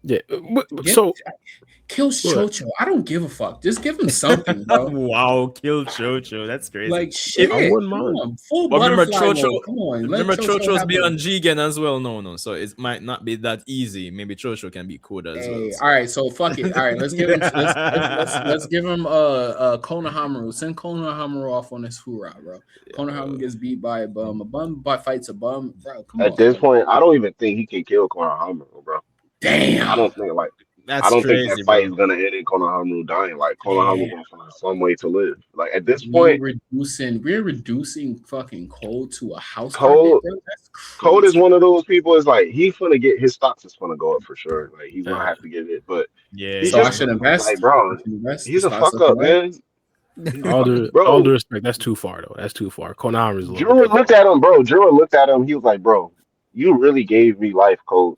yeah. Get- So Kill Chocho. I don't give a fuck. Just give him something, bro. wow, kill Chocho. That's crazy. Like shit. I wouldn't Come mind. on. Full But remember butterfly Chocho. mode. Come on. Let Remember Chocho's have be a- on Jigen as well. No. So it might not be that easy. Maybe Chocho can be Koda as well. Hey, So. all right, so fuck it. All right, let's give him let's give him Konohamaru. Send Konohamaru off on his hoorah, bro. Konohamaru gets beat by a bum. A bum fights a bum, bro. Come At on. this point, I don't even think he can kill Konohamaru, bro. Damn. I don't think I That's don't think crazy, that fight is bro. gonna end in Konohamaru dying. Like Konohamaru Damn. gonna find some way to live. Like at this We're point, reducing fucking Code to a house Code- target, bro. That's Code is crazy. one of those people. Is like he's gonna get his stocks is gonna go up for sure. Like he's gonna have to get it, but Yeah. he's So I just should invest. like, bro, I should invest. he's The a stocks fuck looking up, right. man. all due Bro. respect, that's too far though. That's too far. Konami's a little Drew bit looked at him, bro. Drew looked at him. He was like, bro, you really gave me life, Code.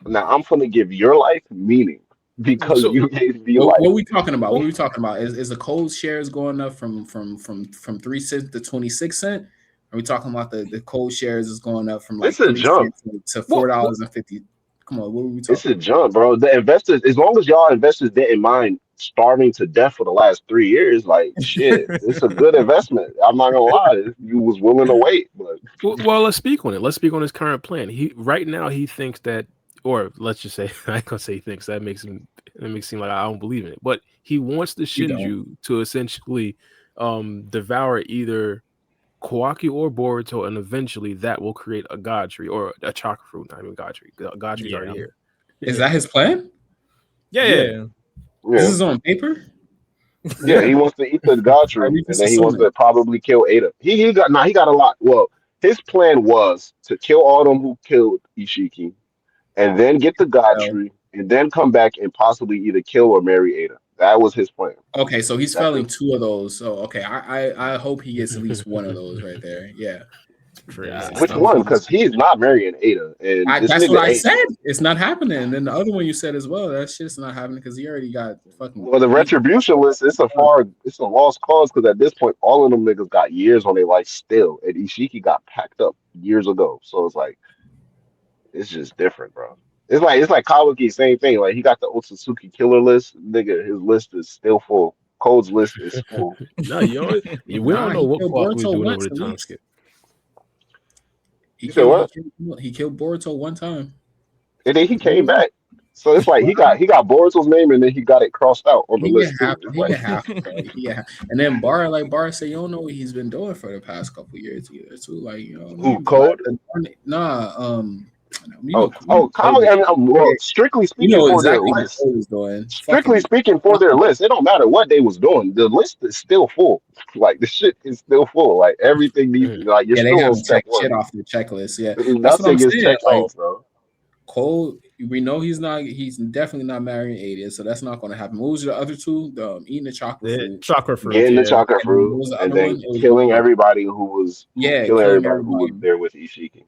Now I'm gonna give your life meaning because So- you gave me What life. are we talking about? What are we talking about? Is the cold shares going up from 3 cents to 26 cents? Are we talking about the cold shares is going up from like It's a 3 jump. cents to $4.50? Come on, what are we talking It's a jump, bro. The investors, as long as y'all investors didn't mind starving to death for the last 3 years, like shit, it's a good investment. I'm not gonna lie, if you was willing to wait, but well, let's speak on it. Let's speak on his current plan. He right now he thinks that, or let's just say, I ain't gonna say he thinks that makes it seem like I don't believe in it, but he wants the You don't. Shinju to essentially devour either Kawaki or Boruto, and eventually that will create a god tree or a chakra fruit. Not even god tree. God tree's already here. Is that his plan? Yeah. This yeah, is on paper? yeah, he wants to eat the god tree, Are we and just then he wants assuming? to probably kill Ada. He got a lot. Well, his plan was to kill all them who killed Ishiki, and then get the god Well, tree, and then come back and possibly either kill or marry Ada. That was his plan. okay, so he's That's failing it. 2 of those. So okay, I hope he gets at least one of those right there. Yeah. Crazy Which stuff. one? Because he's not marrying Ada, and this That's what nigga I ain't. said. It's not happening. And then the other one you said as well, that shit's not happening because he already got fucking Well, the beat. retribution list, it's a lost cause because at this point, all of them niggas got years on their life still, and Ishiki got packed up years ago. So it's like it's just different, bro. It's like Kawaki, same thing. Like he got the Otsutsuki killer list, nigga. His list is still full. Code's list is full. No, we don't Nah, know he what killed Clark was Boruto doing over once the at time least. skip. He You said killed what? he killed Boruto one time. And then he came Really? back. So it's like Wow. he got Boruto's name and then he got it crossed out on the He get list half. too. It's He like get half. Bro. He get half. And then Barra said, you don't know what he's been doing for the past couple years either. Too like who niggas Code? nah. Oh, You know Cole, Kawaki. I mean, well, strictly you speaking know for their exactly what list. Cole is doing. Strictly Fucking speaking for their list, it don't matter what they was doing. The list is still full. Like the shit is still full. Like everything needs. Mm. Like you're yeah, they still on gotta step check shit one. off their checklist. Yeah, that's what I'm Nothing is saying. checked Like off, bro. Cole, we know he's not. He's definitely not marrying Aiden, so that's not going to happen. What was the other two? The eating the chocolate The fruit. chakra fruit, Getting the yeah. chocolate And what fruit was the and other then one? It was killing everybody yeah, killing killing everybody who was everybody. there with Ishiki.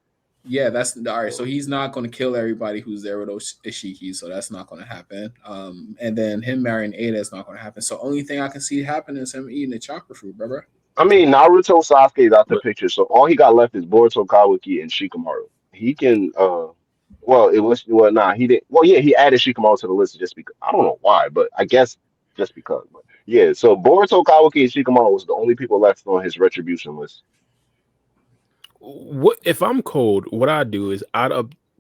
Yeah, that's all right. So he's not going to kill everybody who's there with Ishiki, so that's not going to happen. And then him marrying Ada is not going to happen. So only thing I can see happening is him eating the chocolate fruit, brother. I mean, Naruto Sasuke's out the But picture, so all he got left is Boruto, Kawaki, and Shikamaru. He can, well, it was, well, nah, he didn't. Well, yeah, he added Shikamaru to the list just because. I don't know why, but I guess just because. But yeah, so Boruto, Kawaki, and Shikamaru was the only people left on his retribution list. what if I'm cold? What I do is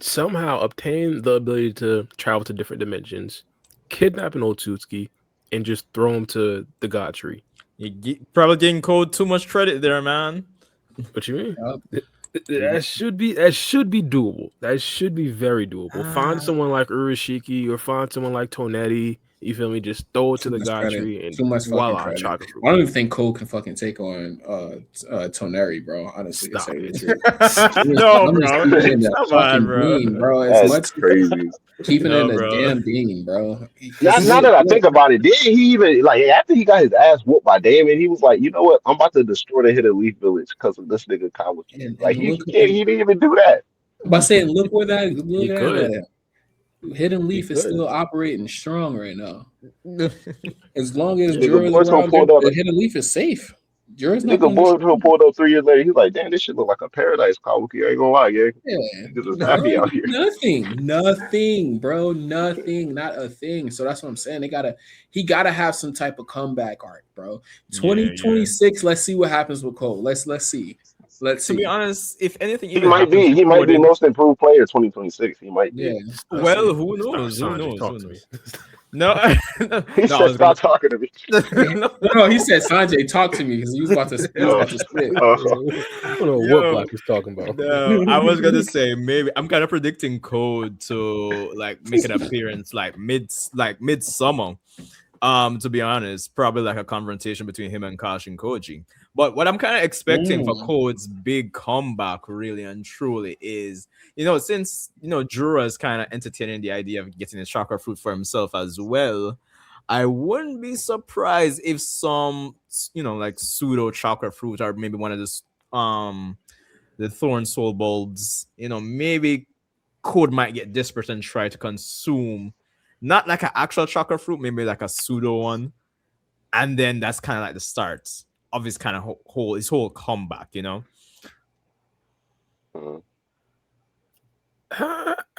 somehow obtain the ability to travel to different dimensions, kidnap an Otsutsuki, and just throw him to the god tree. Probably getting Code too much credit there, man. What you mean? Yep. That should be doable. That should be very doable. Find someone like Urashiki or find someone like Tonetti. You feel me? Just throw it to Too the much god credit. tree and Too much fucking voila, credit. chocolate fruit. I don't even think Cole can fucking take on Toneri, bro. Honestly, to Stop say the it. truth. No, I'm just bro. keeping it in the Come on, fucking bro. bean, bro. As That's much crazy. keeping it in No, the bro. damn bean, bro. Now, Because now that I think about it, did he even like after he got his ass whooped by Damon, he was like, you know what? I'm about to destroy the Hidden Leaf Village because of this nigga Kawaki. Like and he look, can't, he didn't even do that. by saying, look He at could. that. Hidden He Leaf is could. still operating strong right now. As long as Yeah. Nigga Jura's Boruto around there, pulled up. the Hidden Leaf is safe. Jura's not Nigga going to destroy Boruto it. pulled up 3 years later. He's like, damn, this shit look like a paradise, Kawaki. I ain't gonna lie, yeah. Yeah, Niggas is happy bro, out here. nothing, bro, nothing, not a thing. So that's what I'm saying. He gotta have some type of comeback arc, bro. Yeah. 2026. Let's see what happens with Cole. Let's see. Let's To be see. honest, if anything He even might happens be, to he might Code be in, most improved player 2026. He might Yeah. be. Let's see. well, who Stop, knows? Who Sanjay, knows? talk Who to me. knows? No, He no, I said, was gonna. stop talking to me. No. No, he said Sanjay, talk to me because he was about to spit. Uh, I don't know what Yo, Black is talking about. no, I was gonna say maybe I'm kind of predicting Code to like make an appearance like midsummer. To be honest, probably like a confrontation between him and Kash and Koji. But what I'm kind of expecting for Code's big comeback, really and truly, is since Jura is kind of entertaining the idea of getting a chakra fruit for himself as well. I wouldn't be surprised if some like pseudo chakra fruit or maybe one of the thorn soul bulbs, maybe Code might get desperate and try to consume not like an actual chakra fruit, maybe like a pseudo one, and then that's kind of like the start of his kind of whole comeback. I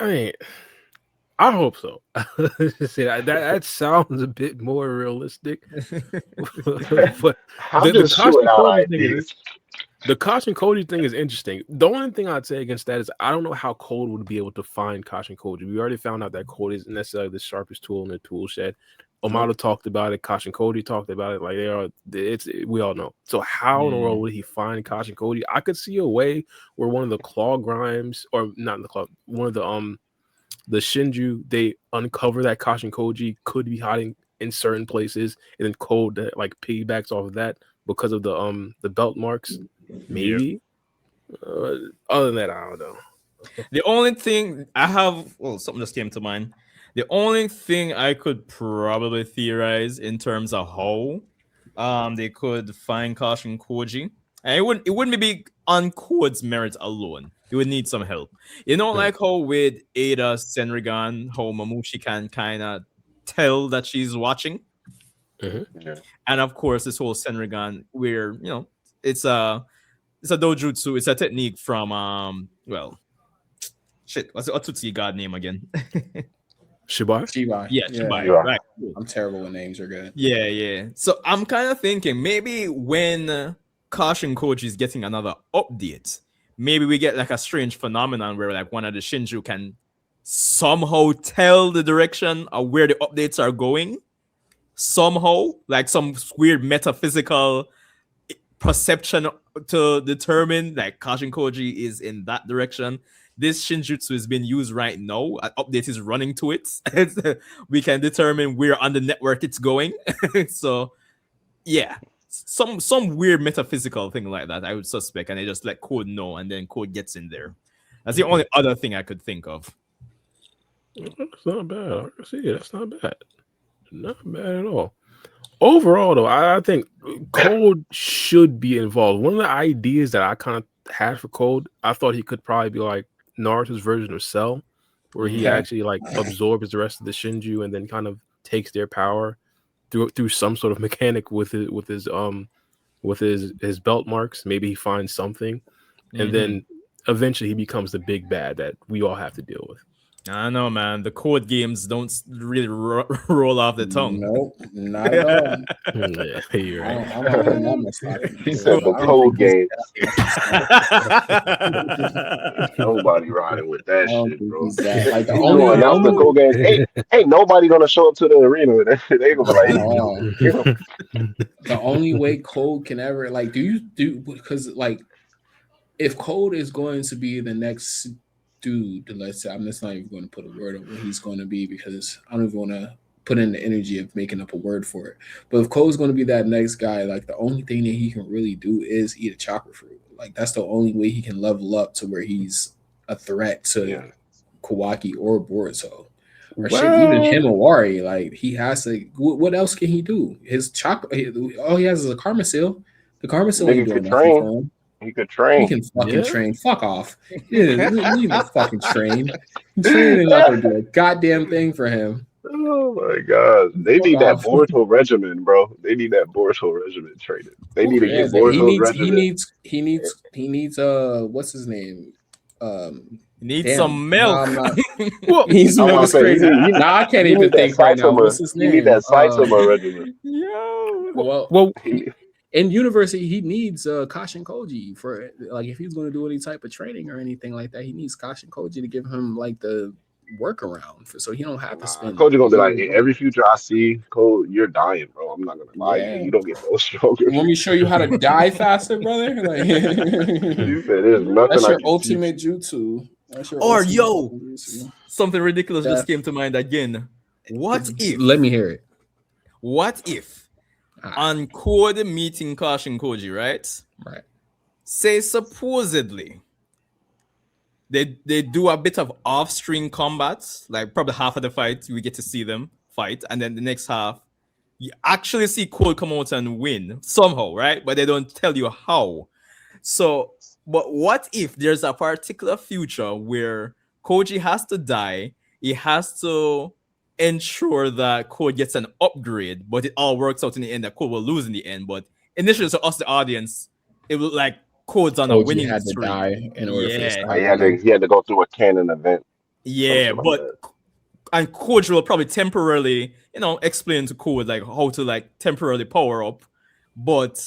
mean, I hope so. See, that sounds a bit more realistic. But I'm just shooting out ideas. The Kosh and Koji thing is interesting. The only thing I'd say against that is I don't know how Code would be able to find Kosh and Koji. We already found out that Code isn't necessarily the sharpest tool in the tool shed. Amato talked about it. Kosh and Koji talked about it. Like we all know. So how in the world would he find Kosh and Koji? I could see a way where one of the claw grimes, or not the claw, one of the Shinju, they uncover that Kosh and Koji could be hiding in certain places, and then Code that like piggybacks off of that because of the belt marks. Maybe. Other than that, I don't know. The only thing I have, something just came to mind. The only thing I could probably theorize in terms of how they could find Kosh and Koji, And it wouldn't be on Code's merit alone. It would need some help. Like how with Ada Senrigan, how Mamushi can kind of tell that she's watching. Yeah. And of course, this whole Senrigan, where it's a dojutsu, it's a technique from what's the god name again? Shibai? Shibai. Yeah, Yeah. Shibai, Yeah. right. I'm terrible with names. Are good. Yeah. So I'm kind of thinking maybe when Kashin Koji is getting another update, maybe we get like a strange phenomenon where like one of the Shinju can somehow tell the direction of where the updates are going. Somehow, like some weird metaphysical perception to determine like Kashin Koji is in that direction. This Shinjutsu is being used right now. An update is running to it. We can determine where on the network it's going. So, yeah, some weird metaphysical thing like that, I would suspect, and they just let Code know, and then Code gets in there. That's the only other thing I could think of. That's not bad. I can see it. That's not bad. Not bad at all. Overall, though, I think Code should be involved. One of the ideas that I kind of had for Code, I thought he could probably be like Naruto's version of Cell, where he actually like absorbs the rest of the Shinju and then kind of takes their power through some sort of mechanic with his belt marks. Maybe he finds something, and then eventually he becomes the big bad that we all have to deal with. I know, man. The Code games don't really roll off the tongue. Nope, not at all. Yeah, you're right. He said the Code game. Nobody riding with that shit, bro. Like the You only know, announce the Code game. Ain't nobody gonna show up to the arena. They gonna be like, the only way Code can ever like because like if Code is going to be the next dude, let's say, I'm just not even going to put a word on what he's going to be because I don't even want to put in the energy of making up a word for it. But if Code's going to be that next guy, like the only thing that he can really do is eat a chakra fruit. Like that's the only way he can level up to where he's a threat to Kawaki or Boruto. Or shit, even Himawari, like he has to. What else can he do? His chakra, all he has is a karma seal. The karma seal ain't doing nothing for him. He could train. He can fucking train. Fuck off. Yeah, leave the fucking train. Training not gonna do a goddamn thing for him. Oh my god. They need that Boruto regimen, bro. They need that Boruto regimen training. They need to get Boruto's regimen. He needs what's his name? Needs some milk. He's milk is crazy. I can't even think right now. What's his name? You need that Saitama regimen. Well, in university, he needs Kashin Koji for like if he's going to do any type of training or anything like that. He needs Kashin Koji to give him like the workaround so he don't have to spend. Koji gonna be like, hey, every future I see, Code, you're dying, bro. I'm not gonna lie to you. You don't get no stronger. You want me to show you how to die faster, brother? Like, you said there's nothing. That's your ultimate jutsu. Or something ridiculous just came to mind again. What if? Let me hear it. What if on Code meeting Kashin Koji, right? Right. Say supposedly they do a bit of off-screen combat, like probably half of the fight we get to see them fight, and then the next half you actually see Code come out and win somehow, right? But they don't tell you how. So, but what if there's a particular future where Koji has to die? He has to ensure that Code gets an upgrade, but it all works out in the end that Code will lose in the end. But initially, to us, the audience, it was like Code's on a winning had to streak. die in order for this he had to go through a canon event. Yeah, but and Code will probably temporarily, explain to Code like how to like temporarily power up, but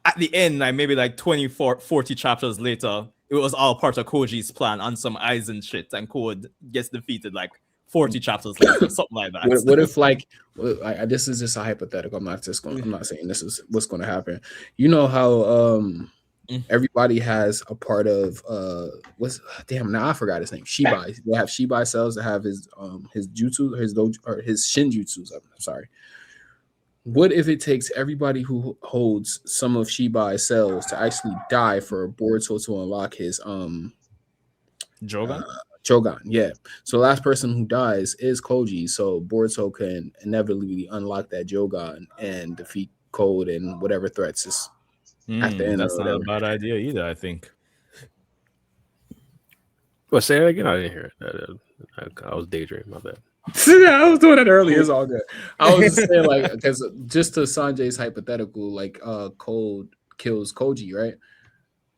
at the end, like maybe like 40 chapters later, it was all part of Koji's plan on some Aizen shit, and Code gets defeated like 40 chapters later, something like that. What if like this is just a hypothetical? I'm not saying this is what's going to happen. You know how everybody has a part of now I forgot his name. Shibai. They have Shibai cells that have his jutsu, his shinjutsus. I'm sorry. What if it takes everybody who holds some of Shibai's cells to actually die for Boruto to unlock his Jogan? Jogan, yeah. So the last person who dies is Koji, so Boruto can inevitably unlock that Jogan and defeat Code and whatever threats is at the end or That's not a whatever. bad idea either, I think. Well, say that again. I didn't hear it. I was daydreaming. My bad. I was doing it earlier. It's all good. I was just saying, like, because just to Sanjay's hypothetical, like, Cold kills Koji, right?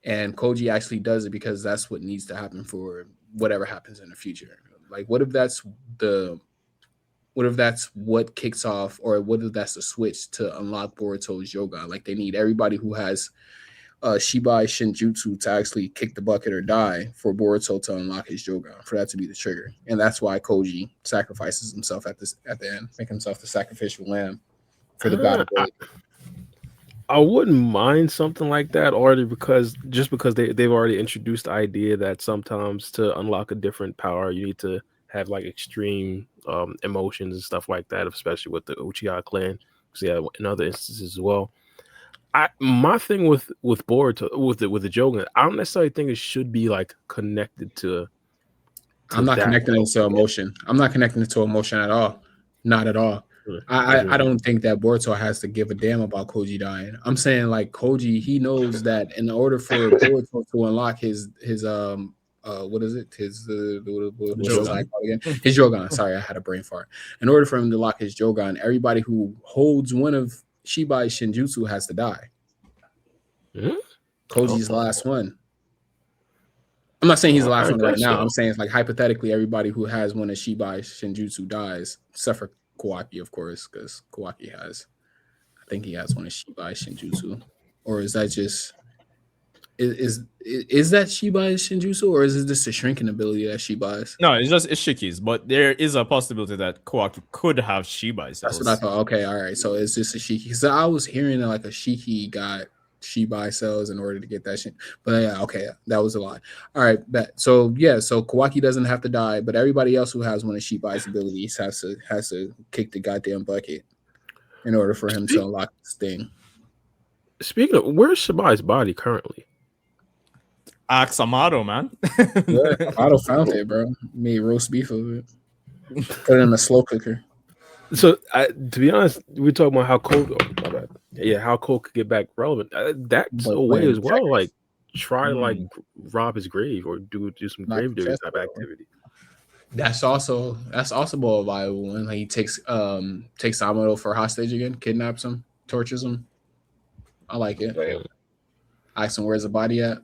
And Koji actually does it because that's what needs to happen for whatever happens in the future. Like, what if that's what kicks off, or what if that's the switch to unlock Boruto's Yoga? Like, they need everybody who has Shibai Shinjutsu to actually kick the bucket or die for Boruto to unlock his Jogan, for that to be the trigger. And that's why Koji sacrifices himself at the end, make himself the sacrificial lamb for the god of I, Blade. I wouldn't mind something like that already, because they've already introduced the idea that sometimes to unlock a different power you need to have like extreme emotions and stuff like that, especially with the Uchiha clan. So yeah, in other instances as well. My thing with Boruto, with the Jogan, I don't necessarily think it should be like connected to I'm not that, connecting it to though. emotion. I'm not connecting it to emotion at all. Not at all. I don't think that Boruto has to give a damn about Koji dying. I'm saying, like, Koji, he knows that in order for Boruto to unlock his what is it? His what's his eye called again? His Jogan. Sorry, I had a brain fart. In order for him to lock his Jogan, everybody who holds one of Shibai's Shinjutsu has to die. Koji's the last one. I'm not saying he's the last one right now. I'm saying it's like hypothetically, everybody who has one of Shibai's Shinjutsu dies, except for Kawaki, of course, because Kawaki has, I think he has one of Shibai's Shinjutsu. Or is that just is that Shibai's Shinjutsu, or is it just a shrinking ability that Shibai's? No, it's Shiki's, but there is a possibility that Kawaki could have Shibai's. That's what I thought. Okay, all right. So it's just a Shiki. Because I was hearing that like a Shiki got Shibai cells in order to get that shit. But yeah, okay, that was a lie. All right, bet. So yeah, so Kawaki doesn't have to die, but everybody else who has one of Shibai's abilities has to kick the goddamn bucket in order for him to unlock this thing. Speaking of, where's Shibai's body currently? Ask Amato, man. Yeah, Amato found it, bro. Made roast beef of it. Put it in a slow cooker. So, to be honest, we're talking about how Cold. Oh, my bad. Yeah, how Cold could get back relevant. That's a way as well. Like, try to like rob his grave or do some grave digging type activity. That's also a viable one. Like, he takes Amato for hostage again, kidnaps him, tortures him. I like it. Damn. Ask him where's the body at.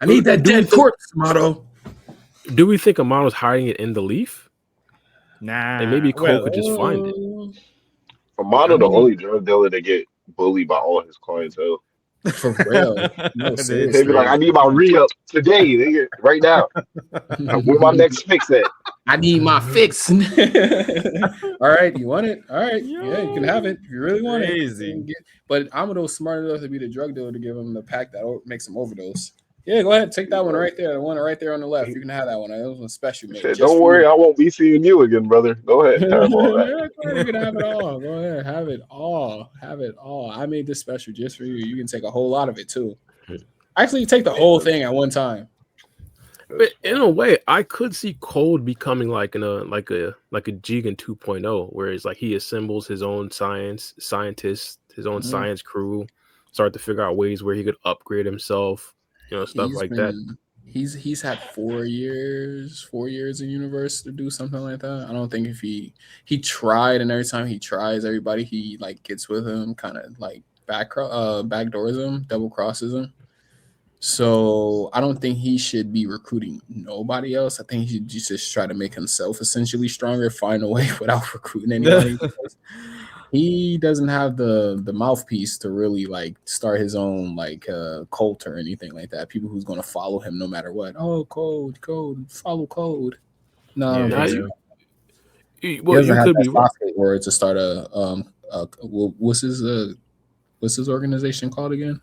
I need that dead corpse, Amato. Do we think Amato's hiding it in the leaf? Nah. And maybe Cole could just find it. Amato, the only drug dealer to get bullied by all his clientele. For real. No, they be like, I need my re-up today, nigga, right now. Where my next fix at? I need my fix. All right, you want it? All right, yeah, you can have it if you really want it. But Amato's smart enough to be the drug dealer to give him the pack that makes him overdose. Yeah, go ahead. Take that one right there. The one right there on the left. You can have that one. That was a special made. Shit, don't worry, I won't be seeing you again, brother. Go ahead. Have all that. You can have it all. Go ahead. Have it all. Have it all. I made this special just for you. You can take a whole lot of it too. Actually, take the whole thing at one time. But in a way, I could see Cold becoming like a Jigen 2.0, where it's like he assembles his own scientists, his own science crew, start to figure out ways where he could upgrade himself. Stuff like that. He's had 4 years in universe to do something like that. I don't think if he tried, and every time he tries, everybody he like gets with him, kind of like backdoors him, double crosses him. So I don't think he should be recruiting nobody else. I think he should just try to make himself essentially stronger, find a way without recruiting anybody. He doesn't have the mouthpiece to really like start his own like cult or anything like that. People who's going to follow him no matter what. Oh, code, follow code. No, he doesn't have that word to start what's his organization called again?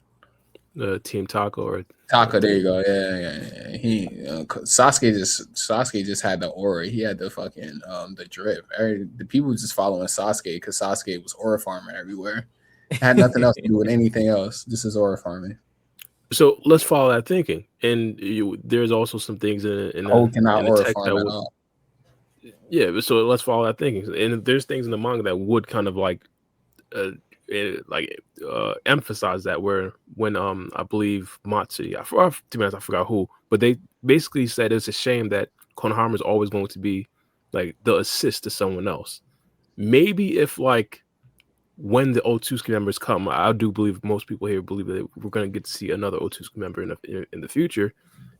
Team Taco or Taco. There you go. Yeah. He Sasuke just had the aura. He had the fucking the drip. The people was just following Sasuke because Sasuke was aura farming everywhere. Had nothing else to do with anything else. This is aura farming. So let's follow that thinking. And there's also some things in the text that would, yeah. So let's follow that thinking. And there's things in the manga that would kind of like emphasized that where when I believe Matsuda, to be honest, I forgot who, but they basically said it's a shame that Konohamaru is always going to be like the assist to someone else. Maybe if like when the Otsuki members come, I do believe most people here believe that we're going to get to see another Otsuki member in the future.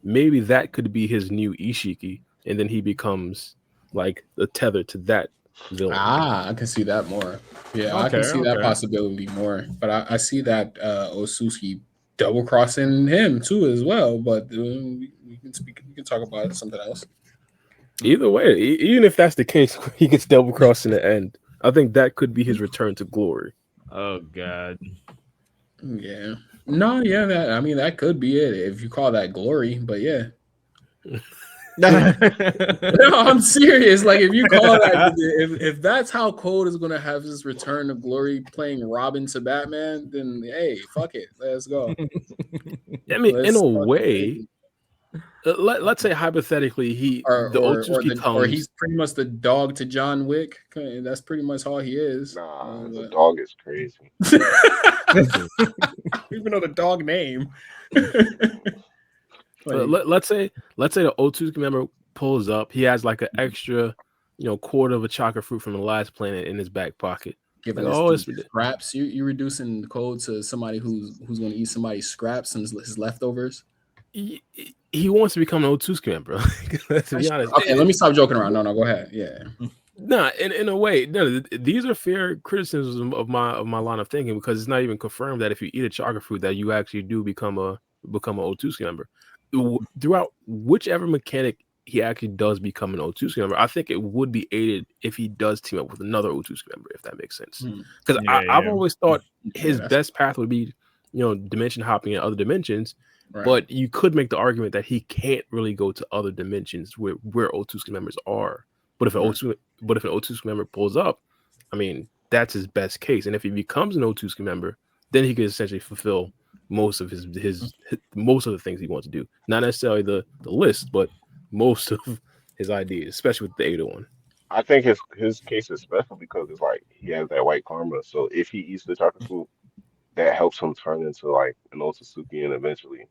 Maybe that could be his new Ishiki, and then he becomes like the tether to that villain. I can see that more. Yeah, I can Okay, see that okay. possibility more. But I see that Osuski double crossing him too as well. But we can speak. We can talk about something else. Either way, even if that's the case, he gets double crossed in the end. I think that could be his return to glory. Oh god. Yeah. No, yeah, I mean that could be it if you call that glory, but yeah. No, I'm serious. Like if you call that if that's how Cold is gonna have his return to glory playing Robin to Batman, then hey, fuck it. Let's go. I mean, in Let's a fucking way, let's say hypothetically, the Otsuki or comes. he's pretty much the dog to John Wick. That's pretty much all he is. Nah, the dog is crazy. Even know the dog name. Let's say the Otsuki member pulls up. He has like an extra, quarter of a chakra fruit from the last planet in his back pocket. Giving like, scraps, you're reducing the code to somebody who's going to eat somebody's scraps and his leftovers. He wants to become an Otsuki member. To be honest. Okay, let me stop joking around. No, go ahead. Yeah. Nah, in a way, no, these are fair criticisms of my line of thinking because it's not even confirmed that if you eat a chakra fruit that you actually do become an Otsuki member. Throughout whichever mechanic he actually does become an Otsuki member, I think it would be aided if he does team up with another Otsuki member, if that makes sense. Because I've always thought his best path would be, dimension hopping in other dimensions. Right. But you could make the argument that he can't really go to other dimensions where Otsuki members are. But if an Otsuki member pulls up, I mean, that's his best case. And if he becomes an Otsuki member, then he could essentially fulfill most of most of the things he wants to do. Not necessarily the list, but most of his ideas, especially with the 801. I think his case is special because it's like he has that white karma. So if he eats the chocolate fruit, that helps him turn into like an Otsutsuki, and eventually,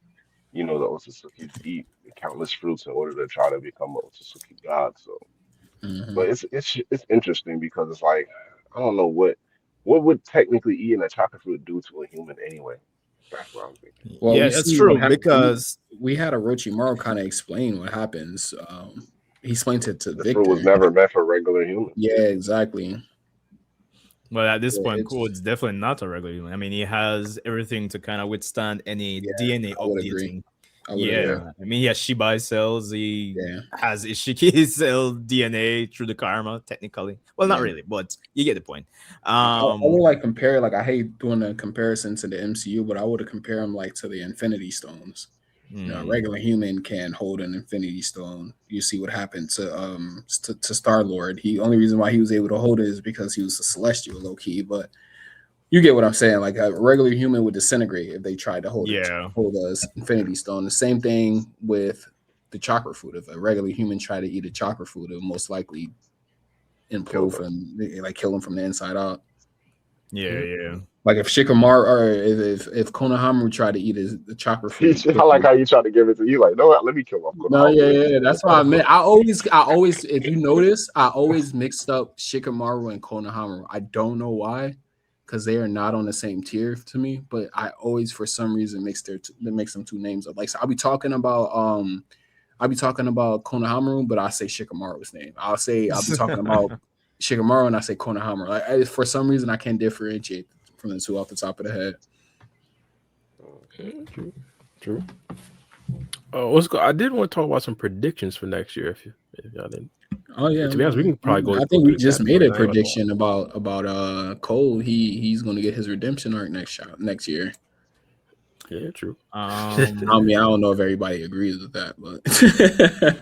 the Otsutsukis eat countless fruits in order to try to become an Otsutsuki god. So, but it's interesting because it's like I don't know what would technically eating a chocolate fruit do to a human anyway. That's what I'm thinking. Well, yeah, that's true because we had Orochimaru kind of explain what happens. He explained it to the Victor. fruit was never meant for regular humans. Yeah, exactly. Well, at this point, Code's definitely not a regular human. I mean, he has everything to kind of withstand any DNA updating. Yeah, I mean, he has Shibai cells. He has Ishiki cell DNA through the karma, technically. Well, not really, but you get the point. I would compare. I hate doing a comparison to the MCU, but I would compare him to the Infinity Stones. A regular human can hold an Infinity Stone. You see what happened to Star-Lord. Only reason why he was able to hold it is because he was a Celestial, low key. But you get what I'm saying. Like a regular human would disintegrate if they tried to hold a Infinity Stone. The same thing with the chakra fruit. If a regular human tried to eat a chakra fruit, it would most likely improve and kill him from the inside out. Yeah. Like if Shikamaru or if Konohamaru tried to eat the chakra fruit. I like how you try to give it to you. Like, no, let me kill him. No, yeah. That's what I meant. I always, if you notice, I always mixed up Shikamaru and Konohamaru. I don't know why, because they are not on the same tier to me. But I always, for some reason, mix them two names up. Like, so I'll be talking about Konohamaru, but I say Shikamaru's name. I'll be talking about Shikamaru and I say Konohamaru. Like, for some reason, I can't differentiate from the two off the top of the head. True. Let's go. I did want to talk about some predictions for next year. If y'all didn't. Oh yeah. To be honest, we can probably go. I think we just made a prediction about Cole. He's going to get his redemption arc next year. Yeah, true. I mean, I don't know if everybody agrees with that, but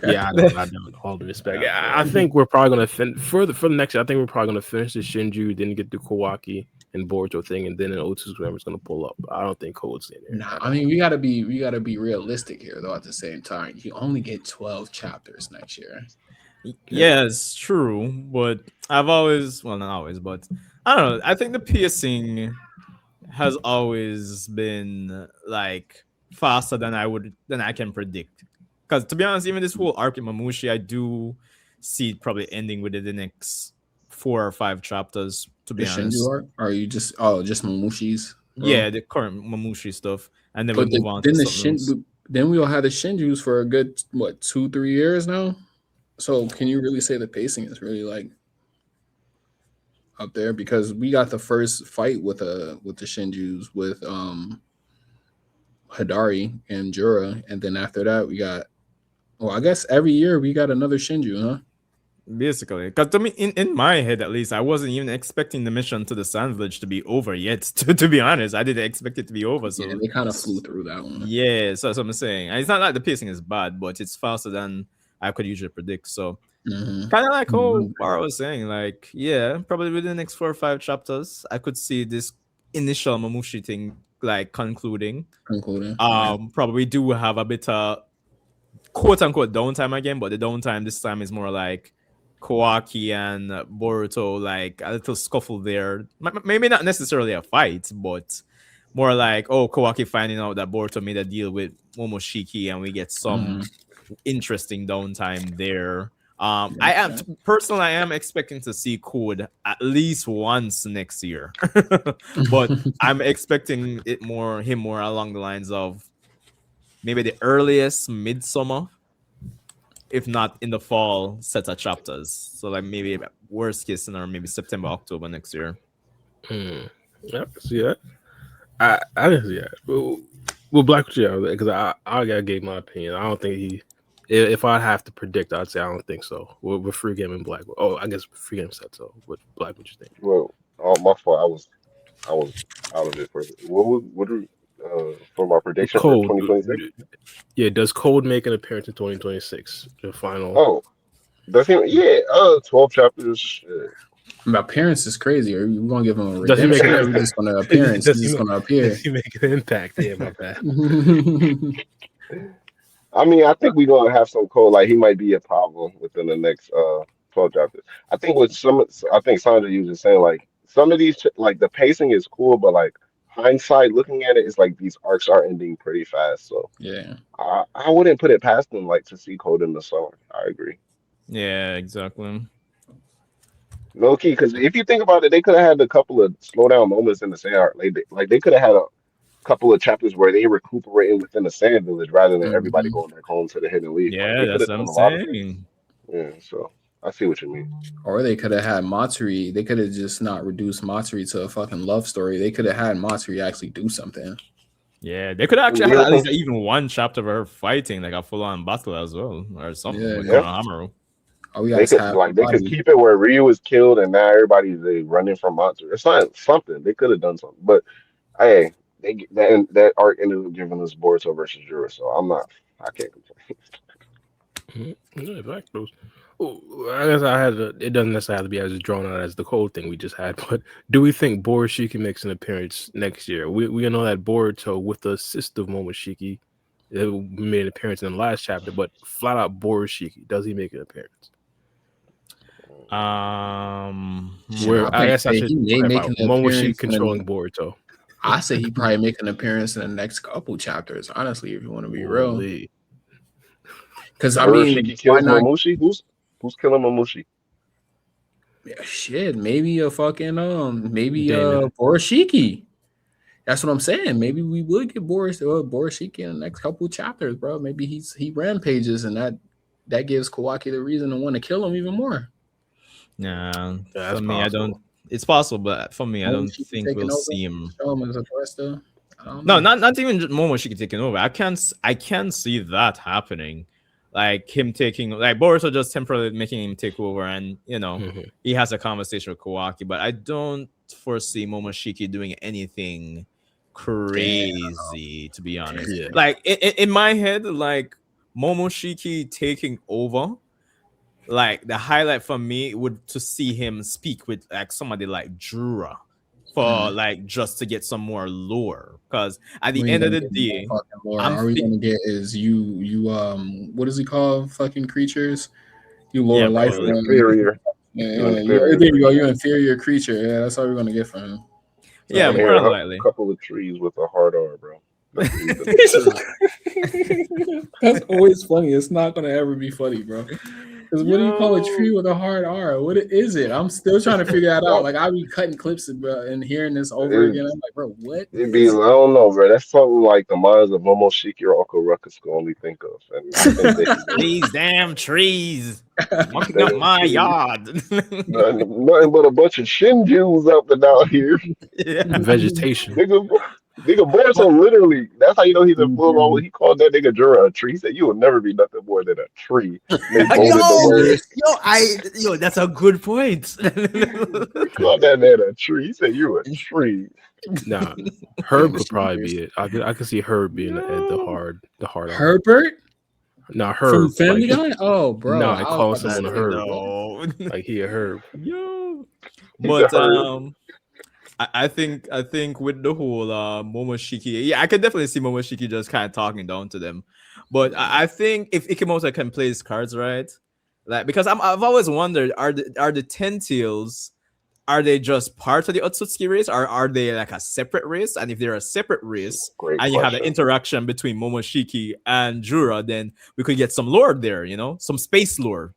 yeah, I don't. All the respect. I think we're probably going to for the next year. I think we're probably going to finish the Shinju, then get the Kawaki and Boruto thing, and then an Otsuki member is going to pull up. I don't think Code's in there. Nah, I mean, we gotta be realistic here, though. At the same time, you only get 12 chapters next year. Yeah. Yeah, it's true, but I've always, well, not always, but I don't know. I think the piercing has always been like faster than I can predict. Because to be honest, even this whole arc in Mamushi, I do see it probably ending within the next 4 or 5 chapters. To The be Shinju honest, art? Or are you just Momushi's, bro? yeah, the current Mamushi stuff, and then we But move on to then something else. then we'll have the Shinjus for a good what 2 3 years now. So can you really say the pacing is really like up there? Because we got the first fight with the Shinjus with Hidari and Jura, and then after that we got, well, I guess every year we got another Shinju, huh? Basically, because to me, in my head at least, I wasn't even expecting the mission to the Sand Village to be over yet. To be honest, I didn't expect it to be over. Yeah, So, they kind of flew through that one. yeah, so that's what I'm saying. And it's not like the pacing is bad, but it's faster than I could usually predict. So, kind of like how Bar was saying, like, yeah, probably within the next 4 or 5 chapters, I could see this initial Mamushi thing like concluding. Concluding, right? Probably do have a bit of quote unquote downtime again, but the downtime this time is more like Kawaki and Boruto, like a little scuffle there. Maybe not necessarily a fight, but more like, oh, Kawaki finding out that Boruto made a deal with Momoshiki, and we get some interesting downtime there. I am personally, I am expecting to see Code at least once next year, but I'm expecting him more along the lines of maybe the earliest midsummer, if not in the fall set of chapters. So like maybe worst case scenario, maybe September, October next year. Yeah, I can see that. I didn't see that. Well, Black with you, because I gotta give my opinion. I don't think he. If I have to predict, I'd say I don't think so. With Free Game and Black. Oh, I guess Free Game said so. But Black, what you think? Well, my fault. I was out of it for for my prediction for Code. 2026. Yeah, does Code make an appearance in 2026? The final. Oh, does he? Yeah. 12 chapters. Shit. My appearance is crazy. Are you gonna give him a Does he make redemption? an Or are we just gonna appearance? He's just gonna appear. Does he make an impact? Yeah, my bad. I mean, I think we're gonna have some code. Like he might be a problem within the next 12 chapters. I think with some, I think Sandra you was just saying like some of these like the pacing is cool, but like hindsight looking at it, it's like these arcs are ending pretty fast. So Yeah. I wouldn't put it past them like to see code in the summer. I agree. Yeah, exactly. Low key, because if you think about it, they could have had a couple of slow down moments in the sand arc. Like they could have had a couple of chapters where they recuperating within the sand village rather than everybody Mhm. going back home to the hidden leaf. Like Yeah, they could that's have what done I'm a lot of things. saying. Yeah, so I see what you mean. Or they could have had Matsuri. They could have just not reduced Matsuri to a fucking love story. They could have had Matsuri actually do something. Yeah, they could actually have Yeah, at least even one chapter of her fighting, like a full-on battle as well, or something Yeah, with yeah. Konohamaru. Or we they guys could have they could keep it where Ryu was killed and now everybody's running from monster. It's not something they could have done something, but hey, that arc ended up giving us Boruto versus Jura, so I can't complain. Yeah, back those. Oh, I guess I had it doesn't necessarily have to be as drawn out as the cold thing we just had, but do we think Borishiki makes an appearance next year? We know that Boruto with the assist of Momoshiki made an appearance in the last chapter, but flat out Borishiki, does he make an appearance? Where I guess I should he may make an Momoshiki appearance controlling Boruto. I say he probably make an appearance in the next couple chapters. Honestly, if you want to be real, because I mean, Borishiki kills Momoshi. Who's killing Momoshi? Yeah, shit, maybe a fucking maybe Borishiki. That's what I'm saying. Maybe we would get Borishiki in the next couple chapters, bro. Maybe he rampages, and that gives Kawaki the reason to want to kill him even more. Nah, for me, I don't. It's possible, but for me, I don't think we'll see him. Show him as a threat still. No, not even Momoshiki taking over. I can't see that happening. Like him taking, like Boruto just temporarily making him take over, and he has a conversation with Kawaki. But I don't foresee Momoshiki doing anything crazy, to be honest. Yeah. Like in my head, like Momoshiki taking over, like the highlight for me would to see him speak with like somebody like Jura for like just to get some more lore, because at the end of the day, all we gonna get is you what is he called? Fucking creatures. You lower Yeah, life probably. form. Inferior. Yeah, You yeah. inferior There you go. creature. You inferior creature. Yeah, that's all we're gonna get from him. It's not Yeah, gonna more Here, than a likely. couple of trees with a hard R, bro. That's what he's gonna get. That's always funny. It's not gonna ever be funny, bro. Because what do you call a tree Yo. with a hard R? What is it? I'm still trying to figure that out. Well, Like I'll be cutting clips bro, and hearing this over it, again. I'm like, bro, what it'd be, I is don't know, bro. That's something like the minds of Momoshiki or Uncle Ruckus can only think of. And I think they can do it. These damn trees it? These mucking up damn my trees. yard. Nothing but a bunch of Shinjus up and down here. Yeah. Vegetation. Nigga But Boruto literally, that's how you know he's a full on. Mhm. He called that nigga Jura a tree. He said, you will never be nothing more than a tree. And they yo, bolded the word. that's a good point. He called that man a tree. He said, you a tree. Nah, Yeah, Herb could machine probably bears. be it. I could see Herb being Yo. the hard R. Herbert Nah, from Herb Family like Guy. Oh, bro, nah, I was calling about to someone a say Herb what? No. like he a Herb. Yo. He's a But herb. I think with the whole Momoshiki, yeah, I can definitely see Momoshiki just kind of talking down to them. But I think if Ikemoto can play his cards right, like because I've always wondered, are the Ten Tails, are they just part of the Otsutsuki race, or are they like a separate race? And if they're a separate race, Great and you have the question. interaction between Momoshiki and Jura, then we could get some lore there, some space lore,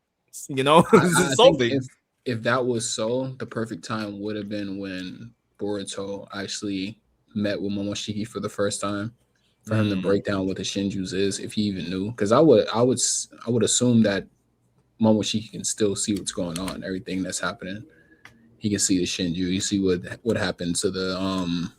I think something. if that was so, the perfect time would have been when Boruto actually met with Momoshiki for the first time, for him to break down what the Shinjus is, if he even knew. Because I would assume that Momoshiki can still see what's going on, everything that's happening. He can see the Shinju. You see what happened to the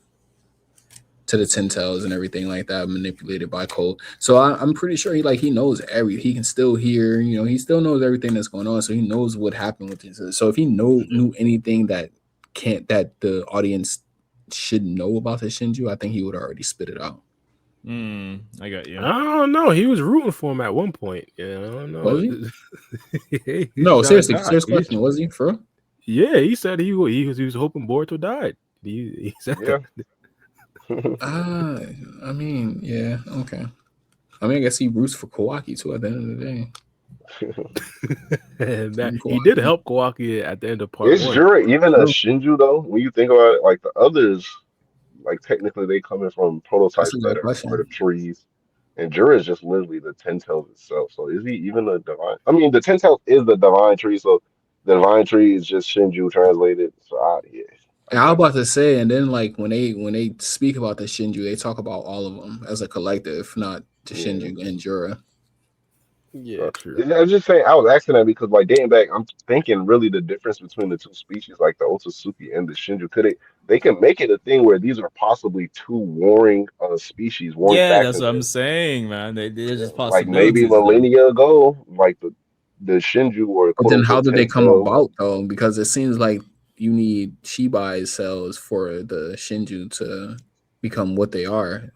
Ten Tails and everything like that, manipulated by Cold. So I'm pretty sure he knows he can still hear, he still knows everything that's going on. So he knows what happened with this. So if he knew anything that the audience should know about the Shinju, I think he would already spit it out. I got you. I don't know. He was rooting for him at one point. Yeah, I don't know. Was he? He's No, trying to seriously, die. serious question. Was he for real? Yeah, he said he was hoping Boruto died. He said Yeah. I mean, yeah, okay. I mean, I guess he roots for Kawaki too at the end of the day. that. Team He did Kawaki. help Kawaki at the end of part Is one. Jura even a True. Shinju though? When you think about it, like the others, like technically they coming from That's a prototypes that good are part question. of trees. And Jura is just literally the Ten Tails itself. So is he even a divine? I mean, the Ten Tails is the divine tree, so the divine tree is just Shinju translated. So yeah, I And I was guess. about to say, and then like when they speak about the Shinju, they talk about all of them as a collective, not the Yeah. Shinju and Jura. Yeah, true. I was just saying, I was asking that because, like, dating back, I'm thinking really the difference between the two species, like the Otsutsuki and the Shinju, they can make it a thing where these are possibly two warring species, warring Yeah, that's factions. what I'm saying, man. There's just Like maybe possibilities there. millennia ago, like the Shinju or But quote then how unquote did they Ten come Tails. about though? Because it seems like you need Shibai cells for the Shinju to become what they are.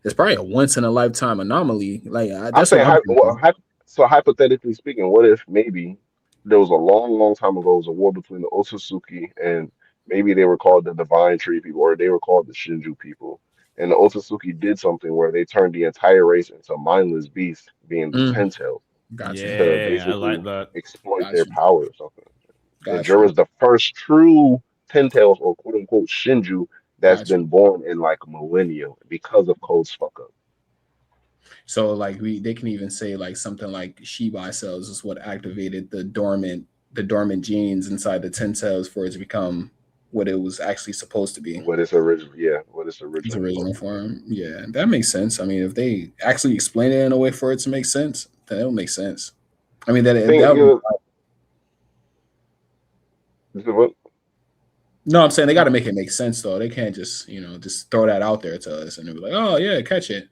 It's probably a once in a lifetime anomaly. Like I'm that's what saying, I'm thinking. so hypothetically speaking, what if maybe there was a long, long time ago, it was a war between the Otsutsuki and maybe they were called the Divine Tree people or they were called the Shinju people. And the Otsutsuki did something where they turned the entire race into mindless beasts, being the Mm, Ten Tails, got you. to Yeah, I basically like that. exploit Got their you. power or something. And Got you. Jura's the first true Ten Tails or quote unquote Shinju that's Got you. been born in like a millennia because of Code's fuck up. So like they can even say like something like Shibai cells is what activated the dormant genes inside the 10 cells for it to become what it was actually supposed to be. What it's Its originally original supposed to be. form. Yeah, that makes sense. I mean, if they actually explain it in a way for it to make sense, then it'll make sense. I mean, I think what no, I'm saying they got to make it make sense though. They can't just just throw that out there to us and be like, oh yeah, catch it.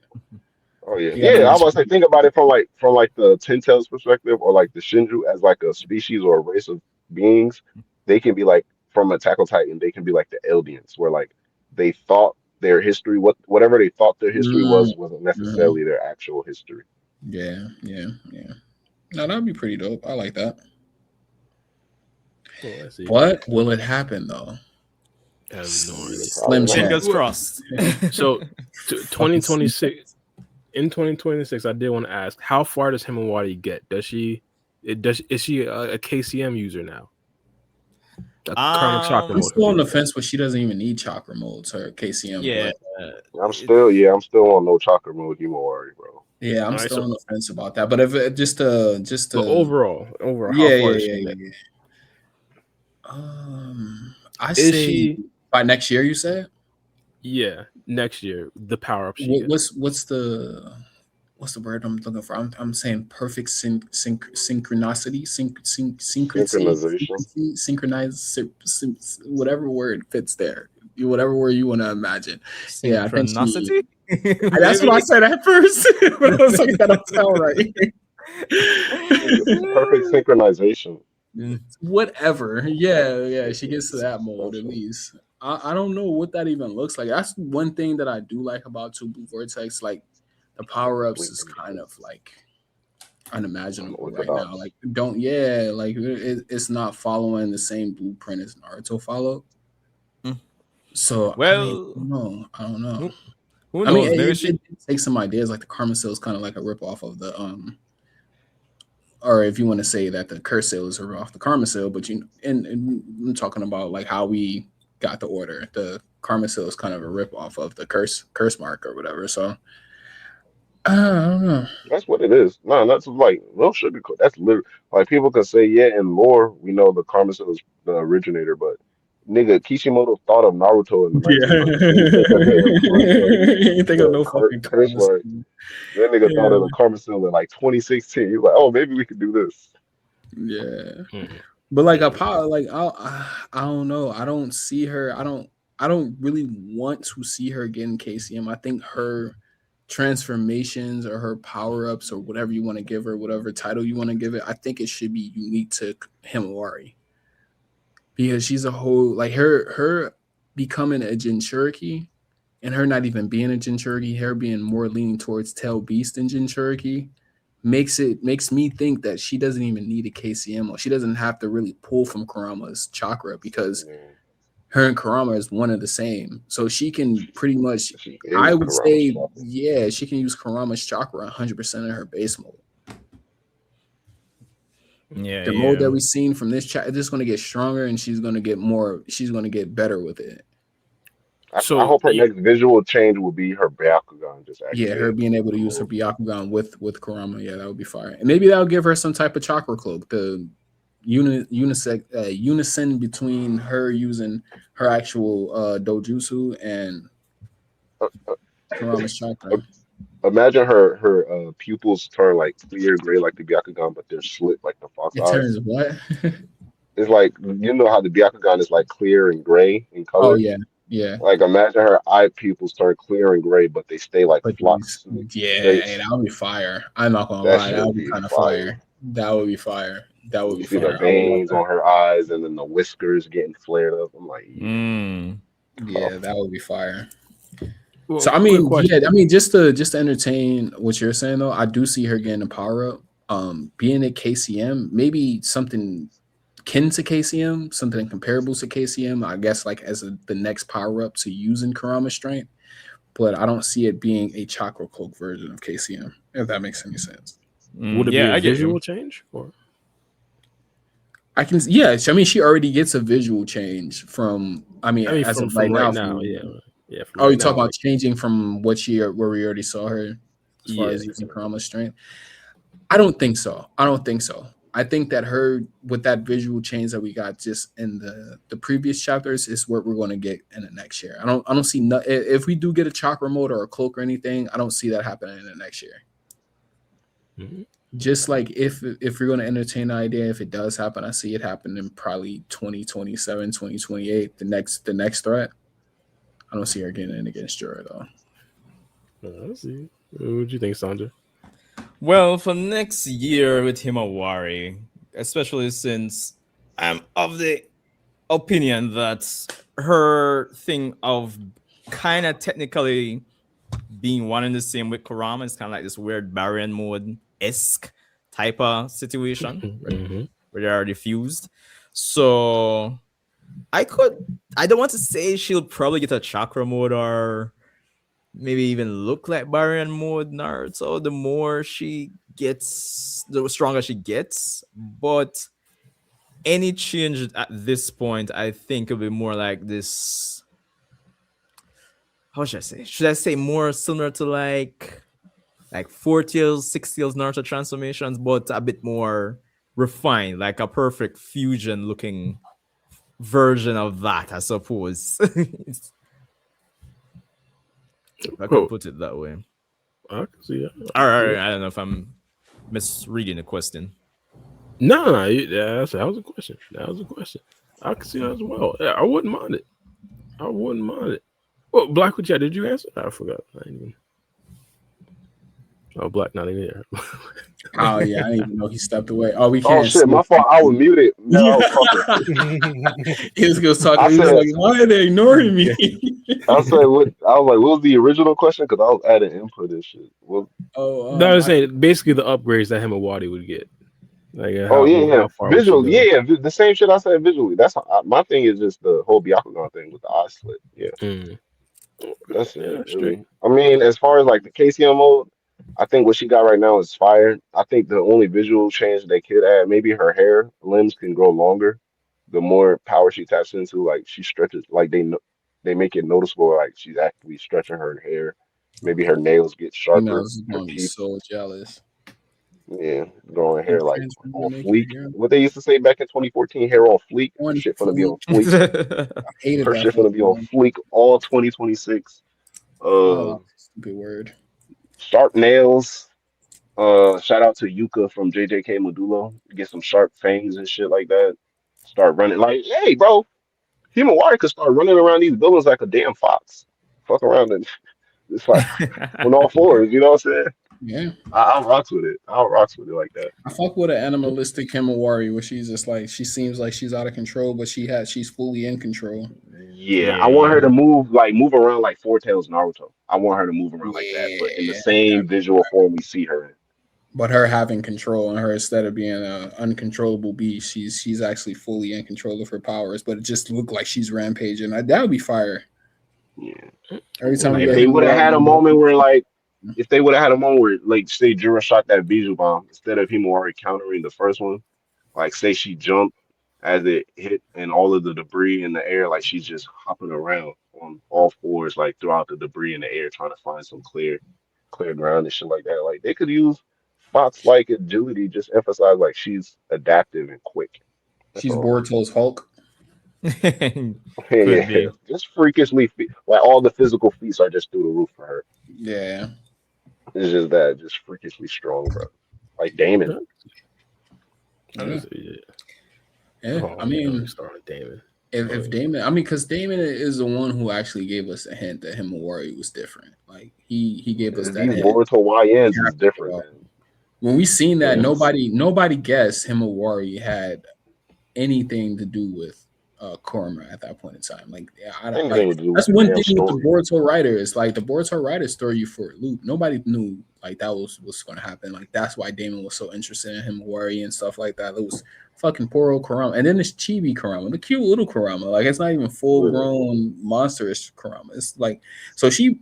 oh yeah. You gotta Yeah, I was about to say explain. think about it from like the Ten Tails perspective or like the Shinju as like a species or a race of beings. They can be like from Attack on Titan, they can be like the Eldians, where like they thought their history, whatever they thought their history Mm, wasn't mhm. necessarily their actual history. Yeah. No, that'd be pretty dope. I like that. Oh, I see. What will it happen though? I have no idea. Slim Probably not. chance. Fingers crossed. So, 2026. In 2026, I did want to ask, how far does Himawari get? Does she Is she a KCM user now? A Karma Chakra I'm mode. still on the fence, but she doesn't even need chakra modes or KCM. Yeah, But I'm still on no chakra mode Himawari, bro. yeah, I'm All right, still so on the fence about that. But if it, just but overall, how yeah, far yeah, is yeah, she? yeah, yeah. I Is say she? by next year. You say Yeah, next year the power up she gets. what's the word I'm looking for? I'm saying perfect synchronicity, syncrecy, Synchronization. whatever word fits there. Whatever word you want to imagine. Yeah, I think she. synchronicity. That's what I Maybe. said at first, but I was like, that don't sound right. Perfect synchronization. Mm. Whatever. Yeah, yeah. She Perfect gets to that mode at synchronization. least. I don't know what that even looks like. That's one thing that I do like about Two Blue Vortex. Like the power ups is kind of like unimaginable right now. Unorthodox. Like like it's not following the same blueprint as Naruto followed. Mm. So I mean, Well, no, I don't know. who I mean, knows? Maybe she. it takes some ideas. Like the Karma Seal is kind of like a rip off of the or if you want to say that the curse sales are off the karma sale, but and I'm talking about like how we got the order. The karma sale is kind of a rip off of the curse mark or whatever. So I don't know. That's what it is. No, that's like no sugarcoat. That's literally like people can say, yeah, in lore we know the Karmasu is the originator, but nigga, Kishimoto thought of Naruto in the Yeah, 1900s. He didn't think of the you think of no fucking curse karma. mark. That nigga thought Yeah, of the Karmasu in like 2016. He was like, oh, maybe we could do this. yeah. Mhm. But like a Mhm. power, like I don't know. I don't see her. I don't really want to see her getting KCM. I think her transformations or her power ups or whatever you want to give her, whatever title you want to give it, I think it should be unique to Himawari because she's a whole like her becoming a Jinchuriki and her not even being a Jinchuriki, her being more leaning towards Tail Beast than Jinchuriki makes me think that she doesn't even need a KCM or she doesn't have to really pull from Kurama's chakra because Yeah. her and Kurama is one of the same. So she can pretty much, She I is would Kurama's say, chakra. yeah, she can use Kurama's chakra 100% in her base mode. Yeah, The mode that yeah. we've seen from this chat is just going to get stronger and she's going to get more, she's going to get better with it. I So hope her next visual change will be her Byakugan just Yeah, her activated. being able to use her Byakugan with Kurama, yeah, that would be fire. And maybe that'll give her some type of chakra cloak, the unison between her using her actual dojutsu and Uh, Kurama's chakra. Imagine her pupils turn like clear gray like the Byakugan, but they're slit like the fox It turns eyes. what? It's like you know how the Byakugan is like clear and gray in Oh color. yeah, yeah. Like imagine her eye pupils turn clear and gray, but they stay like But flat, yeah, straight. hey, that would be fire. I'm not gonna That lie, that should would be be kind of fire. fire. That would be fire. That would You be see the fire. I would love veins that. on her eyes and then the whiskers getting flared up. I'm like, yeah, Mm. Yeah, tough. that would be fire. well, So I quick mean, yeah, question. I mean, just to entertain what you're saying though, I do see her getting a power up. Being at KCM, maybe something kin to KCM, something comparable to KCM. I guess like as the next power up to using Kurama strength, but I don't see it being a chakra cloak version of KCM. If that makes any sense. Would it be Yeah, a I get you. visual change or? I can, yeah. I mean, she already gets a visual change from. I mean, I mean, as of from right right now, now, from yeah, yeah, from oh, right you talk now, about like changing from what she where we already saw her as far yeah, as using Kurama's strength. I don't think so. I don't think so. I think that her with that visual change that we got just in the previous chapters is what we're going to get in the next year. I don't see no, if we do get a chakra mode or a cloak or anything. I don't see that happening in the next year. Mhm. Just like if we're going to entertain the idea, if it does happen, I see it happen in probably 2027, 2028. The next threat. I don't see her getting in against Jorah though. Let's see. What do you think, Sandra? Well, for next year with Himawari, especially since I'm of the opinion that her thing of kind of technically being one and the same with Kurama is kind of like this weird Baryon mode esque type of situation Mm-hmm. where they are diffused. So I don't want to say she'll probably get a chakra mode or maybe even look like Baryon mode Naruto, the more she gets, the stronger she gets. But any change at this point, I think it'll be more like this. How should I say? Should I say more similar to like 4 tails, 6 tails Naruto transformations, but a bit more refined, like a perfect fusion looking version of that, I suppose. If I could Oh, put it that way. I can see that. All right, I don't know if I'm misreading the question. No, that was a question. That was a question. I can see that as well. Yeah, I wouldn't mind it. I wouldn't mind it. Well, Black with Chat, did you answer? I forgot. I didn't even... Oh, Black not in there. Oh yeah, I didn't even know he stepped away. Oh, we Oh can't shit, see. my fault. I was muted. No, I was talking. He was talking. I He was said, like, "Why are they ignoring me?" I said, what? I was like, what was the original question? Because I was adding input and shit. Well, Oh, No, I was saying basically the upgrades that Himawari would get. Like oh yeah, yeah, how far would she visual, go? yeah, the same shit I said visually. That's my thing is just the whole Byakugan thing with the eye slit. Yeah, Mm. that's Yeah, it. that's straight. Really. I mean, as far as like the KCM mode, I think what she got right now is fire. I think the only visual change they could add, maybe her hair limbs can grow longer. The more power she taps into, like she stretches, like they make it noticeable, like she's actually stretching her hair. Maybe her nails get sharper, females is her gonna be teeth. so jealous. Yeah, growing You hair like transform on and make fleek. your hair What they used to say back in 2014, hair on fleek. Her one shit gonna be fleek. on fleek. I hated Her that shit fucking gonna be on word. fleek all 2026. Oh, Uh, that's a stupid word. sharp nails. Shout out to Yuka from JJK Modulo. Get some sharp fangs and shit like that. Start running like, hey, bro, Himawari could start running around these buildings like a damn fox. Fuck around and it's like on all fours. You know what I'm saying? Yeah, I'll rocks with it. I'll rocks with it like that. I fuck with an animalistic Himawari where she's just like she seems like she's out of control, but she's fully in control. Yeah, I Yeah, want her to yeah. move around like Four Tails Naruto. I want her to move around like that, but in the Yeah, same visual form we see her in. but her having control and her instead of being an uncontrollable beast, she's actually fully in control of her powers. But it just looked like she's rampaging. That would be fire. Yeah. Every time Yeah, we Like if get they him, would have had a moment where like if they would have had a moment where like say Jura shot that Bijou bomb instead of Himawari countering the first one, like say she jumped as it hit and all of the debris in the air, like she's just hopping around on all fours like throughout the debris in the air trying to find some clear ground and shit like that. Like they could use Fox like agility, just emphasize like she's adaptive and quick. That's she's all. Boruto's Hulk. Could Yeah, be. just freakishly like all the physical feats are just through the roof for her. Yeah, It's just that, just freakishly strong, bro. Like Damon. I yeah, just, yeah. yeah. Oh I man, we mean, started Damon. if Damon, I mean, because Damon is the one who actually gave us a hint that Himawari was different. Like he gave us that These hint. Boruto YNs is different, Yeah. man. When we seen that, Yes. nobody guessed Himawari had anything to do with Kurama at that point in time. Like, yeah, I don't like Anything to do with that's the one damn thing with the story. Boruto writers. Like the Boruto writers throw you for a loop. Nobody knew like that was what's going to happen. Like that's why Damon was so interested in Himawari and stuff like that. It was fucking poor old Kurama, and then it's chibi Kurama, the cute little Kurama. Like it's not even full Literally. grown monsterish Kurama. It's like so she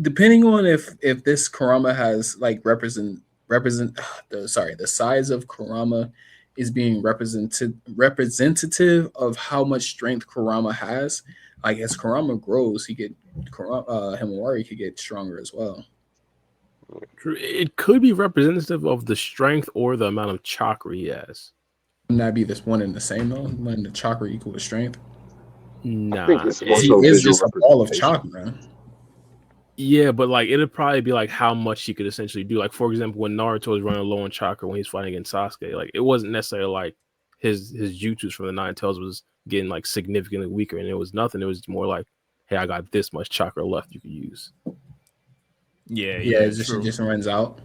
depending on if this Kurama has like represent the size of Kurama is being representative of how much strength Kurama has. Like as Kurama grows, Himawari could get stronger as well. It could be representative of the strength or the amount of chakra he has. Wouldn't that be this one and the same though? When the chakra equal to strength? I think Nah. it's more She so is visual just a ball of representation. chakra. Yeah, but like it'd probably be like how much he could essentially do. Like for example, when Naruto was running low on chakra when he's fighting against Sasuke, like it wasn't necessarily like his jutsus from the Nine Tails was getting like significantly weaker, and it was nothing. It was more like, hey, I got this much chakra left you could use. Yeah, Yeah, yeah, it's just, it true. just runs out.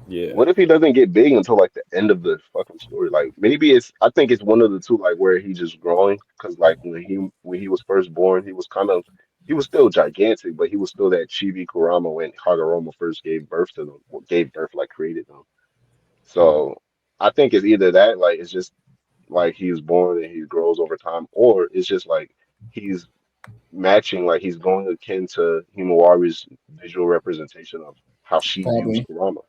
Yeah. What if he doesn't get big until like the end of the fucking story? Like maybe I think it's one of the two, like where he's just growing. Because like when he was first born, he was still gigantic, but he was still that chibi Kurama when Hagoromo first gave birth to them, or gave birth, like created them. So I think it's either that, like it's just like he's born and he grows over time, or it's just like he's matching, like he's going akin to Himawari's visual representation of how she views Probably, Kurama. He's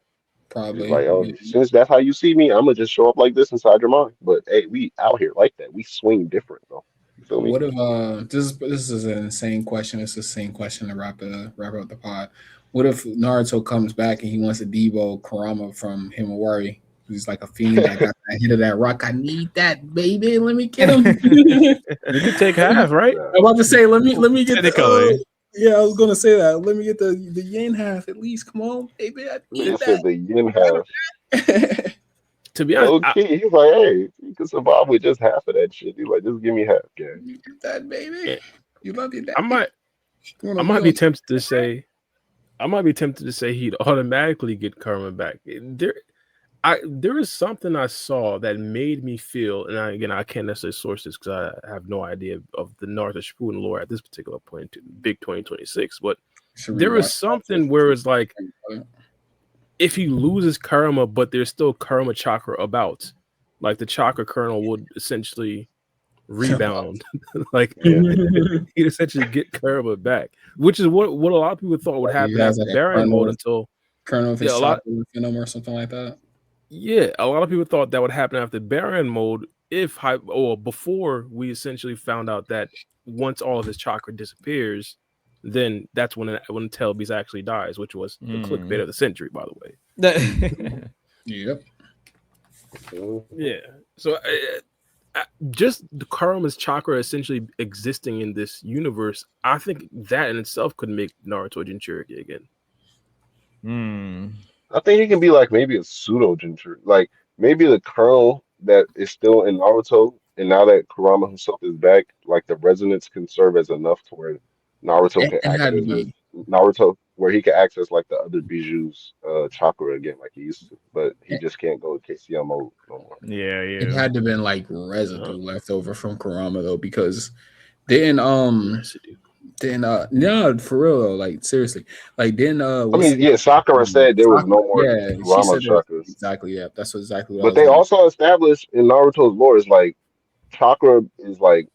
probably. like, oh, Yeah. since that's how you see me, I'm gonna just show up like this inside your mind. But hey, we out here like that. We swing different, though. You feel me? What if this is an insane question. It's the same question to wrap up the pod. What if Naruto comes back and he wants to Debo Kurama from Himawari? He's like a fiend that got that hit of that rock. I need that, baby. Let me get him. You could take half, right? Nah. I'm about to say, let me get the Technically. yeah, I was gonna say that. Let me get the yen half at least. Come on, baby. I Nigga need said the yin half. that. To be honest, Low key, he's like, hey, you can survive with just half of that shit. He's like, just give me half, gang. You get that, baby. I, You love your I daddy. might You I wanna might be be on tempted to say he'd automatically get Karma back. There is something I saw that made me feel, and I can't necessarily source this because I have no idea of the Naruto Shippuden lore at this particular point to big 2026. But should there is rewatch that something where it's like if he loses karma, but there's still karma chakra about, like the chakra kernel would essentially rebound, like Yeah. he'd essentially get karma back, which is what a lot of people thought would Like he happen has after like a Baron mode until kernel of yeah, his a lot chakra within him or something like that. a lot of people thought that would happen after Baron mode or before we essentially found out that once all of his chakra disappears, then that's when Telbeast actually dies, which was the clickbait of the century, by the way. Yep. Yeah. So just the Karma's chakra essentially existing in this universe, I think that in itself could make Naruto Jinchuriki again. I think he can be like maybe a pseudo Jinchuriki. Like maybe the kernel that is still in Naruto, and now that Kurama himself is back, like the resonance can serve as enough to where Naruto can It had to access be. where he can access like the other Biju's chakra again, like he used to. But he It, just can't go KCM mode no more. Yeah, it yeah. had to been like residue left over from Kurama though, because then Residue. no, for real though, like seriously, like then I what's mean, yeah, Sakura said there was Sakura, no more yeah, she Kurama said that chakras. exactly. Yeah, that's exactly what I But was they gonna. also established in Naruto's lore is like chakra is like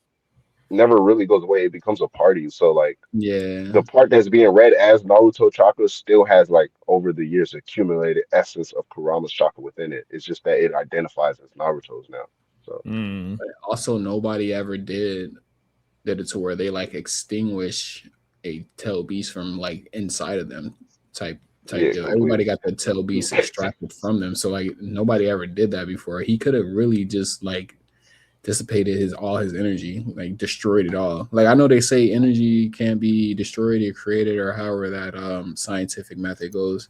never really goes away. It becomes a party. So like Yeah, the part that's being read as Naruto chakra still has like over the years accumulated essence of Kurama's chakra within it. It's just that it identifies as Naruto's now. So but also nobody ever did it to where they like extinguish a tail beast from like inside of them type yeah, deal. Everybody completely. got the tail beast extracted from them. So like nobody ever did that before. He could have really just like dissipated all his energy, like destroyed it all. Like I know they say energy can be destroyed or created or however that scientific method goes.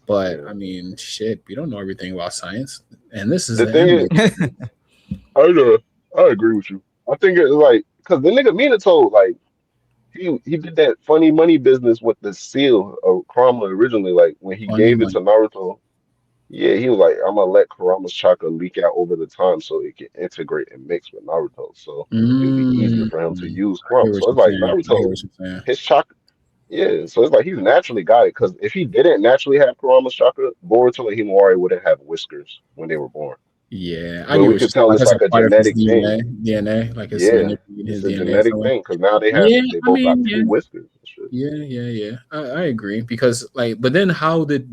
But Yeah. I mean, shit, we don't know everything about science. And this is The an thing is, anime. I agree with you. I think it's like because the nigga Minato like he did that funny money business with the seal of Kurama originally. Like when he Funny gave it to money. Naruto, yeah, he was like, I'm gonna let Kurama's chakra leak out over the time so it can integrate and mix with Naruto. So it'll be easier Mm, for him to use I hear Kurama. what So it's you're like saying. I hear Naruto, what you're saying. his chakra, yeah. So it's like he's naturally got it. Because if he didn't naturally have Kurama's chakra, Boruto and Himawari wouldn't have whiskers when they were born. Yeah, I But get we what you're could saying. tell Like it's that's a like a part of his genetic thing. DNA, like it's Yeah, manipulating it's his a DNA. genetic So thing. Because now yeah, they I both got mean, two yeah, whiskers and shit. yeah. I agree because like, but then how did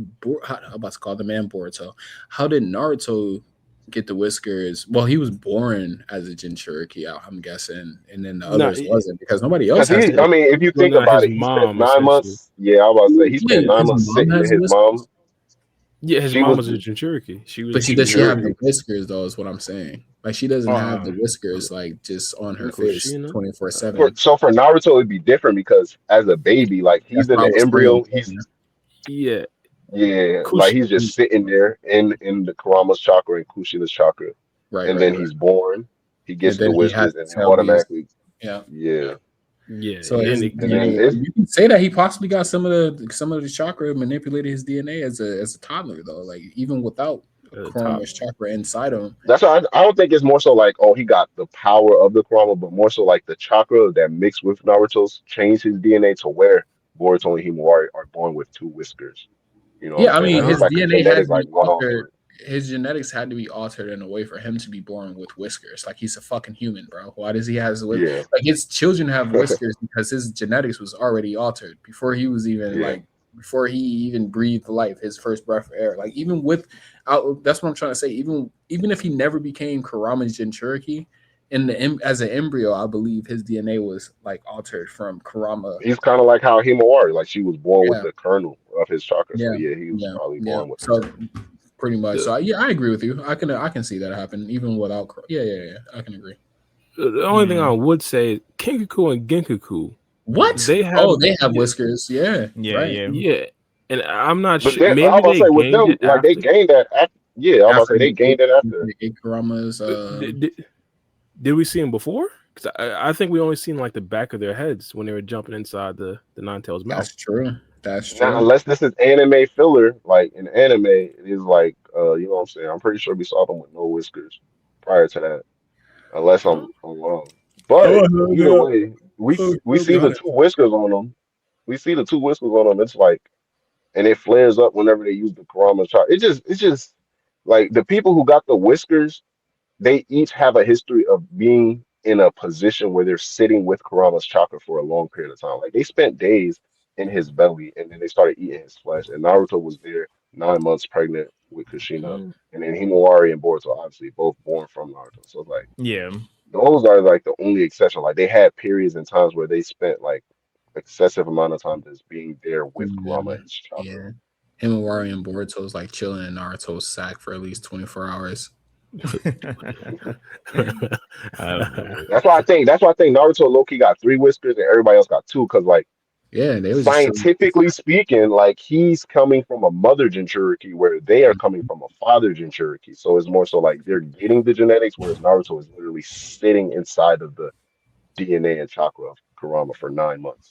I'm about to call the man Boruto? How did Naruto get the whiskers? Well, he was born as a Jinchuriki, I'm guessing, and then the No, others wasn't because nobody else Because has he, it. I mean, if you well, think no, about his it, he spent mom nine essentially. months. Yeah, I was about to say he spent Wait, nine his months mom sitting with has his mom. whiskers, Yeah, his She mom was was a Jinchuriki. but she does was she have the Jinchuriki. whiskers though? Is what I'm saying. Like she doesn't have the whiskers like just on her face Kushina. 24/7. So for Naruto, it'd be different because as a baby, like That's he's in what I the was saying. embryo. He's Yeah. Yeah, yeah, like Kush. he's just sitting there in the Kurama's chakra and Kushina's chakra, and then Right. he's born. He And gets the then he has whiskers, to and then tell these. automatically, Yeah. yeah. Yeah, So and his And then DNA, it's you can say that he possibly got some of the chakra manipulated his DNA as a toddler though. Like even without top. Kurama's chakra inside him. that's why I don't think it's more so like oh he got the power of the Kurama, but more so like the chakra that mixed with Naruto's changed his DNA to where Boruto and Himawari are born with two whiskers. You know what I'm Yeah, I saying? mean Like it's his like a DNA had genetic to be like one-off altered. joint. his genetics had to be altered in a way for him to be born with whiskers. Like he's a fucking human, bro. Why does he have Yeah, like his children have whiskers because his genetics was already altered before he was even yeah. like before he even breathed life, his first breath of air. Like even with that's what I'm trying to say. Even if he never became Kurama's Jinchuriki, as an embryo, I believe his DNA was like altered from Kurama. He's kind of like how Himawari, like she was born with Yeah, the kernel of his chakra. So yeah, yeah, he was yeah, probably yeah. born with it So too. pretty much. The, So yeah, I agree with you. I can see that happen even without. Yeah. I can agree. the only thing I would say is Kenkaku and Genkaku, What? they have Oh, they have whiskers. Yeah, Yeah, right. yeah. yeah, and I'm not But sure. then I was Maybe about to they say with gained them, it like they after. gained that. After, yeah, I was about to After say they gained it after. the eight Karamas, Did we see them before? Because I think we only seen like the back of their heads when they were jumping inside the Nine Tails mouth. that's true. That's Now, true. unless this is anime filler, like in anime, it is like you know what I'm saying. I'm pretty sure we saw them with no whiskers prior to that, unless I'm wrong. But Oh no, either no. way, Oh, we I'll be see the honest. two whiskers on them. We see the two whiskers on them. It's like, and it flares up whenever they use the Kurama chart. It's just like the people who got the whiskers, they each have a history of being in a position where they're sitting with Kurama's chakra for a long period of time. Like they spent days in his belly and then they started eating his flesh. And Naruto was there 9 months pregnant with Kushina. Mm. And then Himawari and Boruto obviously both born from Naruto. So it's like Yeah. those are like the only exception. Like they had periods and times where they spent like excessive amount of time just being there with Kurama and his chakra. Yeah. Him and Wari and Boruto was like chilling in Naruto's sack for at least 24 hours. Um, That's why I think Naruto Loki got three whiskers and everybody else got two. Cause like Yeah, they was just chilling. scientifically speaking, like he's coming from a mother Jinchuriki where they are coming from a father Jinchuriki. So it's more so like they're getting the genetics, whereas Naruto is literally sitting inside of the DNA and chakra of Kurama for 9 months.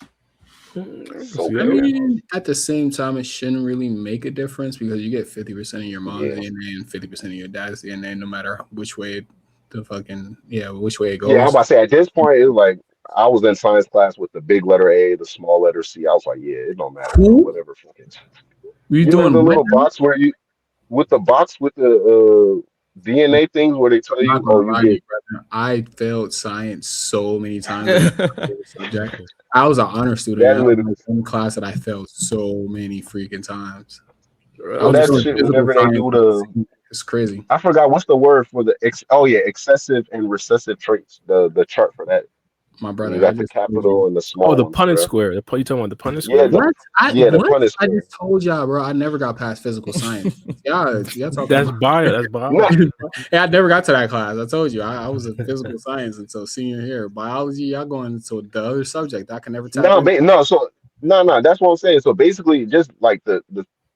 I It's can so see I that. weird, Yeah. bro. mean, at the same time, it shouldn't really make a difference because you get 50% of your mom's Yeah. DNA and 50% of your dad's DNA, no matter which way which way it Yeah, I'm goes. about to say at this point, it's like I was in science class with the big letter A, the small letter C. I was like, yeah, it don't matter, bro. Who? Whatever. Fucking. We You know doing the what little now? box where you with the box with the DNA things where they tell I'm not you, gonna oh, you lie to you, get brother. I failed science so many times in my favorite subject. I was an honor student. that And that was little. like one class that I failed so many freaking times. I So was just that doing shit physical whenever they science. do the It's crazy. I forgot what's the word for the excessive and recessive traits. The chart for that. My When you brother, I got the just told you. capital and the Oh, small the ones, Punnett bro. square. You talking about the Punnett Yeah, square? the What? Punnett I square. just told y'all, bro. I never got past physical science. Y'all talking That's about? bio. That's No, biology. Yeah, I never got to that class. I told you, I was in physical science until senior year. Biology, y'all going into the other subject I can never tap no, into. no. So no. That's what I'm saying. So basically, just like the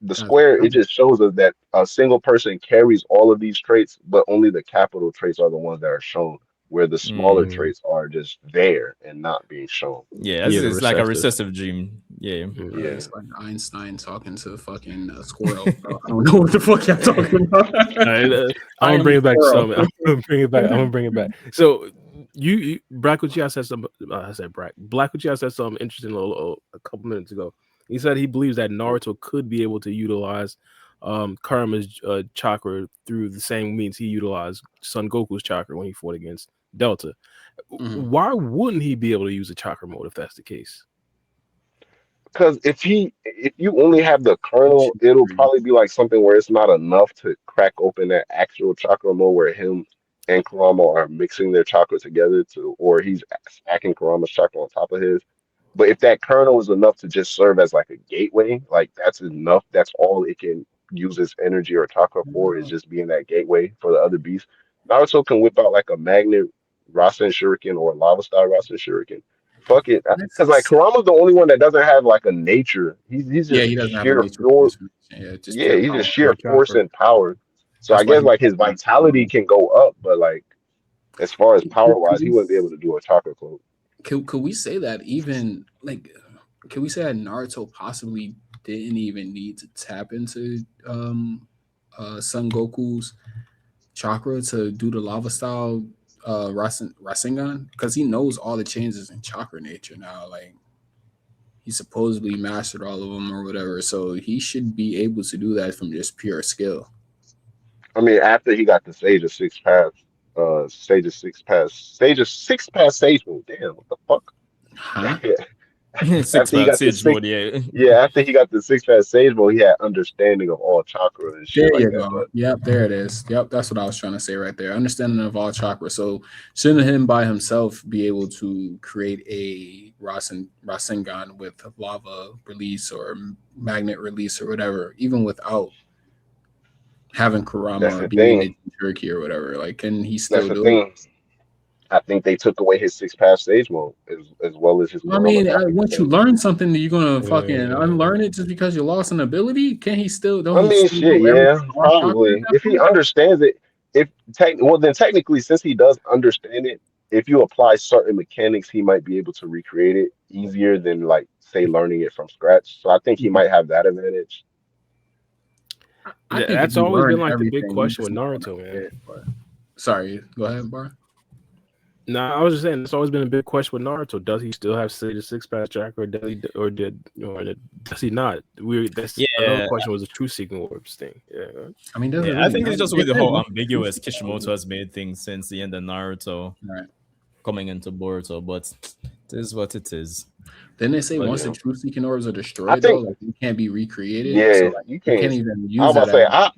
Guys, square, it just shows us that a single person carries all of these traits, but only the capital traits are the ones that are shown, where the smaller mm, traits are just there and not being shown. yeah, Yeah, the it's like a recessive. recessive dream. Yeah. Mm. Yeah. it's like Einstein talking to fucking squirrel. Bro. I don't know what the fuck y'all talking about. All right, I'm I gonna am bring a it back to squirrel. something. I'm gonna bring it back. I'm gonna bring it back. So Black Uchiha said something. I said Black Uchiha said something interesting a couple minutes ago. He said he believes that Naruto could be able to utilize Karma's chakra through the same means he utilized Son Goku's chakra when he fought against Delta. Mhm. Why wouldn't he be able to use a chakra mode if that's the case? Because if you only have the kernel, it'll probably be like something where it's not enough to crack open that actual chakra mode where him and Kurama are mixing their chakra together to, or he's stacking Kurama's chakra on top of his. But if that kernel is enough to just serve as like a gateway, like that's enough. That's all it can use its energy or chakra for is just being that gateway for the other beasts. Naruto can whip out like a magnet Rasen Shuriken or a lava style Rasen Shuriken. Fuck it, because like That's- Kurama's the only one that doesn't have like a nature. He's Yeah, just he doesn't have a sheer nature force. transformation. Yeah, just Yeah, pure he's power. just sheer Pure force chakra. and power. So I That's why guess he. like his vitality can go up, but like as far as power Could wise, he we, wouldn't be able to do a chakra clone. could we say that even like? Can we say that Naruto possibly didn't even need to tap into Son Goku's chakra to do the lava style Rasengan because he knows all the changes in chakra nature now. Like he supposedly mastered all of them or whatever, so he should be able to do that from just pure skill. I mean, after he got the Sage of Six Pass Sage move. Damn, what the fuck? Huh? Six After he pack got the Sage six, mode, yeah. yeah, after he got the Six Pass Sage mode, he had understanding of all chakra and There shit like you that. go. But Yep, there it is. Yep, that's what I was trying to say right there. Understanding of all chakra. So shouldn't him by himself be able to create a Rasengan with lava release or magnet release or whatever, even without having that's Kurama the being thing. a Jinchuriki or whatever? Like, can he That's still the do it? thing. I think they took away his Six Pass Sage mode as well as his I Kurama mean, copy once you because learn something, you're gonna fucking Mm, unlearn it just because you lost an ability. Can he still? Don't I he mean, still shit, know yeah, everything on chakra at probably. that If he point? understands it, well, then technically, since he does understand it, if you apply certain mechanics, he might be able to recreate it easier than like say learning it from scratch. So I think he might have that advantage. I think if that's you always learn been like the big everything, you question just with know Naruto, enough man. shit. But sorry, go ahead, Bar. No, I was just saying it's always been a big question with Naruto. Does he still have Sage Six Pack chakra, or does he, does he not? That's another Yeah, question. Was the truth seeking orbs thing? Yeah, I mean, does it yeah. I really think matter? it's just They with the said whole once the truth ambiguous seeking Kishimoto orb, has made things since the end of Naruto right? coming into Boruto, but it is what it is. Then they say but once the Yeah, truth seeking orbs are I destroyed, though, think like you can't be recreated. So yeah, like you you can't can't. even I was use about it to as say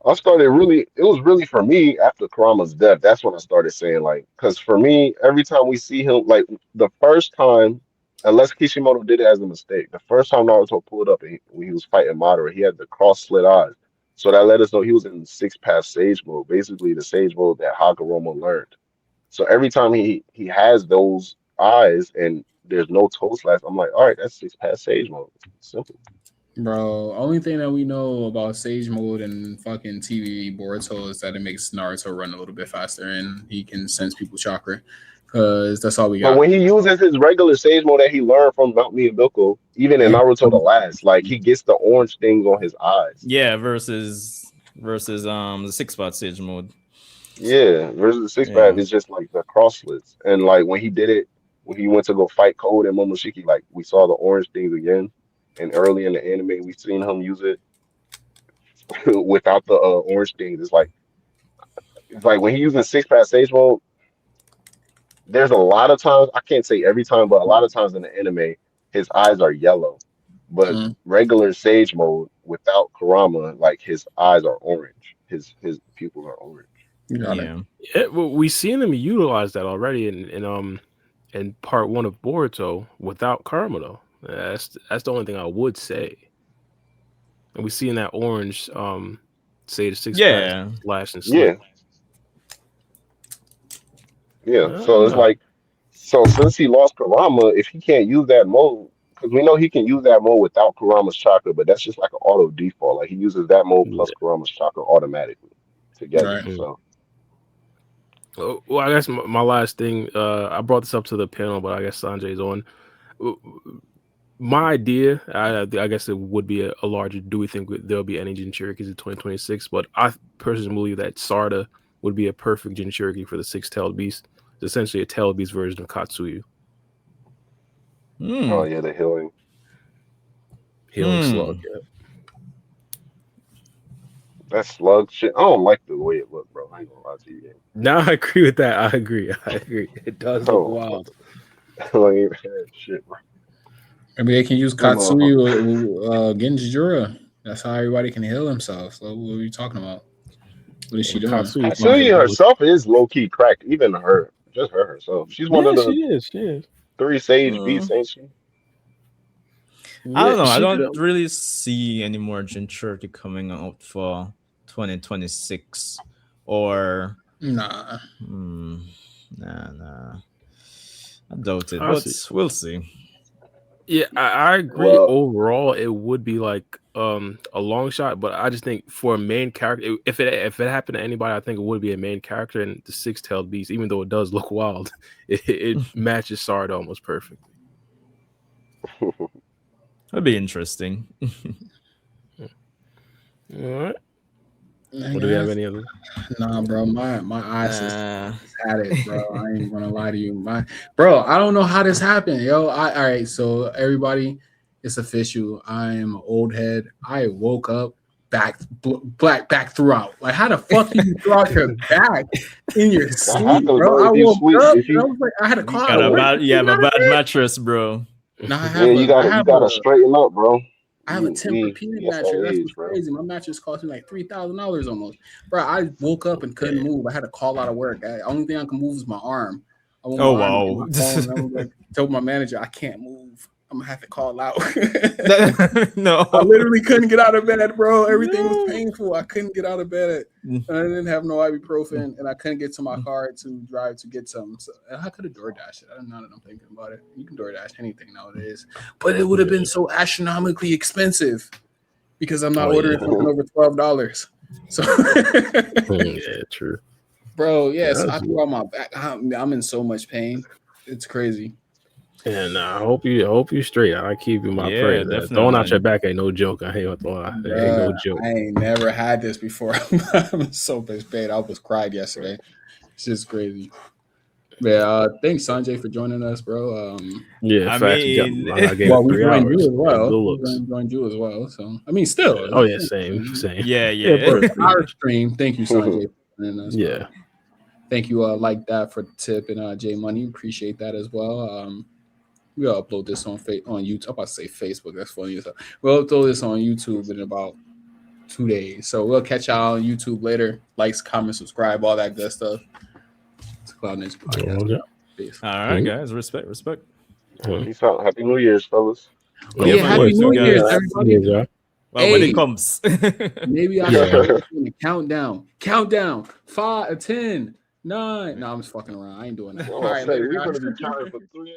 I started really, it was really for me after Kurama's death. That's when I started saying, like, because for me, every time we see him, like, the first time, unless Kishimoto did it as a mistake, the first time Naruto pulled up and when he was fighting Madara, he had the cross slit eyes. So that let us know he was in Six Path Sage mode, basically the Sage mode that Hagoromo learned. So every time he has those eyes and there's no toe slash, I'm like, all right, that's Six Path Sage mode. Simple. bro. Only thing that we know about Sage Mode and fucking TV Boruto is that it makes Naruto run a little bit faster and he can sense people's chakra. Cause that's all we But got. when he uses his regular Sage mode that he learned from Mount Miyabiko, even in Yeah. Naruto the Last, like he gets the orange things on his eyes. Yeah, versus the six spot Sage mode. Yeah, versus the six path Yeah. is just like the cross slits. And like when he did it, when he went to go fight Code and Momoshiki, like we saw the orange things again. And early in the anime, we seen him use it without the orange things. It's like when he using six path Sage mode, there's a lot of times, I can't say every time, but a lot of times in the anime, his eyes are yellow. But Mm, regular Sage mode without Kurama, like his eyes are orange. His pupils are orange. got it. Yeah. yeah. Well, we seen him utilize that already in part one of Boruto without Karma though. That's the only thing I would say. And we seen that orange Sage Six Pack Yeah. slash and Yeah, slip. I yeah. don't So it's know. like, so since he lost Kurama, if he can't use that mode, because we know he can use that mode without Kurama's chakra, but that's just like an auto default. Like he uses that mode Yeah. plus Kurama's chakra automatically together. Right. So Well, I guess my last thing, I brought this up to the panel, but I guess Sanjay's on. My idea, I guess it would be a larger. Do we think there'll be any Jinchurikis in 2026? But I personally believe that Sarda would be a perfect Jinchuriki for the six-tailed beast. It's essentially a tailed beast version of Katsuyu, oh Hmm. yeah, the healing. healing slug. Hmm. Yeah. That slug shit. I don't like the way it looked, bro. I ain't gonna lie to you. Now I agree with that. I agree. I agree. It does look Oh, wild. like that shit, bro. Maybe they can use That motherfucker. Katsui Genjijura. That's how everybody can heal themselves. So what are you talking about? What is she And doing? Katsuyu might Katsuya herself is low key cracked. Even her, just her herself. She's one of yeah, she the is. She is. three sage Hmm. beasts, ain't she? I Yeah, don't know. I she don't could. really see any more Jinchuriki coming out for 2026. Or Nah. nah. I doubt it, I but see. we'll see. Yeah, I agree. Well, Overall, it would be like a long shot, but I just think for a main character, if it happened to anybody, I think it would be a main character in the six-tailed beast. Even though it does look wild, it matches Sarda almost perfect. That'd be interesting. All right. I Or do we have guess. any other? Nah, bro. My eyes just Uh, had it, bro. I ain't gonna lie to you. I don't know how this happened, yo. All right, so everybody, it's official. I'm an old head. I woke up black back throughout. Like, how the fuck do you throw out your back in your sleep, happens, bro? bro, I if you woke sleep, up if and I you was like, I had to call Got out a work. bad, you have a bad mattress, bro. No, I yeah, you gotta straighten up, bro. I have a Tempur-Pedic That's mattress. that That's age, what's bro. crazy. My mattress cost me like $3,000 almost, bro. I woke up and couldn't move. I had to call out of work. The only thing I can move is my arm. I want my Oh, arm to wow. get my phone. I was like, told my manager I can't move. I'm gonna have to call out. No, I literally couldn't get out of bed, bro. Everything was painful. I couldn't get out of bed. And I didn't have no ibuprofen, and I couldn't get to my car to drive to get some. So I could have DoorDashed it. I don't know that I'm thinking about it. You can DoorDash anything nowadays, but it would have been so astronomically expensive because I'm not ordering something over $12. So, yeah, true. bro, yes, I threw out my back. I'm in so much pain. It's crazy. And I hope you straight. I keep you my Yeah, prayers. definitely, Throwing out your man. back ain't no joke. I ain't gonna lie. It ain't no joke. I ain't never had this before. I'm so much pain. I almost cried yesterday. It's just crazy. Yeah, thanks Sanjay for joining us, bro. Yeah, I facts. mean, I gave Well, it we 3 joined hours. you as well. Good We looks. joined you as well. So I mean, still. Oh yeah, same. yeah. For our stream, thank you, Sanjay, for joining us. Yeah. Thank you, like that for the tip and J Money. Appreciate that as well. We'll upload this on YouTube. I'm about to say Facebook. That's funny. We'll upload this on YouTube in about 2 days. So we'll catch y'all on YouTube later. Likes, comment, subscribe, all that good stuff. It's Cloud Ninja Podcast. Peace. All right, guys. Respect. Peace out. Happy New Year's, fellas. Yeah, Happy New Year's, guys. everybody. Well, when it comes. Maybe I should countdown. 5, 10, 9. No, I'm just fucking around. I ain't doing that. All right, later, we're guys. gonna be counting for 3 8.